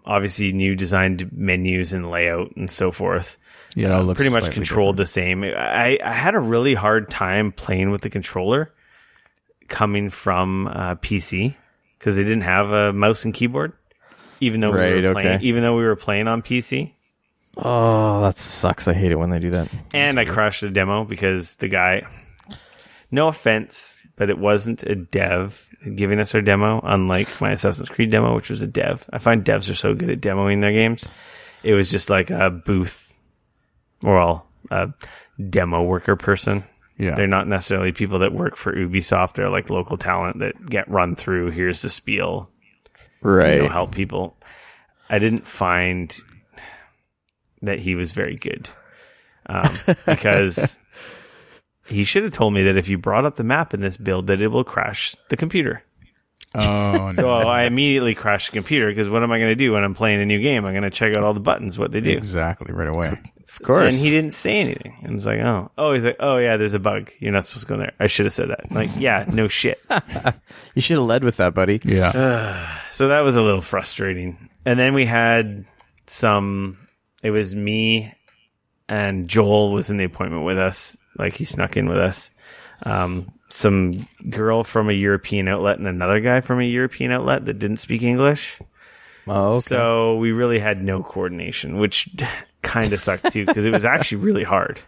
Obviously new designed menus and layout and so forth. Yeah, it looks pretty much controlled the same. I had a really hard time playing with the controller coming from PC because they didn't have a mouse and keyboard, even though we were playing on PC. Oh, that sucks. I hate it when they do that. And I crashed the demo because the guy, no offense, but it wasn't a dev giving us our demo, unlike my Assassin's Creed demo, which was a dev. I find devs are so good at demoing their games. It was just like a booth, a demo worker person. Yeah. They're not necessarily people that work for Ubisoft. They're like local talent that get run through. Here's the spiel. Right. Help people. I didn't find that he was very good. Because he should have told me that if you brought up the map in this build, that it will crash the computer. Oh, no. So I immediately crashed the computer because what am I going to do when I'm playing a new game? I'm going to check out all the buttons, what they do. Exactly, right away. Of course. And he didn't say anything. And it's like, he's like, oh yeah, there's a bug. You're not supposed to go there. I should have said that. Like, yeah, no shit. You should have led with that, buddy. Yeah. So that was a little frustrating. And then we had it was me and Joel was in the appointment with us. Like he snuck in with us. Some girl from a European outlet and another guy from a European outlet that didn't speak English. Oh, okay. So we really had no coordination, which kind of sucked too, because it was actually really hard.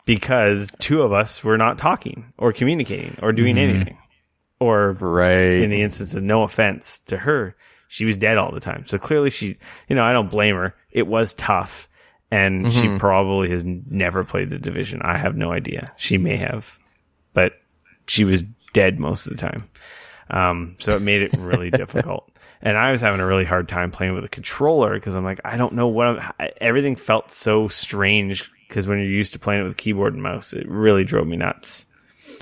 Because two of us were not talking or communicating or doing anything. Or in the instance of no offense to her, she was dead all the time. So clearly she, I don't blame her. It was tough. And she probably has never played the Division. I have no idea. She may have. But she was dead most of the time. So it made it really difficult. And I was having a really hard time playing with a controller because I'm like, I don't know everything felt so strange because when you're used to playing it with a keyboard and mouse, it really drove me nuts.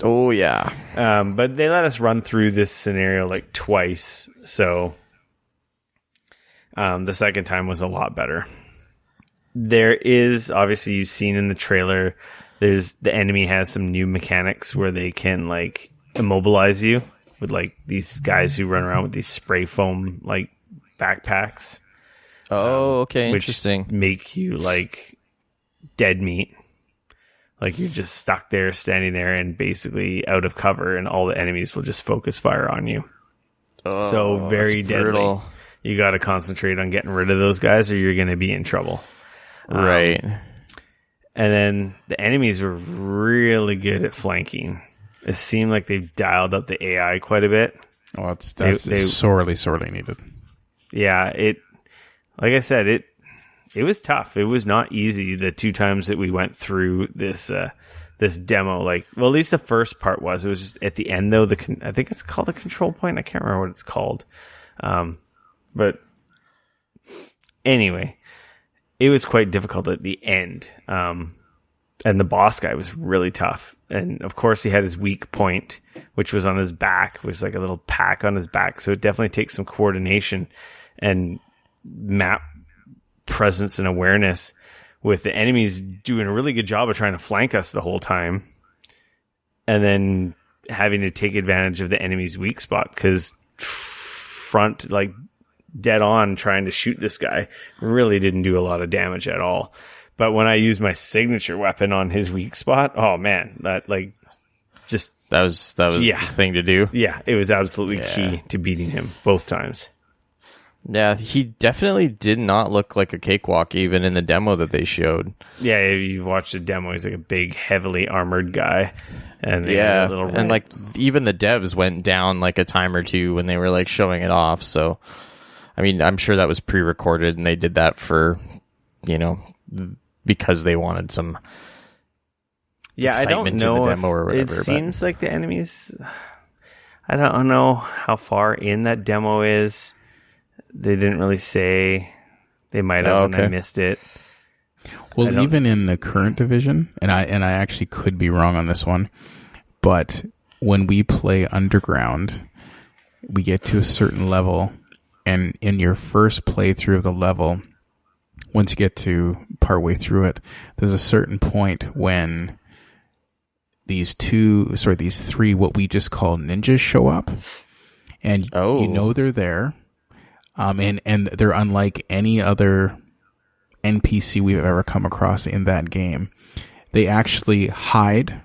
Oh, yeah. But they let us run through this scenario like twice. So the second time was a lot better. There is, obviously, you've seen in the trailer, the enemy has some new mechanics where they can like immobilize you with like these guys who run around with these spray foam like backpacks. Oh, okay, which interesting. Make you like dead meat. Like you're just stuck there, standing there, and basically out of cover, and all the enemies will just focus fire on you. Oh, so very that's deadly. brutal. You got to concentrate on getting rid of those guys, or you're going to be in trouble. Right. And then the enemies were really good at flanking. It seemed like they've dialed up the AI quite a bit. Well, that's sorely needed. Yeah, like I said, it was tough. It was not easy the two times that we went through this demo. Like, well, at least the first part was. It was just at the end, though. I think it's called a control point. I can't remember what it's called. But anyway, it was quite difficult at the end. And the boss guy was really tough. And of course he had his weak point, which was on his back, which was like a little pack on his back. So it definitely takes some coordination and map presence and awareness with the enemies doing a really good job of trying to flank us the whole time. And then having to take advantage of the enemy's weak spot because front, like dead on trying to shoot this guy really didn't do a lot of damage at all. But when I used my signature weapon on his weak spot, oh man, that like just that was the thing to do. Yeah, it was absolutely key to beating him both times. Yeah, he definitely did not look like a cakewalk even in the demo that they showed. Yeah, if you've watched the demo, he's like a big, heavily armored guy. And and like even the devs went down like a time or two when they were like showing it off. So, I mean, I'm sure that was pre-recorded and they did that for, because they wanted some excitement I don't know in the demo or whatever. It seems like the enemies, I don't know how far in that demo is. They didn't really say. They might have, and I missed it. Well, even in the current division, and I actually could be wrong on this one, but when we play Underground, we get to a certain level, and in your first playthrough of the level, once you get to partway through it, there's a certain point when these three, what we just call ninjas, show up, and they're there. And they're unlike any other NPC we've ever come across in that game. They actually hide.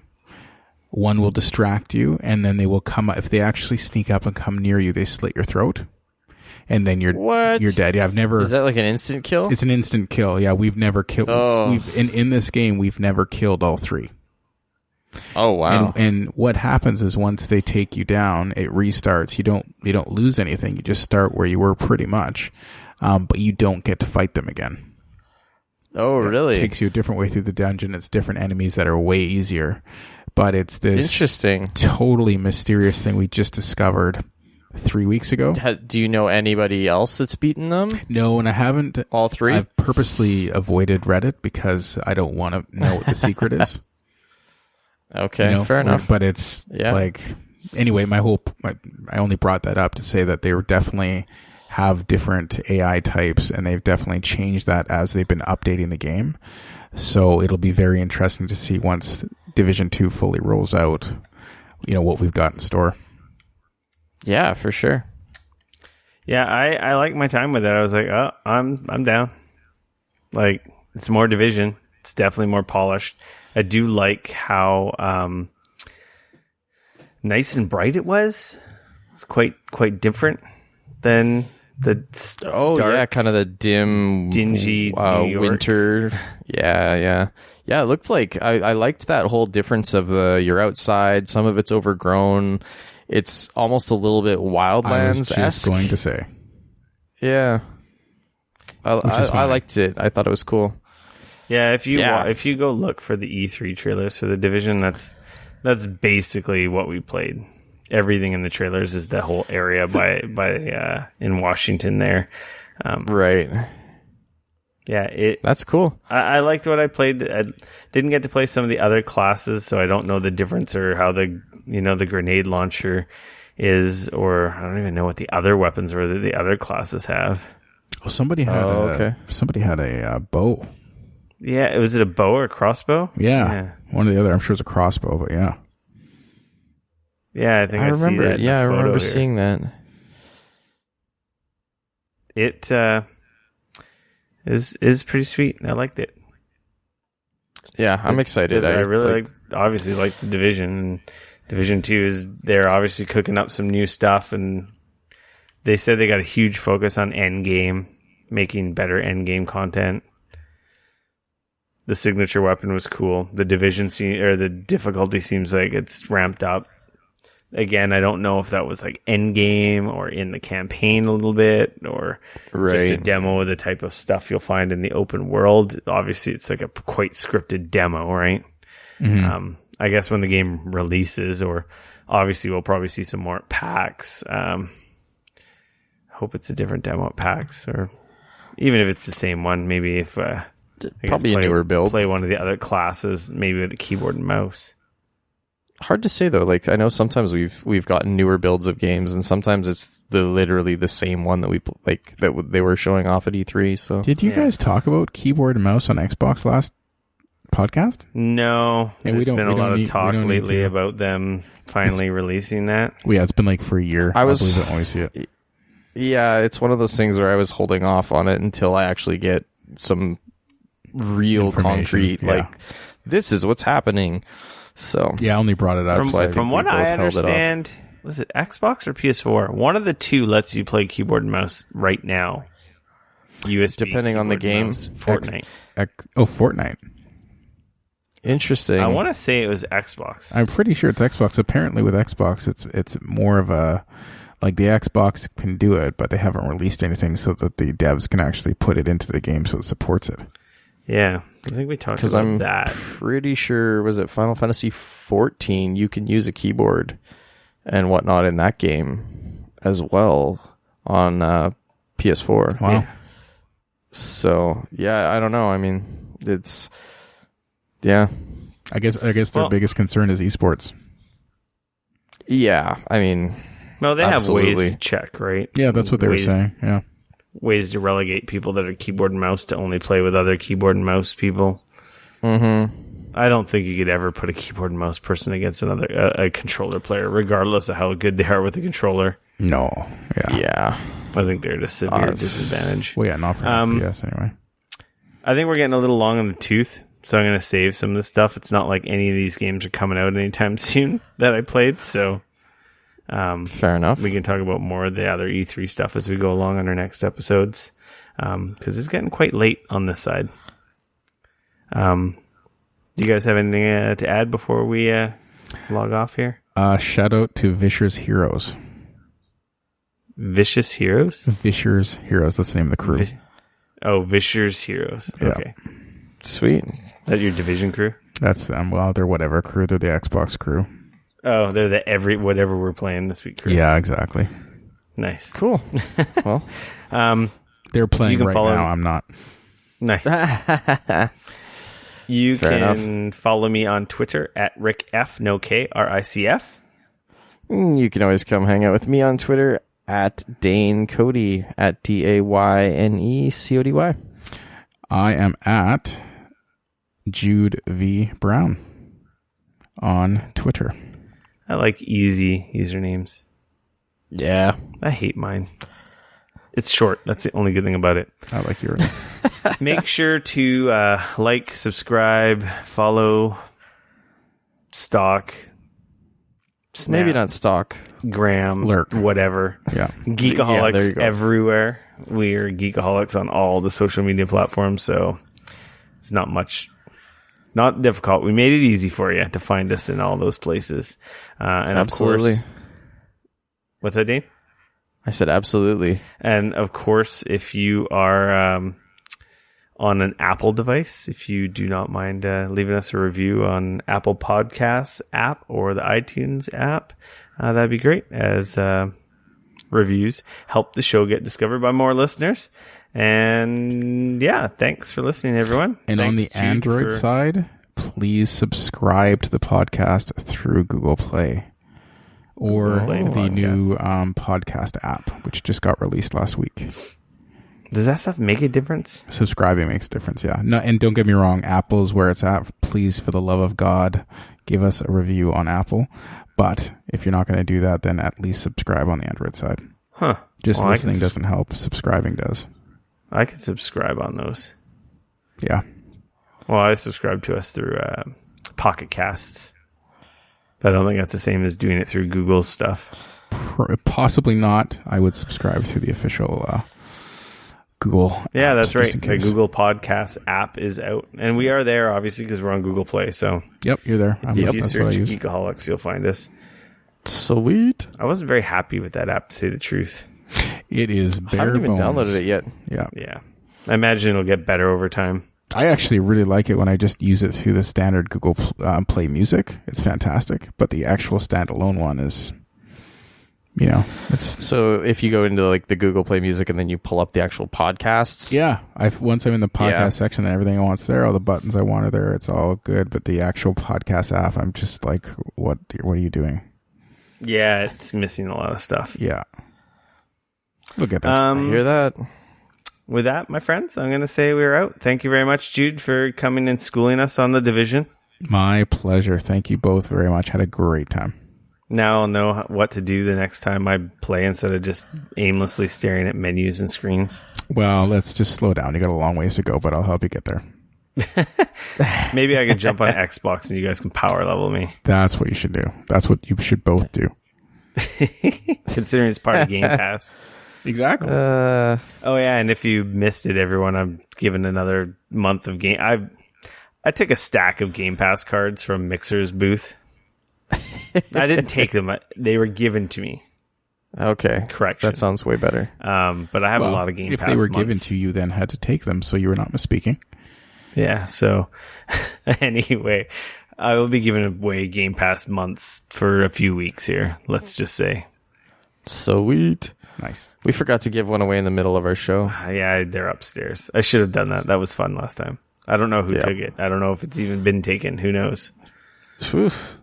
One will distract you, and then they will come up. If they actually sneak up and come near you, they slit your throat, and then you're dead. Yeah, I've never. Is that like an instant kill? It's an instant kill. Yeah, we've never killed. In this game, we've never killed all three. Oh wow! And what happens is once they take you down, it restarts. You don't lose anything. You just start where you were pretty much, but you don't get to fight them again. Oh really? It takes you a different way through the dungeon. It's different enemies that are way easier, but it's this interesting, totally mysterious thing we just discovered 3 weeks ago. Do you know anybody else that's beaten them? No, and I haven't. All three? I've purposely avoided Reddit because I don't want to know what the secret is. Okay, fair enough. But it's like, anyway, I only brought that up to say that they were definitely have different AI types, and they've definitely changed that as they've been updating the game. So it'll be very interesting to see once Division 2 fully rolls out, what we've got in store. Yeah, for sure. Yeah, I like my time with it. I was like, oh, I'm down. Like, it's more Division. It's definitely more polished. I do like how nice and bright it was. It's quite different than the dark, kind of the dim, dingy New York. winter. Yeah. It looked like I liked that whole difference of you're outside. Some of it's overgrown. It's almost a little bit Wildlands-esque. I was just going to say. Yeah. I liked it. I thought it was cool. Yeah, if you go look for the E3 trailers for the Division, that's basically what we played. Everything in the trailers is the whole area by in Washington there. Right. Yeah, that's cool. I liked what I played. I didn't get to play some of the other classes, so I don't know the difference or how the grenade launcher is, or I don't even know what the other weapons were that the other classes have. Oh, somebody had a bow. Yeah, was it a bow or a crossbow? Yeah, one or the other. I'm sure it's a crossbow, but yeah. Yeah, I think I remember. See that I remember seeing that. It is pretty sweet. I liked it. Yeah, I'm excited. I really obviously like the Division. And Division 2 is they're obviously cooking up some new stuff, and they said they got a huge focus on endgame, making better endgame content. The signature weapon was cool. The Division the difficulty seems like it's ramped up. Again, I don't know if that was like endgame or in the campaign a little bit, or just a demo of the type of stuff you'll find in the open world. Obviously, it's like a quite scripted demo, right? Mm-hmm. I guess when the game releases, or obviously we'll probably see some more at PAX. Hope it's a different demo at PAX, or even if it's the same one, maybe if probably a newer build. Play one of the other classes, maybe with a keyboard and mouse. Hard to say though. Like, I know sometimes we've gotten newer builds of games, and sometimes it's literally the same one that they were showing off at E3. So did you guys talk about keyboard and mouse on Xbox last podcast? No, there's been a lot of talk lately about them finally releasing that. Yeah, it's been like for a year. I believe it when we see it. Yeah, it's one of those things where I was holding off on it until I actually get some real concrete, like, this is what's happening. So yeah, I only brought it up. From what I understand, was it Xbox or PS4? One of the two lets you play keyboard and mouse right now. USB, depending on the game. Fortnite. Fortnite. Interesting. I want to say it was Xbox. I'm pretty sure it's Xbox. Apparently, with Xbox, it's more of a, like, the Xbox can do it, but they haven't released anything so that the devs can actually put it into the game so it supports it. Yeah, I think we talked about that. Because I'm pretty sure, was it Final Fantasy 14? You can use a keyboard and whatnot in that game as well on PS4. Wow. Yeah. So, yeah, I don't know. I mean, it's... Yeah. I guess their biggest concern is esports. Yeah, I mean... No, they have ways to check, right? Yeah, that's what they were saying, yeah. Ways to relegate people that are keyboard and mouse to only play with other keyboard and mouse people. Mm-hmm. I don't think you could ever put a keyboard and mouse person against a controller player, regardless of how good they are with the controller. No. Yeah. I think they're at a severe disadvantage. Well, yeah, not for FPS anyway. I think we're getting a little long in the tooth, so I'm going to save some of this stuff. It's not like any of these games are coming out anytime soon that I played, so... fair enough. We can talk about more of the other E3 stuff as we go along on our next episodes, because it's getting quite late on this side. Do you guys have anything to add before we log off here? Shout out to Vischer's Heroes. Vicious Heroes? Vischer's Heroes, that's the name of the crew. Vischer's Heroes. Okay. Yeah. Sweet. That your Division crew? That's them. Well, they're whatever crew. They're the Xbox crew. Oh, they're the whatever we're playing this week crew. Yeah, exactly. Nice. Cool. Well, They're playing You can right follow- now. I'm not. Nice. You Fair can follow me on Twitter at RickF, no K, RICF. you can always come hang out with me on Twitter at Dane Cody at DAYNECODY. I am at Jude V. Brown on Twitter. I like easy usernames. Yeah. I hate mine. It's short. That's the only good thing about it. I like yours. Make sure to like, subscribe, follow, stalk, Snap, Maybe not stock. Gram, Lurk. whatever. Yeah. Geekoholics there you go. everywhere. We're Geekoholics on all the social media platforms, so it's not difficult. We made it easy for you to find us in all those places. And Absolutely. Of course, what's that, Dane? I said absolutely. And of course, if you are on an Apple device, if you do not mind leaving us a review on Apple Podcasts app or the iTunes app, that'd be great, as reviews help the show get discovered by more listeners. And yeah, thanks for listening, everyone. And Thanks, on the Jude, Android for- side, please subscribe to the podcast through Google Play or Google Play the Podcast. new podcast app, which just got released last week. Does that stuff make a difference? Subscribing makes a difference, yeah. No, and don't get me wrong, Apple's where it's at. Please, for the love of God, give us a review on Apple. But if you're not going to do that, then at least subscribe on the Android side. Huh. Just Well, listening doesn't help. Subscribing does. I can subscribe on those. Yeah. Well, I subscribe to us through Pocket Casts. But I don't think that's the same as doing it through Google stuff. Possibly not. I would subscribe to the official Google. Yeah, apps, that's just right. in The case. Google Podcast app is out. And we are there, obviously, because we're on Google Play. So Yep, you're there. if you That's what I search use. Geekoholics, you'll find us. Sweet. I wasn't very happy with that app, to say the truth. It is I bare haven't even bones. downloaded it yet. Yeah. Yeah. I imagine it'll get better over time. I actually really like it when I just use it through the standard Google Play Music. It's fantastic. But the actual standalone one is, it's... So if you go into like the Google Play Music and then you pull up the actual podcasts. Yeah. Once I'm in the podcast Yeah. section, and everything I want's there. All the buttons I want are there. It's all good. But the actual podcast app, I'm just like, what are you doing? Yeah, it's missing a lot of stuff. Yeah. We'll get that. I hear that. With that, my friends, I'm going to say we're out. Thank you very much, Jude, for coming and schooling us on the Division. My pleasure. Thank you both very much. Had a great time. Now I'll know what to do the next time I play instead of just aimlessly staring at menus and screens. Well, let's just slow down. You got a long ways to go, but I'll help you get there. Maybe I could jump on Xbox and you guys can power level me. That's what you should do. That's what you should both do. Considering it's part of Game Pass. Exactly. Oh yeah, and if you missed it, everyone, I'm giving another month of game. I took a stack of Game Pass cards from Mixer's booth. I didn't take them; they were given to me. Okay. Correction. That sounds way better. But I have a lot of Game if Pass. they were months. given to you, then had to take them, so you were not misspeaking. Yeah. So anyway, I will be giving away Game Pass months for a few weeks here. Let's just say. Sweet. Nice. We forgot to give one away in the middle of our show. Yeah, they're upstairs. I should have done that. That was fun last time. I don't know who took it. I don't know if it's even been taken. Who knows? Oof.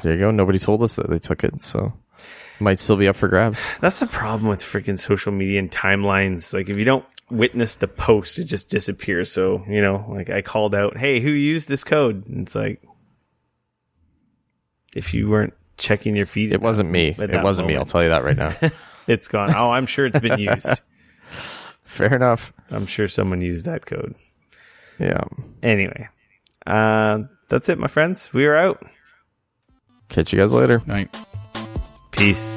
There you go. Nobody told us that they took it, so it might still be up for grabs. That's the problem with freaking social media and timelines. Like, if you don't witness the post, it just disappears. So, like I called out, hey, who used this code? And it's like, if you weren't checking your feed. It wasn't me. It wasn't me. I'll tell you that right now. It's gone. Oh, I'm sure it's been used. Fair enough. I'm sure someone used that code. Yeah. Anyway, that's it, my friends. We are out. Catch you guys later. Night. Peace.